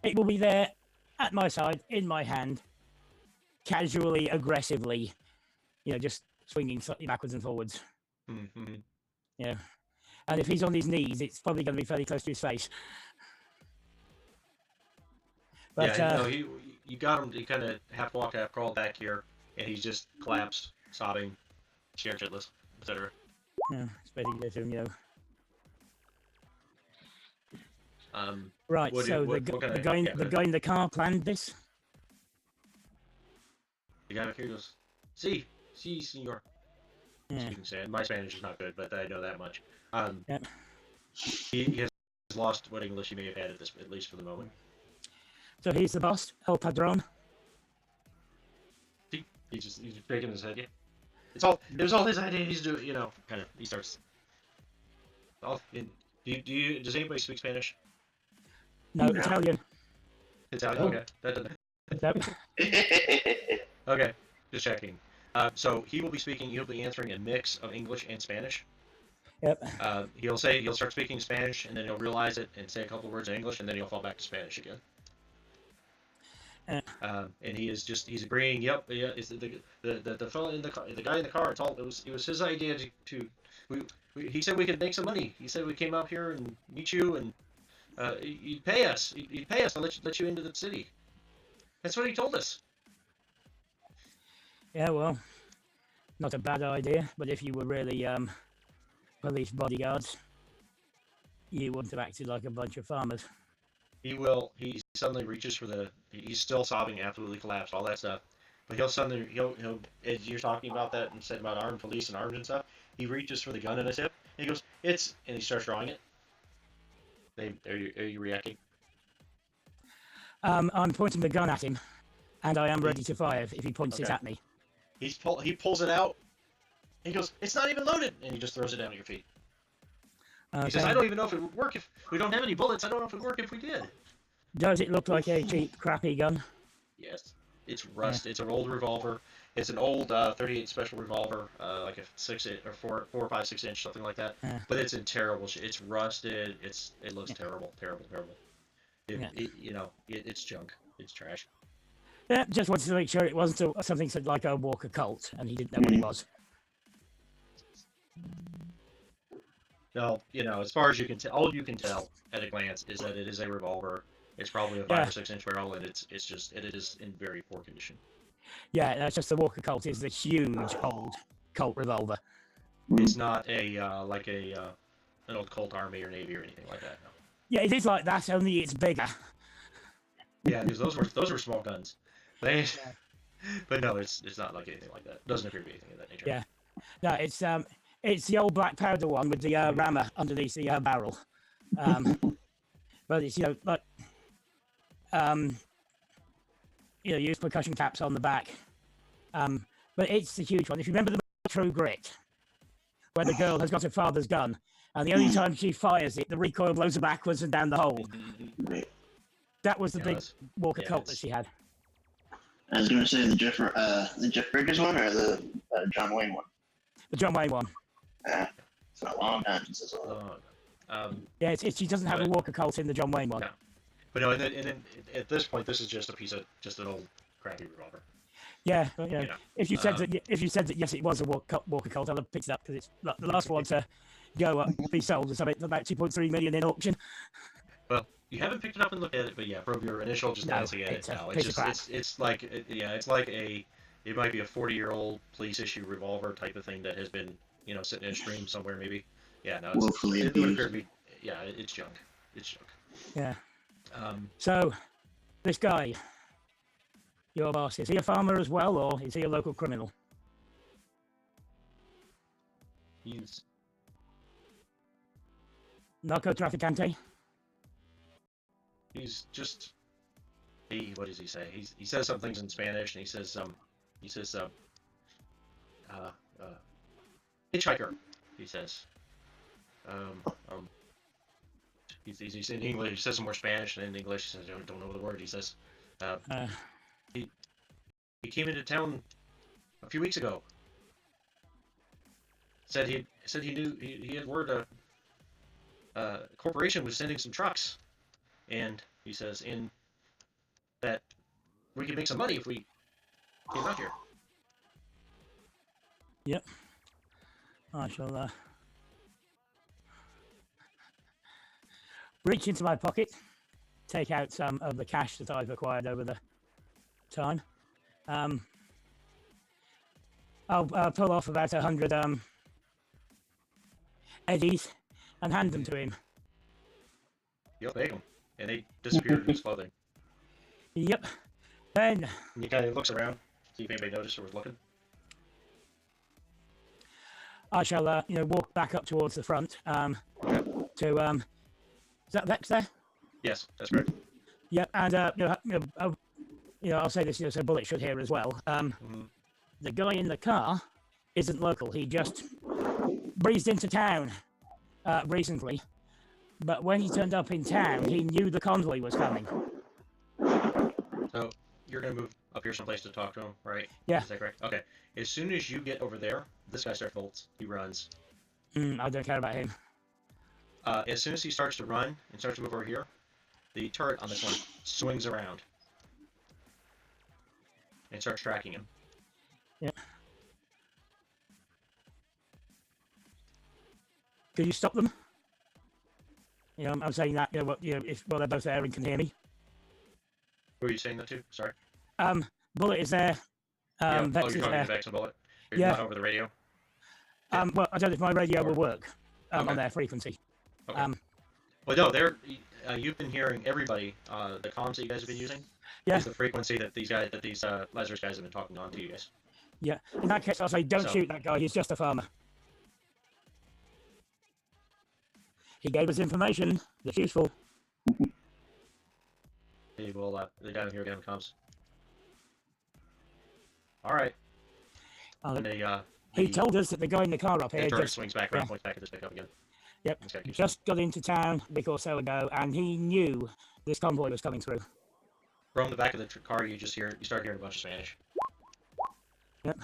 It will be there at my side, in my hand, casually, aggressively, just swinging slightly backwards and forwards. Mm-hmm. Yeah. And if he's on his knees, it's probably going to be fairly close to his face. But, yeah, no, you got him. He kind of half walked, half crawled back here, and he's just collapsed, sobbing, scared shitless, etc. Yeah, it's better to get him, Right, what so kind the of- guy yeah, the guy in the car planned this? The guy back here goes, "Sí, señor." Yeah. Speaking Spanish. My Spanish is not good, but I know that much. Yep. He has lost what English he may have had at least for the moment. So he's the boss, El Padron. He's just shaking his head. Yeah, it was all his idea. He's doing, kind of. He starts. Does anybody speak Spanish? No, Italian. Italian. Okay, that doesn't. Yep. Okay, just checking. So he'll be answering a mix of English and Spanish. Yep. He'll start speaking Spanish, and then he'll realize it and say a couple words in English, and then he'll fall back to Spanish again. And he's agreeing. Yep. Yeah. It's the fellow in the car, the guy in the car. It was his idea he said we could make some money. He said we came out here and meet you, and you'd pay us. You'd pay us to let you into the city. That's what he told us. Yeah, well, not a bad idea, but if you were really police bodyguards, you wouldn't have acted like a bunch of farmers. He suddenly reaches for he's still sobbing, absolutely collapsed, all that stuff. But he'll as you're talking about that and said about armed police and armed and stuff, he reaches for the gun in his hip, and he goes, and he starts drawing it. Are you reacting? I'm pointing the gun at him, and I am ready to fire if he points it Okay. at me. He pulls it out. He goes, "It's not even loaded," and he just throws it down at your feet. Okay. He says, "I don't even know if it would work if we don't have any bullets. I don't know if it would work if we did." Does it look like a cheap, crappy gun? Yes, it's rust. Yeah. It's an old revolver. It's an old 38 special revolver, like a 6 or 4 or 5, 6 inch, something like that. Yeah. But it's in terrible shape. It's rusted. It looks terrible. It's junk. It's trash. Yeah, just wanted to make sure it wasn't something like a Walker Colt, and he didn't know what it was. No, as far as you can tell, all you can tell at a glance is that it is a revolver. It's probably a 5 or 6 inch barrel, and it is in very poor condition. Yeah, that's just the Walker Colt is the huge old Colt revolver. It's not like an old Colt Army or Navy or anything like that. No. Yeah, it is like that, only it's bigger. Yeah, because those were small guns. But no, it's not like anything like that. It doesn't appear to be anything of that nature. Yeah. No, it's It's the old black powder one with the rammer underneath the barrel. But it's, like, use percussion caps on the back. But it's the huge one. If you remember the True Grit, where the girl has got her father's gun, and the only time she fires it, the recoil blows her backwards and down the hole. That was the big Walker Colt that she had. I was going to say the Jeff Bridges one or the John Wayne one. The John Wayne one. It's been a long time since I saw it. Yeah, she doesn't have a Walker Colt in the John Wayne one. No. But no, and then at this point, this is just an old crappy revolver. Yeah, if you said that yes, it was a Walker Colt, I'd have picked it up because it's the last one to go up, be sold, is about 2.3 million in auction. Well, you haven't picked it up and looked at it, but yeah, from your initial just glancing at it, it's like it might be a 40-year-old police issue revolver type of thing that has been sitting in a stream somewhere maybe. Yeah, no, it would appear to be, it's junk. It's junk. Yeah. So, this guy, your boss, is he a farmer as well, or is he a local criminal? He's narco-trafficante. He's just what does he say? He says some things in Spanish, and he says hitchhiker. He says he's in English. He says some more Spanish, and in English he says I don't know the word. He says he came into town a few weeks ago. Said he knew he had word a corporation was sending some trucks. And he says, that we could make some money if we came out here. Yep. I shall reach into my pocket, take out some of the cash that I've acquired over the time. I'll pull off about 100 eddies and hand them to him. You'll take them. And they disappeared in his clothing. Yep. Then he kind of looks around, see if anybody noticed or was looking. I shall, walk back up towards the front. To is that Vex there? Yes, that's correct. Yeah, and I'll say this, so Bullet should hear as well. The guy in the car isn't local. He just breezed into town recently. But when he turned up in town, he knew the convoy was coming. So you're going to move up here someplace to talk to him, right? Yeah. Is that correct? Okay. As soon as you get over there, this guy starts bolts. He runs. I don't care about him. As soon as he starts to run and starts to move over here, the turret on this one swings around and starts tracking him. Yeah. Can you stop them? I'm saying that, if they're both there and can hear me. Who are you saying that to? Sorry. Bullet is there. Vex is you're talking there. to Vex and Bullet? You're Yeah. not over the radio? Well, I don't know if my radio will work on their frequency. Okay. Well, no, you've been hearing everybody. The comms that you guys have been using is the frequency that these Lazarus guys have been talking on to you guys. Yeah. In that case, I'll say, don't shoot that guy. He's just a farmer. He gave us information that's useful. He will. The guy here again comes. All right. He told us that the guy in the car up here just swings back around, points back at this pickup again. Yep. Just got into town a week or so ago, and he knew this convoy was coming through. From the back of the car, you start hearing a bunch of Spanish. Yep.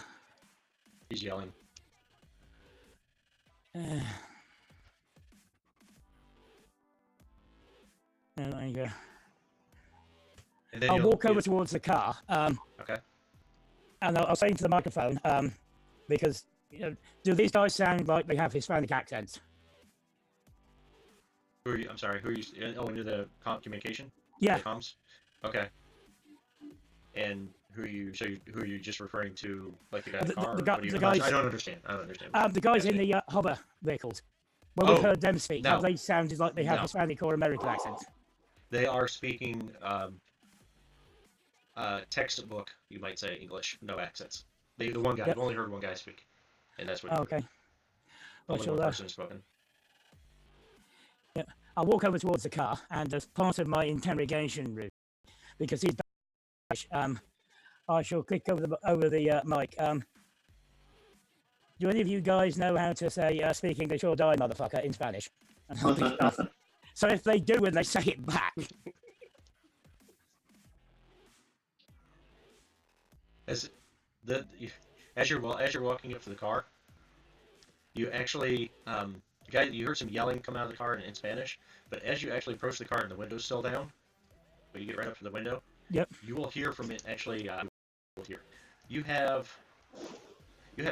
He's yelling. There you go. And then I'll walk over towards the car. Okay. And I'll say into the microphone, because do these guys sound like they have Hispanic accents? Who are you? I'm sorry. Who are you? Oh, into the communication. Yeah. The comms. Okay. And who are you? So who are you just referring to? Like the guy in the car? The guys. I don't understand. The guys in the hover vehicles. Well, we've heard them speak. No. Have they sounded like they have Hispanic or American accents? They are speaking textbook, you might say, English, no accents. The one guy. I've only heard one guy speak, and that's what. Okay. Only shall, one person has spoken. Yeah, I'll walk over towards the car, and as part of my interrogation route, because he's I shall click over the mic. Do any of you guys know how to say "speak English or die, motherfucker" in Spanish? So if they do, and they say it back, As you're walking up to the car, you actually you heard some yelling come out of the car in Spanish, but as you actually approach the car and the window's still down, but you get right up to the window, yep, you will hear from it actually. Here, you have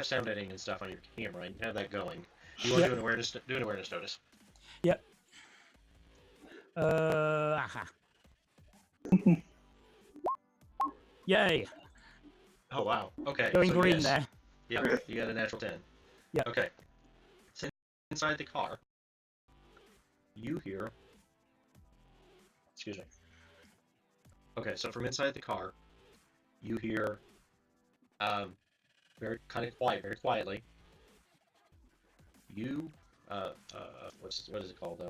sound editing and stuff on your camera, and you have that going. You want to do an awareness notice. yep. Aha. Yay! Oh wow. Okay. Going so green yes. there. Yeah, you got a natural 10. Yeah. Okay. So inside the car, you hear. Excuse me. Okay, so from inside the car, you hear, very very quietly. You, what is it called?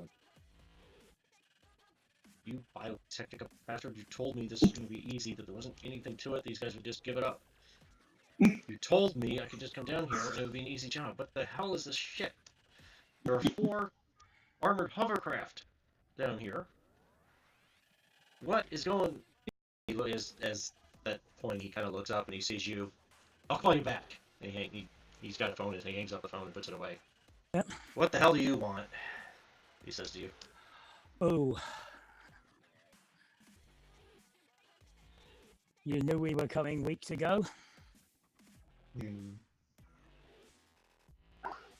You biotechnical bastard! You told me this was going to be easy. That there wasn't anything to it. These guys would just give it up. You told me I could just come down here and it would be an easy job. What the hell is this shit? There are 4 armored hovercraft down here. What is going? As that point, he kind of looks up and he sees you. I'll call you back. And he's got a phone and he hangs up the phone and puts it away. Yep. What the hell do you want? He says to you. Oh. You knew we were coming weeks ago?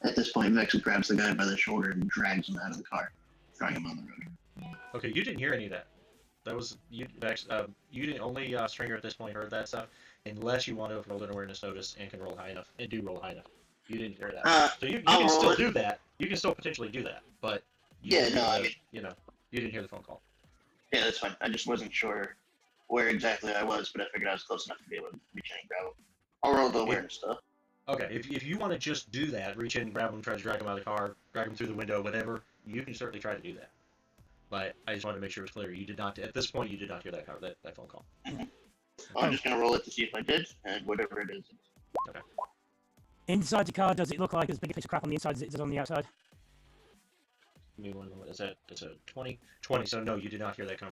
At this point, Vex grabs the guy by the shoulder and drags him out of the car, throwing him on the road. Okay, you didn't hear any of that. That was you, Vex. You didn't only Stringer at this point heard that stuff, unless you want to have rolled an awareness notice and can roll high enough and do roll high enough. You didn't hear that, so you can still do that. You can still potentially do that, but you didn't hear the phone call. Yeah, that's fine. I just wasn't sure where exactly I was, but I figured I was close enough to be able to reach in and grab him. I'll roll the awareness stuff. Okay, if you want to just do that, reach in, grab him, try to drag him out of the car, drag him through the window, whatever, you can certainly try to do that. But I just wanted to make sure it was clear. You did not, at this point, you did not hear that phone call. I'm just going to roll it to see if I did, and whatever it is. Okay. Inside the car, does it look like as big a piece of crap on the inside as it does on the outside? Give me one moment. It's a 20. 20, so no, you did not hear that